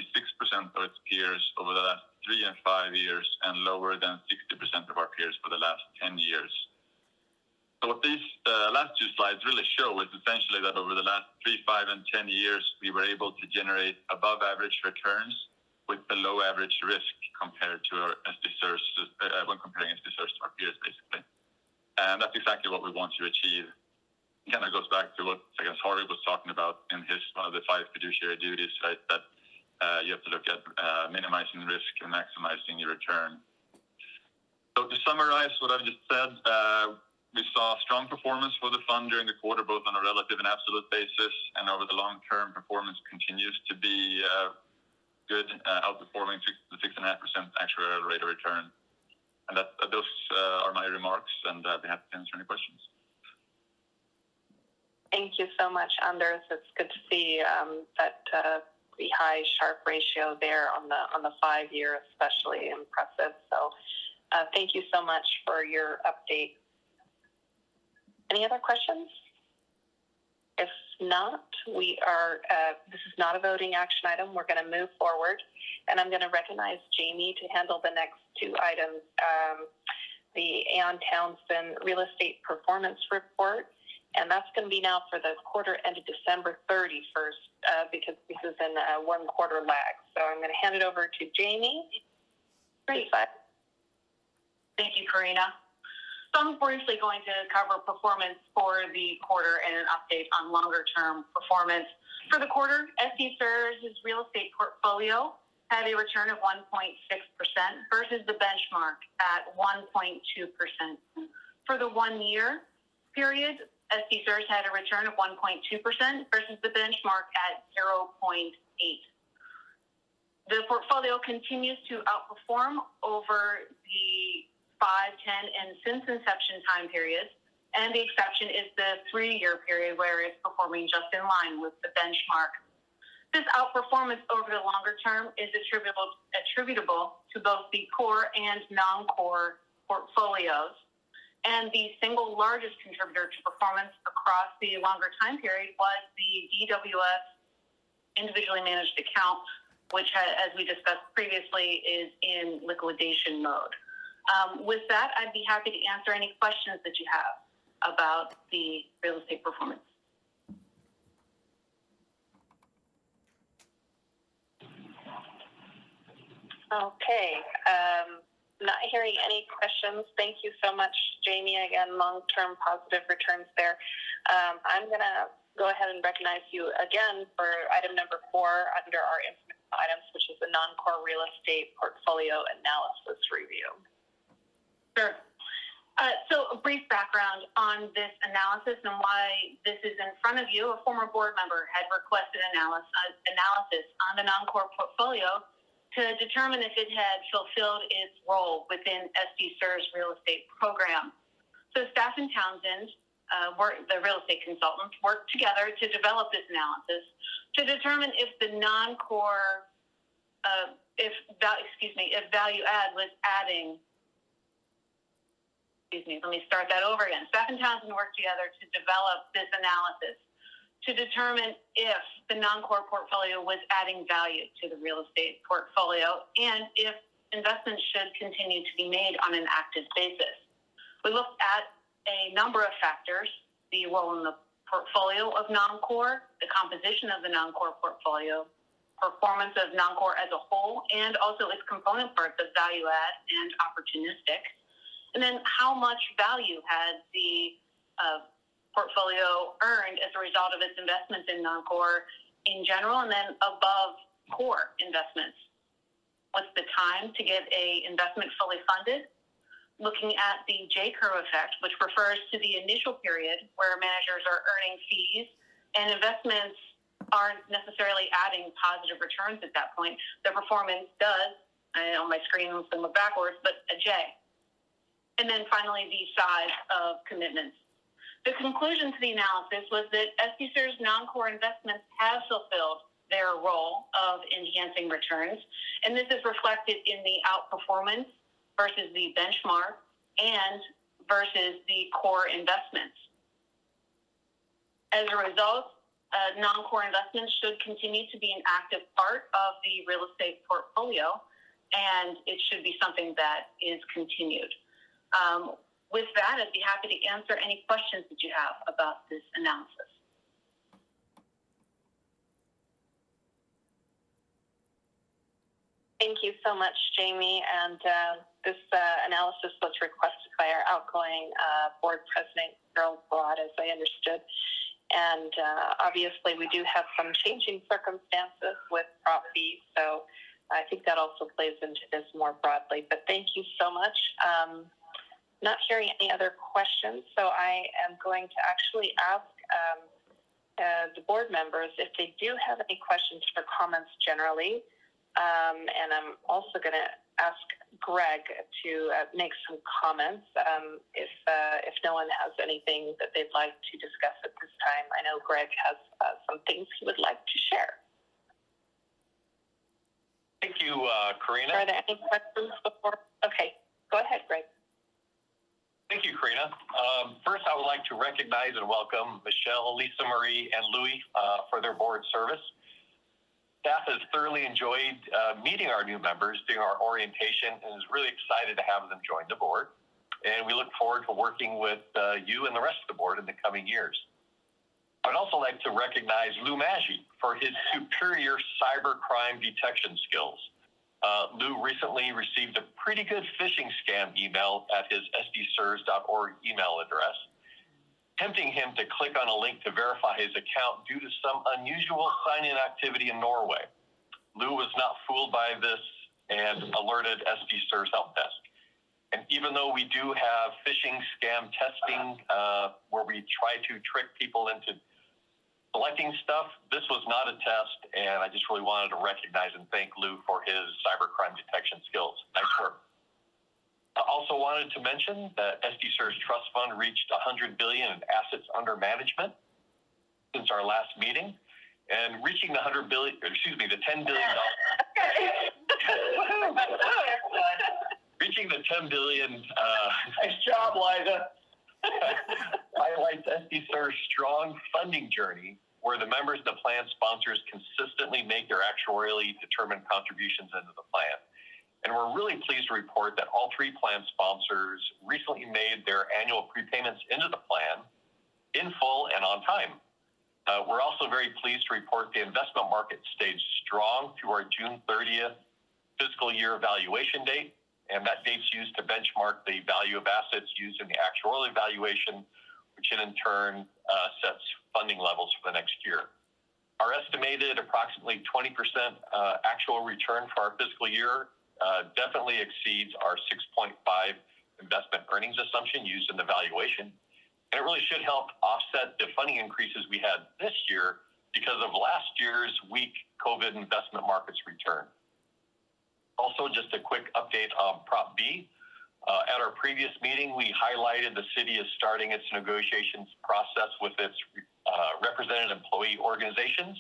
of its peers over the last 3 and 5 years, and lower than 60% of our peers for the last 10 years. So what these last two slides really show is essentially that over the last 3, 5, and 10 years, we were able to generate above average returns with below average risk compared to our SDCERS, when comparing SDCERS to our peers, basically. And that's exactly what we want to achieve. It kind of goes back to what, I guess, Harvey was talking about in his one of the 5 fiduciary duties, right? That you have to look at minimizing risk and maximizing your return. So to summarize what I've just said, we saw strong performance for the fund during the quarter, both on a relative and absolute basis, and over the long term, performance continues to be good, outperforming the 6.5% actuarial rate of return. And those are my remarks, and I'd be happy to answer any questions. Thank you so much, Anders. It's good to see that the high Sharpe ratio there on the 5-year, especially impressive. So thank you so much for your update. Any other questions? If not, we are, this is not a voting action item. We're going to move forward, and I'm going to recognize Jamie to handle the next 2 items. The Aon Townsend Real Estate Performance Report, and that's going to be now for the quarter ended December 31st, because this is in a 1 quarter lag. So I'm going to hand it over to Jamie. Great. Thank you, Karina. So I'm briefly going to cover performance for the quarter and an update on longer-term performance. For the quarter, SDCERS' real estate portfolio had a return of 1.6% versus the benchmark at 1.2%. For the 1-year period, SDCERS had a return of 1.2% versus the benchmark at 0.8%. The portfolio continues to outperform over the 5, 10, and since inception time periods, and the exception is the 3-year period where it's performing just in line with the benchmark. This outperformance over the longer term is attributable to both the core and non-core portfolios. And the single largest contributor to performance across the longer time period was the DWS individually managed account, which, as we discussed previously, is in liquidation mode. With that, I'd be happy to answer any questions that you have about the real estate performance. Okay. not hearing any questions. Thank you so much, Jamie. Again, long-term positive returns there. I'm going to go ahead and recognize you again for item number 4 under our information items, which is the non-core real estate portfolio analysis review. Sure. So a brief background on this analysis and why this is in front of you. A former board member had requested analysis on the non-core portfolio to determine if it had fulfilled its role within SDCERS real estate program. So staff and Townsend, the real estate consultants, worked together to develop this analysis to determine if the non-core, if value add was adding. Let me start that over again. Staff and Townsend worked together to develop this analysis to determine if the non-core portfolio was adding value to the real estate portfolio and if investments should continue to be made on an active basis. We looked at a number of factors: the role in the portfolio of non-core, the composition of the non-core portfolio, performance of non-core as a whole, and also its component parts of value add and opportunistic. And then how much value had the portfolio earned as a result of its investments in non-core in general, and then above core investments. What's the time to get a investment fully funded? Looking at the J-curve effect, which refers to the initial period where managers are earning fees and investments aren't necessarily adding positive returns at that point. The performance does, on my screen it's going to look backwards, but a J. And then finally, the size of commitments. The conclusion to the analysis was that SDCERS non-core investments have fulfilled their role of enhancing returns, and this is reflected in the outperformance versus the benchmark and versus the core investments. As a result, non-core investments should continue to be an active part of the real estate portfolio, and it should be something that is continued. With that, I'd be happy to answer any questions that you have about this analysis. Thank you so much, Jamie. And this analysis was requested by our outgoing board president, Carol Broad, as I understood. And obviously, we do have some changing circumstances with Prop B, so I think that also plays into this more broadly. But thank you so much. Not hearing any other questions, so I am going to actually ask the board members if they do have any questions or comments generally. And I'm also going to ask Greg to make some comments if no one has anything that they'd like to discuss at this time. I know Greg has some things he would like to share. Thank you, Karina. Are there any questions before? Okay, go ahead, Greg. Thank you, Karina. First, I would like to recognize and welcome Michelle, Lisa Marie, and Louis for their board service. Staff has thoroughly enjoyed meeting our new members during our orientation and is really excited to have them join the board. And we look forward to working with you and the rest of the board in the coming years. I'd also like to recognize Lou Maggi for his superior cybercrime detection skills. Lou recently received a pretty good phishing scam email at his sdcers.org email address, tempting him to click on a link to verify his account due to some unusual sign-in activity in Norway. Lou was not fooled by this and alerted SDCERS Help Desk. And even though we do have phishing scam testing where we try to trick people into selecting stuff, this was not a test, and I just really wanted to recognize and thank Lou for his cybercrime detection skills. Nice work. I also wanted to mention that SDCERS Trust Fund reached $100 billion in assets under management since our last meeting, and reaching the $10 billion. Reaching the $10 billion. Nice job, Liza. Highlights SDCERS' strong funding journey, where the members of the plan sponsors consistently make their actuarially determined contributions into the plan. And we're really pleased to report that all 3 plan sponsors recently made their annual prepayments into the plan in full and on time. We're also very pleased to report the investment market stayed strong through our June 30th fiscal year evaluation date, and that date's used to benchmark the value of assets used in the actuarial evaluation, which in turn sets funding levels for the next year. Our estimated approximately 20% actual return for our fiscal year definitely exceeds our 6.5 investment earnings assumption used in the valuation. And it really should help offset the funding increases we had this year because of last year's weak COVID investment markets return. Also, just a quick update on Prop B. At our previous meeting, we highlighted the city is starting its negotiations process with its represented employee organizations.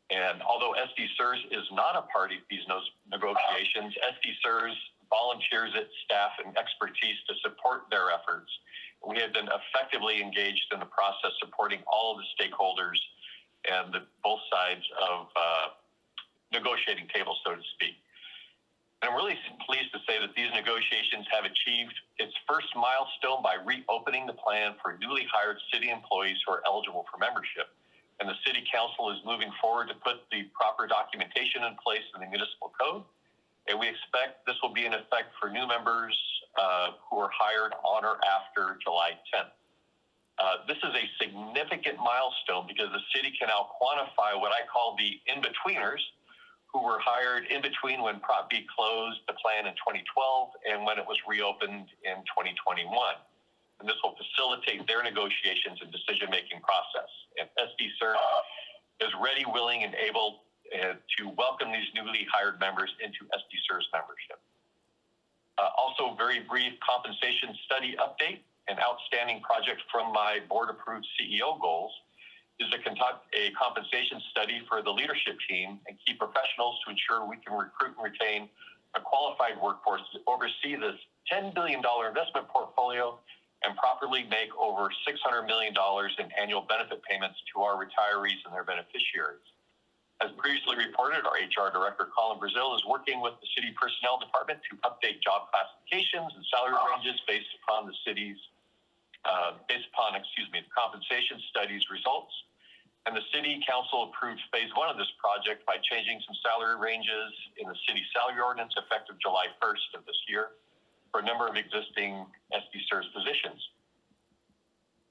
And although SDCERS is not a party to these negotiations, SDCERS volunteers its staff and expertise to support their efforts. We have been effectively engaged in the process, supporting all of the stakeholders and both sides of negotiating table, so to speak. And I'm really pleased to say that these negotiations have achieved its first milestone by reopening the plan for newly hired city employees who are eligible for membership. And the city council is moving forward to put the proper documentation in place in the municipal code. And we expect this will be in effect for new members who are hired on or after July 10th. This is a significant milestone because the city can now quantify what I call the in-betweeners, who were hired in between when Prop B closed the plan in 2012 and when it was reopened in 2021. And this will facilitate their negotiations and decision-making process. And SDCERS is ready, willing, and able to welcome these newly hired members into SDCERS membership. Also, very brief compensation study update. An outstanding project from my board-approved CEO goals is to conduct a compensation study for the leadership team and key professionals to ensure we can recruit and retain a qualified workforce to oversee this $10 billion investment portfolio and properly make over $600 million in annual benefit payments to our retirees and their beneficiaries. As previously reported, our HR Director, Colin Brazil, is working with the City Personnel Department to update job classifications and salary ranges based upon the city's the compensation studies results. And the City Council approved phase 1 of this project by changing some salary ranges in the city salary ordinance effective July 1st of this year for a number of existing SDCERS positions.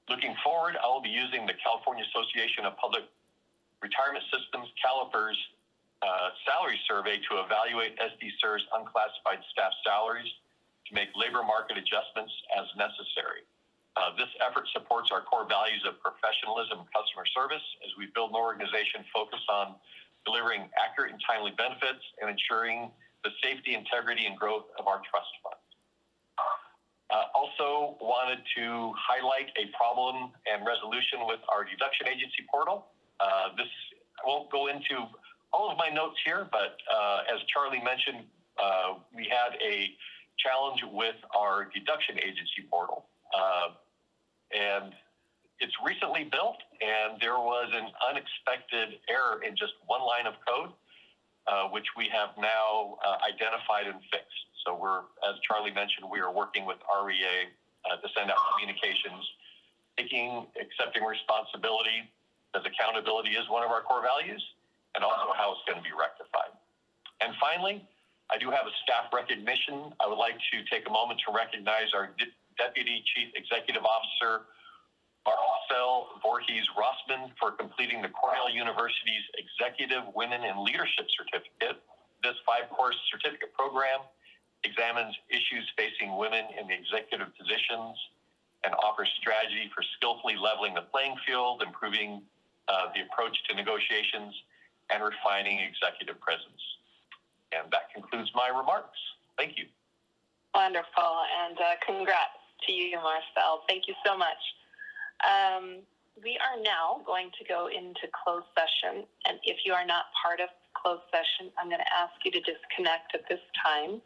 Looking forward, I will be using the California Association of Public Retirement Systems, CalPERS, salary survey to evaluate SDCERS unclassified staff salaries to make labor market adjustments as necessary. This effort supports our core values of professionalism and customer service as we build an organization focused on delivering accurate and timely benefits and ensuring the safety, integrity, and growth of our trust fund. Also wanted to highlight a problem and resolution with our deduction agency portal. I won't go into all of my notes here, but as Charlie mentioned, we had a challenge with our deduction agency portal. And it's recently built, and there was an unexpected error in just one line of code, which we have now identified and fixed. So as Charlie mentioned, we are working with REA to send out communications, accepting responsibility, as accountability is one of our core values, and also how it's going to be rectified. And finally, I do have a staff recognition. I would like to take a moment to recognize our Deputy Chief Executive Officer, Marcel Voorhees-Rossman, for completing the Cornell University's Executive Women in Leadership Certificate. This 5-course certificate program examines issues facing women in the executive positions and offers strategy for skillfully leveling the playing field, improving the approach to negotiations, and refining executive presence. And that concludes my remarks. Thank you. Wonderful, and congrats to you, Marcel. Thank you so much. We are now going to go into closed session, and if you are not part of closed session, I'm going to ask you to disconnect at this time.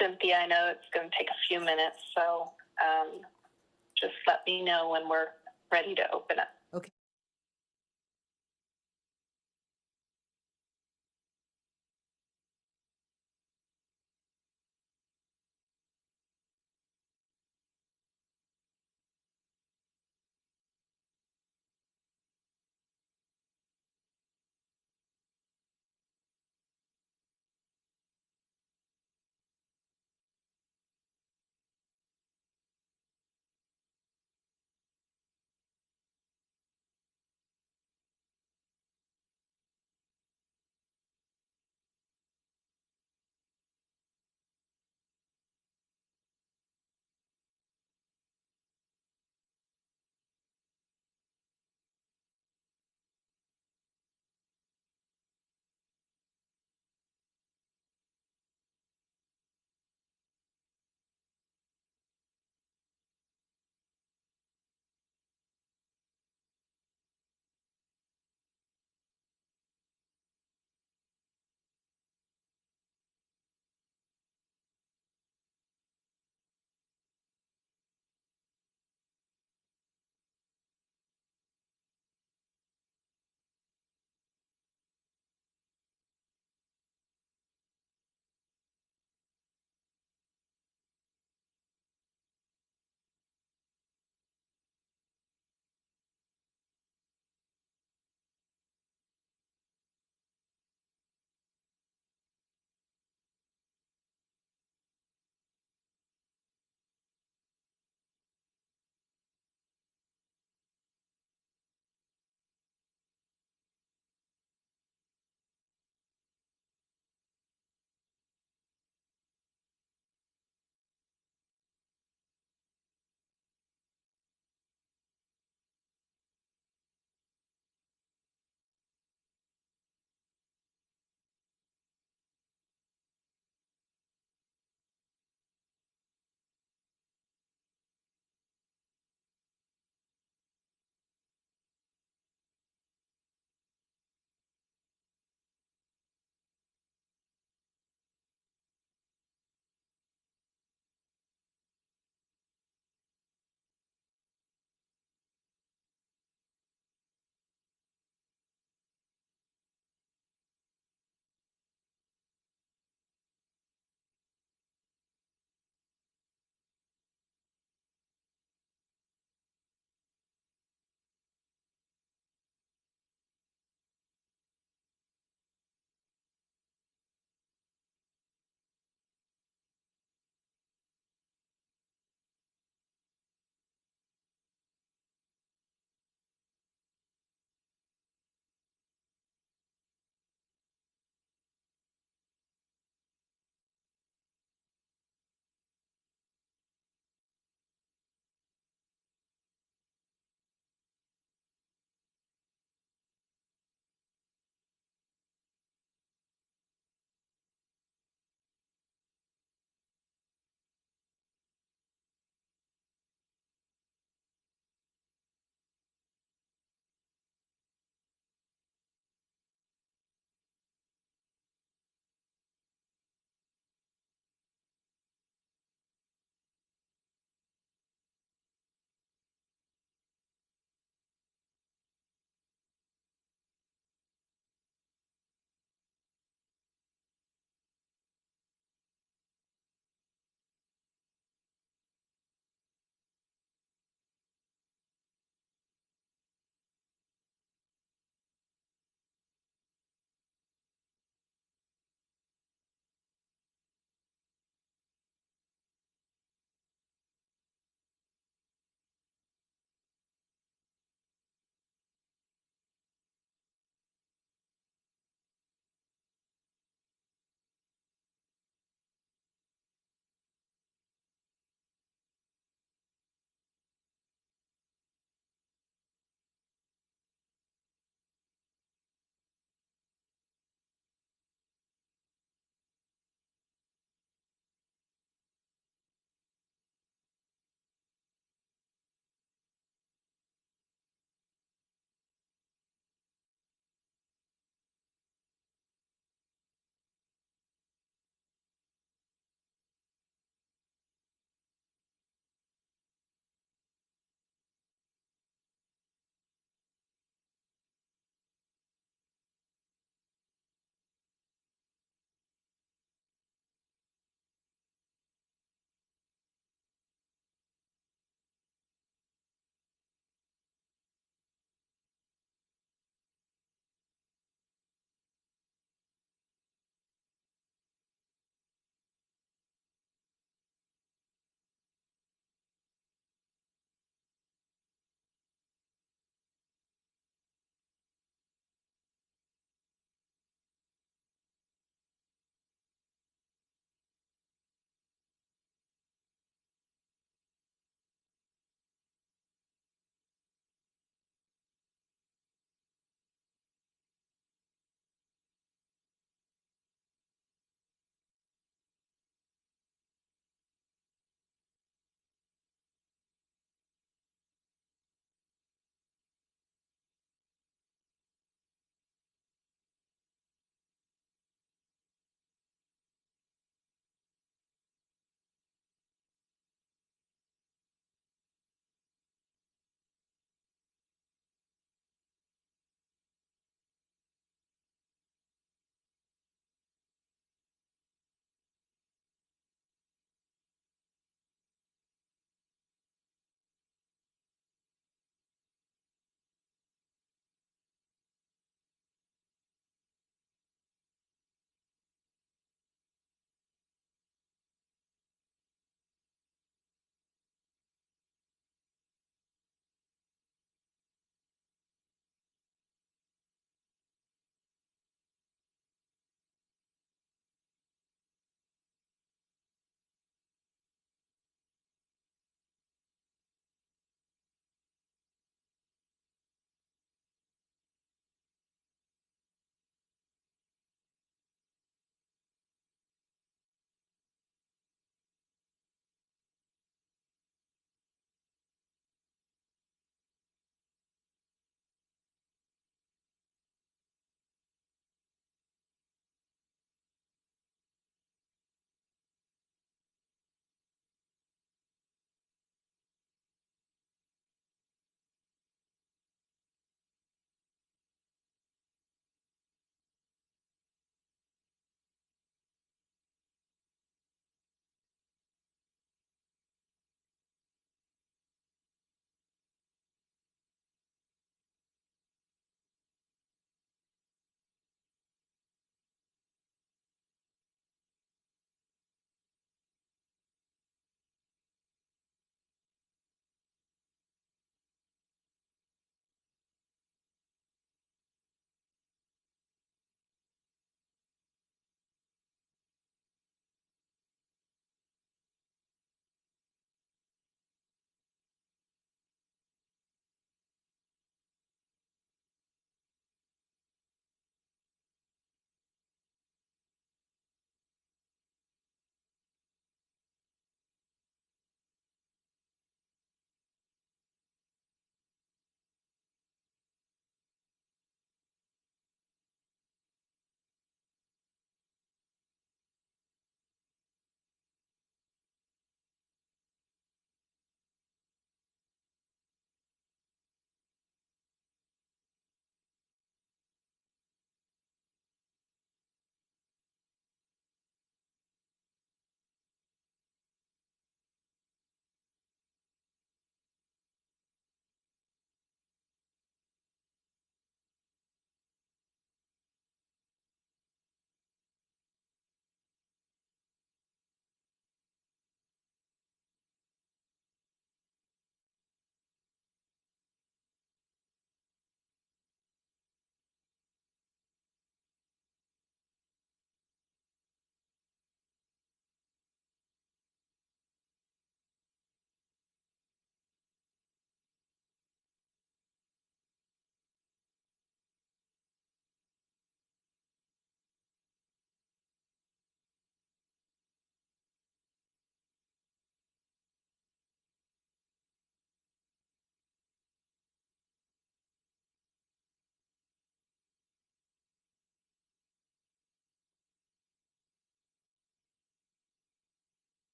Cynthia, I know it's going to take a few minutes, so just let me know when we're ready to open up. Okay.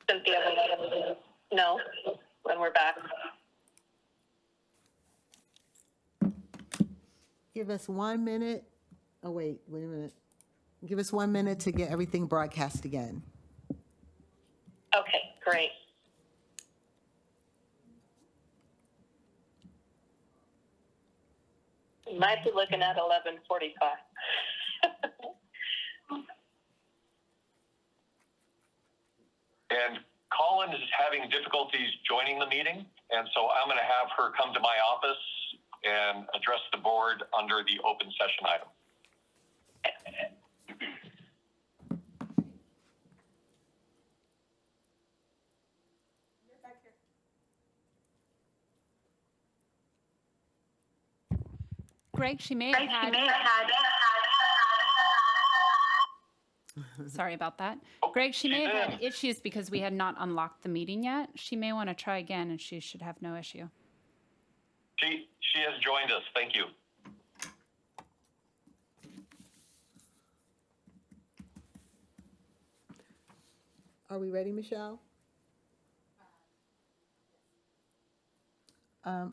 Cynthia will let us know when we're back. Give us 1 minute. Oh, wait a minute. Give us 1 minute to get everything broadcast again. Okay, great. You might be looking at 11:45. And Colin is having difficulties joining the meeting, and so I'm going to have her come to my office and address the board under the open session item. Greg, she may have had. Sorry about that. Greg, she may have had issues because we had not unlocked the meeting yet. She may want to try again, and she should have no issue. She has joined us. Thank you. Are we ready, Michelle?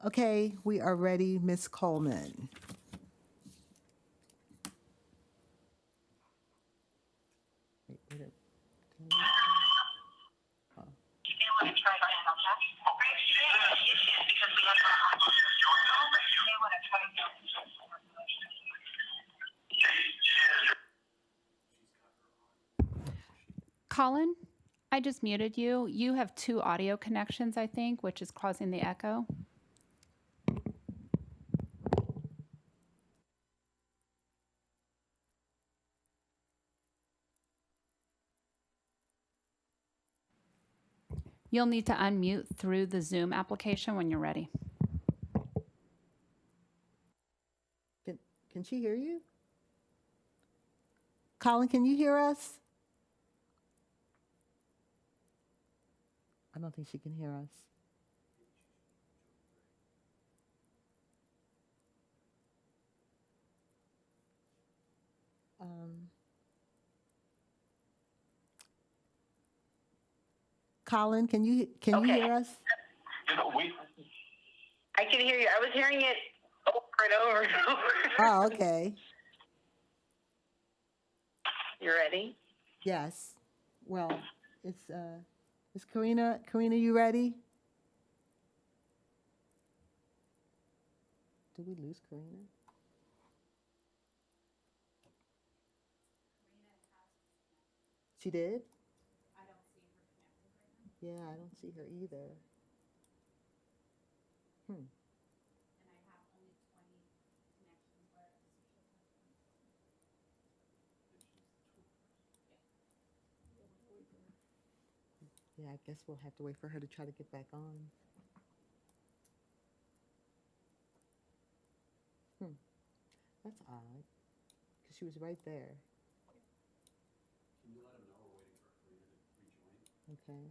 Okay, we are ready, Ms. Coleman. Colin, I just muted you. You have 2 audio connections, I think, which is causing the echo. You'll need to unmute through the Zoom application when you're ready. Can she hear you? Colin, can you hear us? I don't think she can hear us. Colin, can you hear us? You know, I can hear you. I was hearing it over and over and over. Oh, okay. You ready? Yes. Well, it's is Karina, you ready? Did we lose Karina? She did? I don't see her connected right now. Yeah, I don't see her either. And I have only 20 connections left. Yeah, I guess we'll have to wait for her to try to get back on. That's odd, because she was right there. Can you let him know we're waiting for Karina to rejoin? Okay.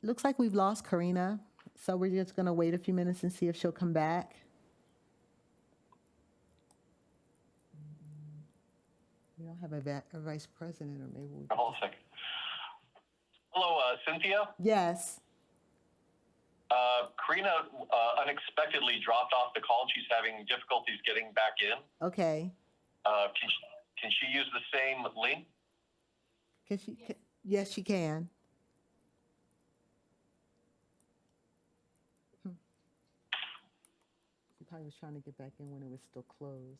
Looks like we've lost Karina, so we're just going to wait a few minutes and see if she'll come back. We don't have a vice president, or maybe we... Hold a second. Hello, Cynthia? Yes. Karina unexpectedly dropped off the call. She's having difficulties getting back in. Okay. Can she use the same link? Yes, she can. She probably was trying to get back in when it was still closed.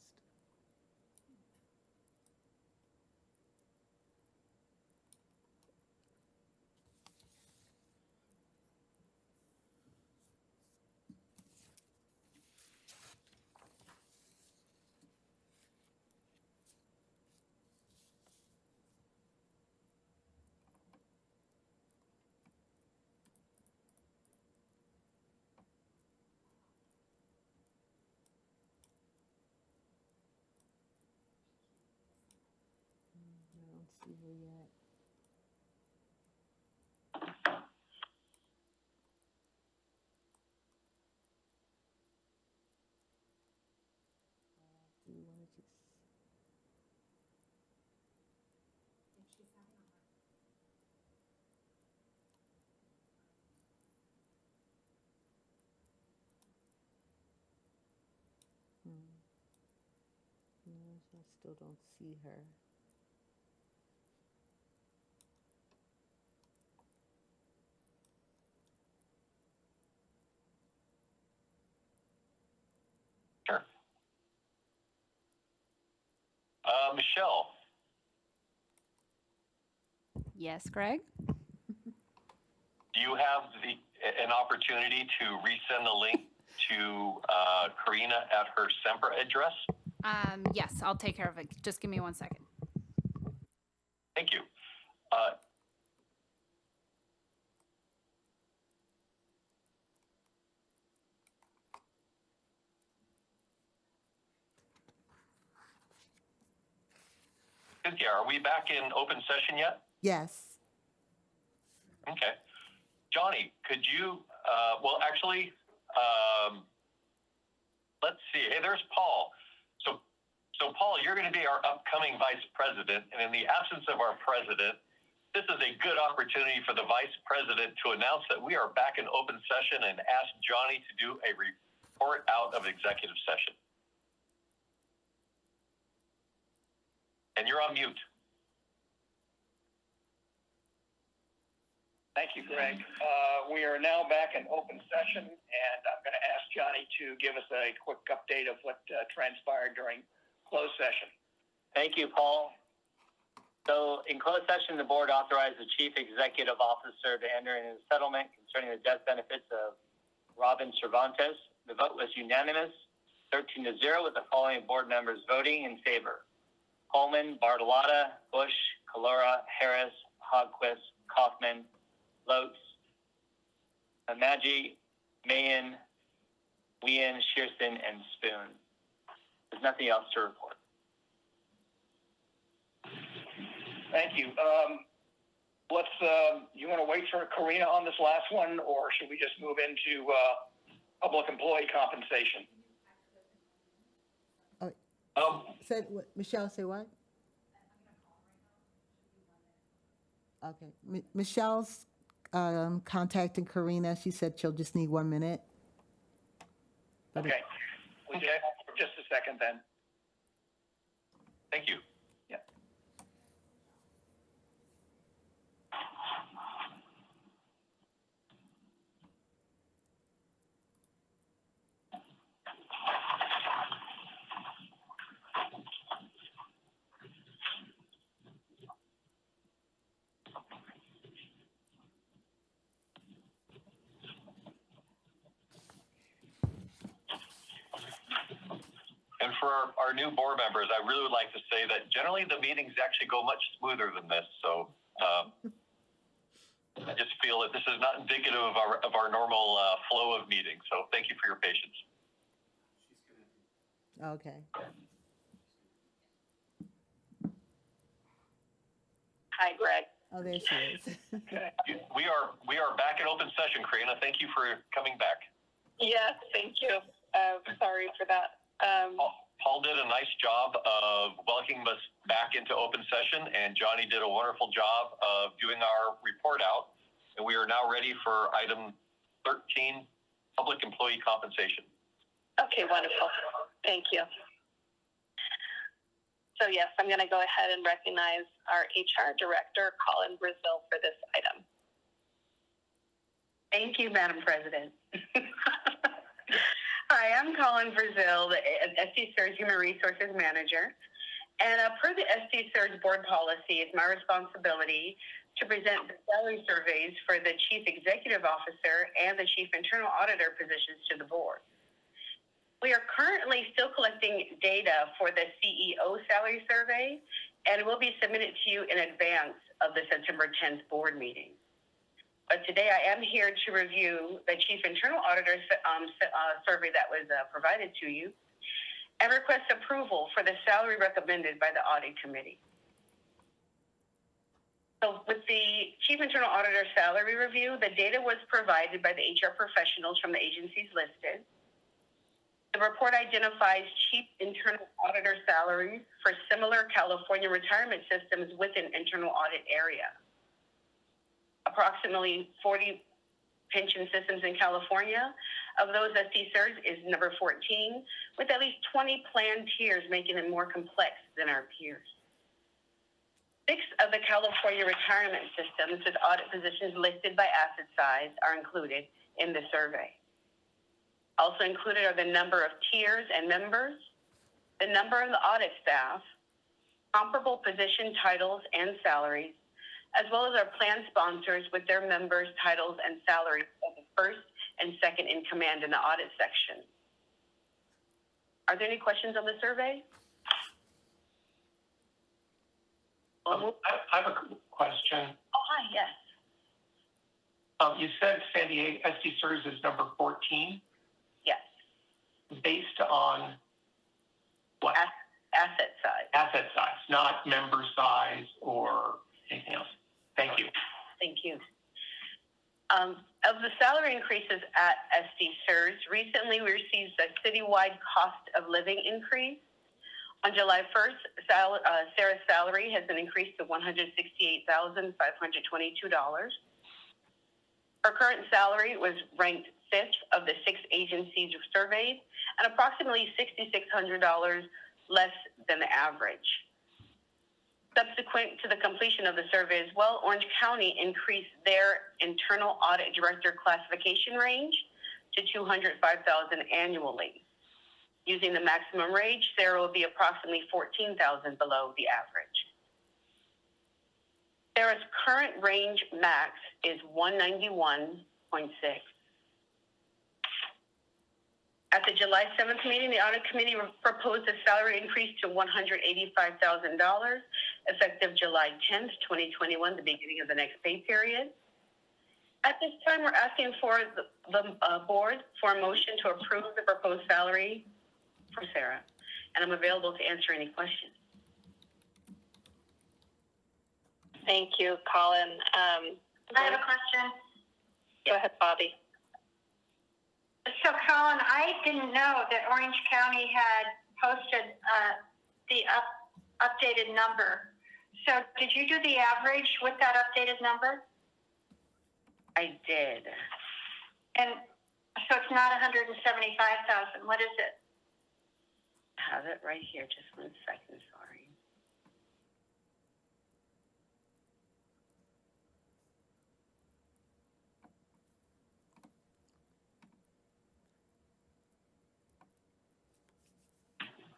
I don't see her yet. Do you want to just... I still don't see her. Sure. Michelle, Yes, Greg? do you have an opportunity to resend the link to Karina at her Sempra address? Yes, I'll take care of it. Just give me 1 second. Thank you. Cynthia, are we back in open session yet? Yes. Okay. Johnny, could you, let's see. Hey, there's Paul. So Paul, you're going to be our upcoming vice president. And in the absence of our president, this is a good opportunity for the vice president to announce that we are back in open session and ask Johnny to do a report out of executive session. And you're on mute. Thank you, Greg. We are now back in open session, and I'm going to ask Johnny to give us a quick update of what transpired during closed session. Thank you, Paul. So in closed session, the board authorized the chief executive officer to enter in a settlement concerning the death benefits of Robin Cervantes. The vote was unanimous, 13-0, with the following board members voting in favor: Coleman, Bartolotta, Bush, Calora, Harris, Hogquist, Kaufman, Lotz, Maggi, Mayen, Wien, Shearson, and Spoon. There's nothing else to report. Thank you. You want to wait for Karina on this last one, or should we just move into public employee compensation? Said what? Michelle, say what? Okay. Michelle's contacting Karina. She said she'll just need 1 minute. Okay. We just for just a second then. Thank you. Yeah. And for our new board members, I really would like to say that generally the meetings actually go much smoother than this. So I just feel that this is not indicative of our normal flow of meetings. So thank you for your patience. Okay. Hi, Greg. Oh, there she is. We are back in open session, Karina. Thank you for coming back. Yes, thank you. Sorry for that. Paul did a nice job of welcoming us back into open session, and Johnny did a wonderful job of doing our report out. And we are now ready for item 13, public employee compensation. Okay, wonderful. Thank you. So yes, I'm going to go ahead and recognize our HR director, Colin Brazil, for this item. Thank you, Madam President. Hi, I'm Colin Brazil, the SDCERS Human Resources Manager. And per the SDCERS board policy, it's my responsibility to present the salary surveys for the Chief Executive Officer and the Chief Internal Auditor positions to the board. We are currently still collecting data for the CEO salary survey, and it will be submitted to you in advance of the September 10th board meeting. But today I am here to review the Chief Internal Auditor survey that was provided to you and request approval for the salary recommended by the Audit Committee. So with the Chief Internal Auditor salary review, the data was provided by the HR professionals from the agencies listed. The report identifies Chief Internal Auditor salaries for similar California retirement systems within internal audit area. Approximately 40% pension systems in California. Of those, SDCERS is number 14, with at least 20 plan tiers, making it more complex than our peers. 6 of the California retirement systems with audit positions listed by asset size are included in the survey. Also included are the number of tiers and members, the number of the audit staff, comparable position titles and salaries, as well as our plan sponsors with their members' titles and salaries of the first and second in command in the audit section. Are there any questions on the survey? I have a question. Oh, hi, yes. You said San Diego SDCERS is number 14? Yes. Based on what? Asset size. Asset size, not member size or anything else. Thank you. Thank you. Of the salary increases at SDCERS, recently we received a citywide cost of living increase. On July 1st, Sarah's salary has been increased to $168,522. Her current salary was ranked 5th of the 6 agencies surveyed and approximately $6,600 less than the average. Subsequent to the completion of the survey as well, Orange County increased their internal audit director classification range to $205,000 annually. Using the maximum range, Sarah will be approximately $14,000 below the average. Sarah's current range max is $191.6. At the July 7th meeting, the audit committee proposed a salary increase to $185,000, effective July 10th, 2021, the beginning of the next pay period. At this time, we're asking for the board for a motion to approve the proposed salary for Sarah, and I'm available to answer any questions. Thank you, Colin. I have a question. Go ahead, Bobby. So, Colin, I didn't know that Orange County had posted the updated number. So, did you do the average with that updated number? I did. And so it's not 175,000. What is it? I have it right here. Just one second. Sorry.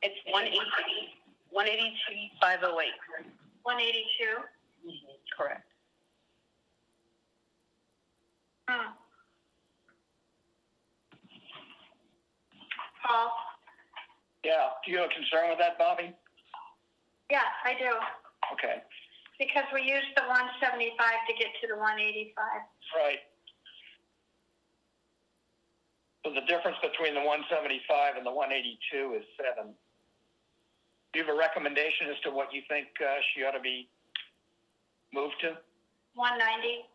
It's 182,508. 182? Correct. Paul? Yeah, do you have a concern with that, Bobby? Yeah, I do. Okay. Because we used the 175 to get to the 185. Right. So the difference between the 175 and the 182 is 7. Do you have a recommendation as to what you think she ought to be moved to? 190.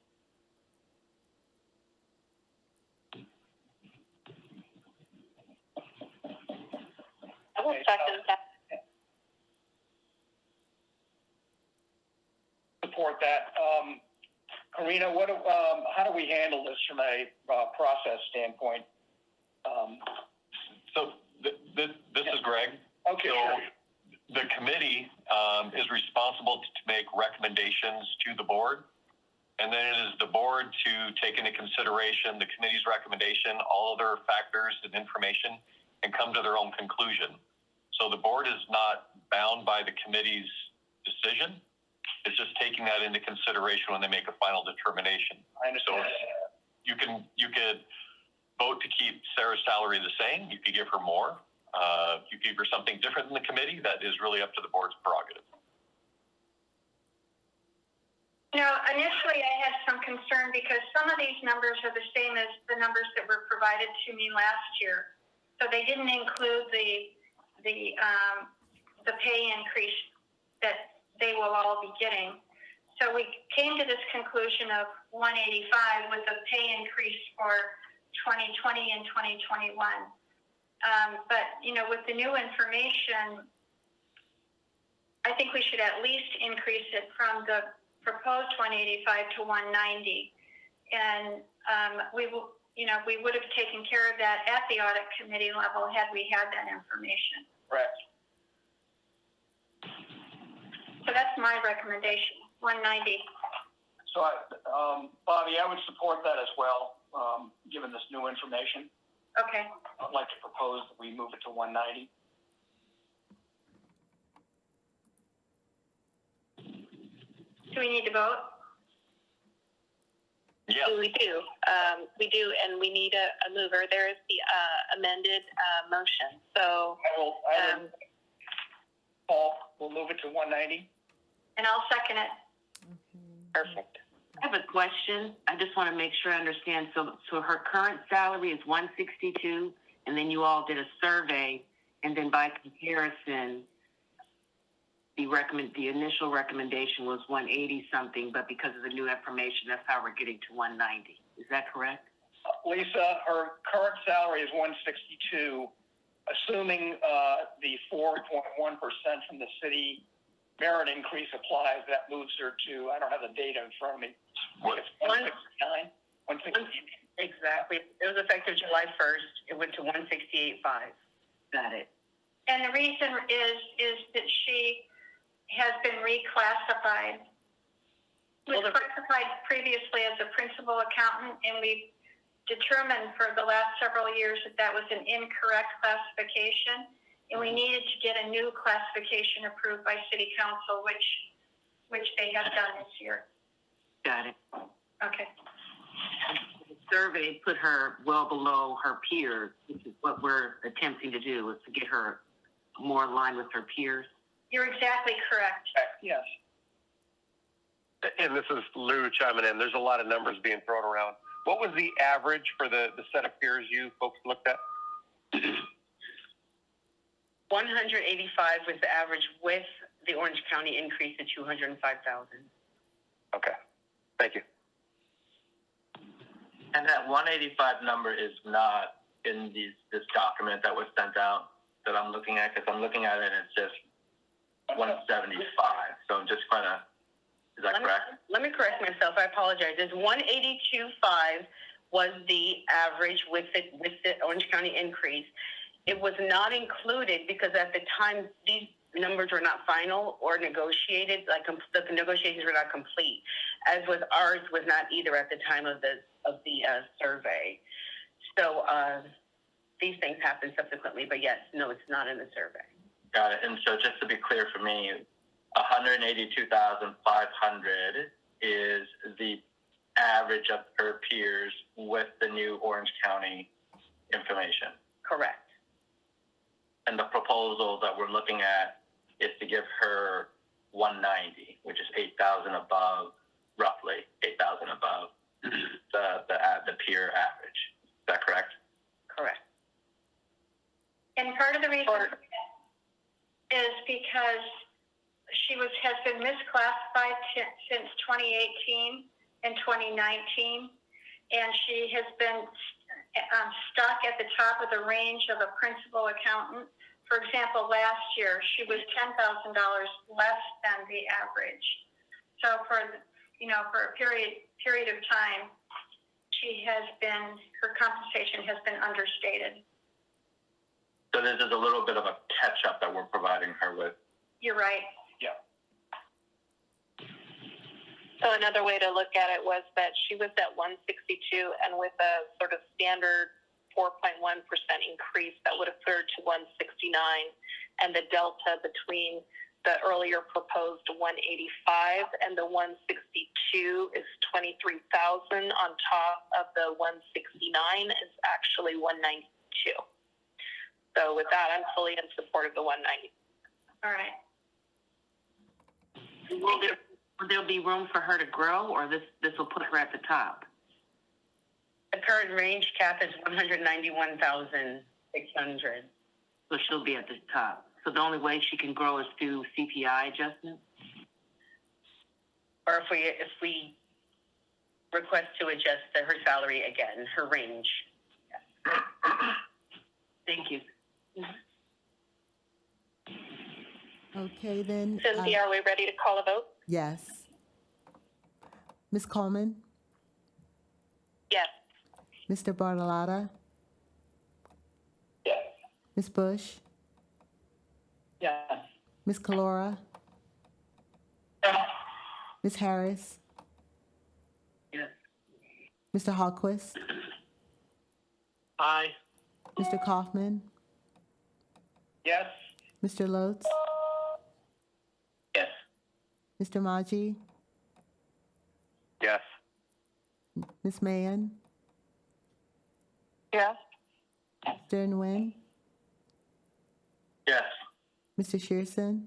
I will second that. Support that. Karina, how do we handle this from a process standpoint? This is Greg. Okay, so sure. The committee is responsible to make recommendations to the board, and then it is the board to take into consideration the committee's recommendation, all other factors and information, and come to their own conclusion. So the board is not bound by the committee's decision. It's just taking that into consideration when they make a final determination. I understand. So you could vote to keep Sarah's salary the same. You could give her more. You could give her something different than the committee. That is really up to the board's prerogative. You know, initially I had some concern because some of these numbers are the same as the numbers that were provided to me last year. So they didn't include the pay increase that they will all be getting. So we came to this conclusion of 185 with a pay increase for 2020 and 2021. But, you know, with the new information, I think we should at least increase it from the proposed 185 to 190. And we would have taken care of that at the audit committee level had we had that information. Correct. So that's my recommendation, 190. So, Bobby, I would support that as well, given this new information. Okay. I'd like to propose that we move it to 190. Do we need to vote? Yeah. We do. And we need a mover. There is the amended motion. So, Paul, we'll move it to 190. And I'll second it. perfect. I have a question. I just want to make sure I understand. So her current salary is 162, and then you all did a survey, and then by comparison, the initial recommendation was 180 something, but because of the new information, that's how we're getting to 190. Is that correct? Lisa, her current salary is 162, assuming the 4.1% from the city merit increase applies. That moves her to, I don't have the data in front of me. What? It's 169. 168. Exactly. It was effective July 1st. It went to 168.5. Got it. And the reason is that she has been reclassified. She was classified previously as a principal accountant, and we determined for the last several years that was an incorrect classification, and we needed to get a new classification approved by City Council, which they have done this year. Got it. Okay. The survey put her well below her peers, which is what we're attempting to do, is to get her more in line with her peers. You're exactly correct. Yes. And this is Lou chiming in. There's a lot of numbers being thrown around. What was the average for the set of peers you folks looked at? 185 was the average with the Orange County increase to 205,000. Okay. Thank you. And that 185 number is not in this document that was sent out that I'm looking at, because I'm looking at it and it's just 175. So I'm just kind of, is that correct? Let me correct myself. I apologize. It's 182.5 was the average with the Orange County increase. It was not included because at the time these numbers were not final or negotiated. Like the negotiations were not complete, as with ours was not either at the time of the survey. So these things happen subsequently, but yes, no, it's not in the survey. Got it. And so just to be clear for me, 182,500 is the average of her peers with the new Orange County information. Correct. And the proposal that we're looking at is to give her 190, which is 8,000 above, roughly 8,000 above the peer average. Is that correct? Correct. And part of the reason is because she has been misclassified since 2018 and 2019, and she has been stuck at the top of the range of a principal accountant. For example, last year she was $10,000 less than the average. So for a period of time, her compensation has been understated. So this is a little bit of a catch-up that we're providing her with. You're right. Yeah. So another way to look at it was that she was at 162, and with a sort of standard 4.1% increase, that would have put her to 169, and the delta between the earlier proposed 185 and the 162 is 23,000 on top of the 169 is actually 192. So with that, I'm fully in support of the 190. All right. Will there be room for her to grow, or this will put her at the top? The current range cap is 191,600. So she'll be at the top. So the only way she can grow is through CPI adjustments? Or if we request to adjust her salary again, her range. Thank you. Okay, then. Cynthia, are we ready to call a vote? Yes. Ms. Coleman? Mr. Bartolotta, Yes. Ms. Bush, Yes. Ms. Calora, Ms. Harris, Yes. Mr. Hallquist, Aye. Mr. Kaufman, Yes. Mr. Lotz, Yes. Mr. Maji, Yes. Ms. Mann, Yes. Mr. Nguyen, Yes. Mr. Shearson,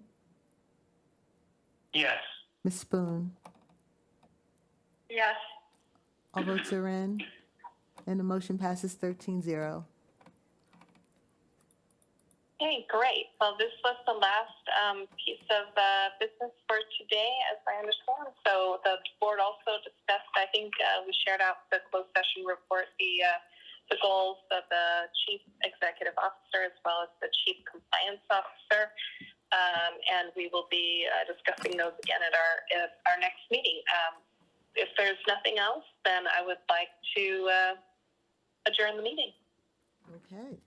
Yes. Ms. Spoon. Yes. All votes are in, and the motion passes 13-0. Okay, great. Well, this was the last piece of business for today, as I understand. So the board also discussed, I think we shared out the closed session report, the goals of the chief executive officer as well as the chief compliance officer. And we will be discussing those again at our next meeting. If there's nothing else, then I would like to adjourn the meeting. Okay.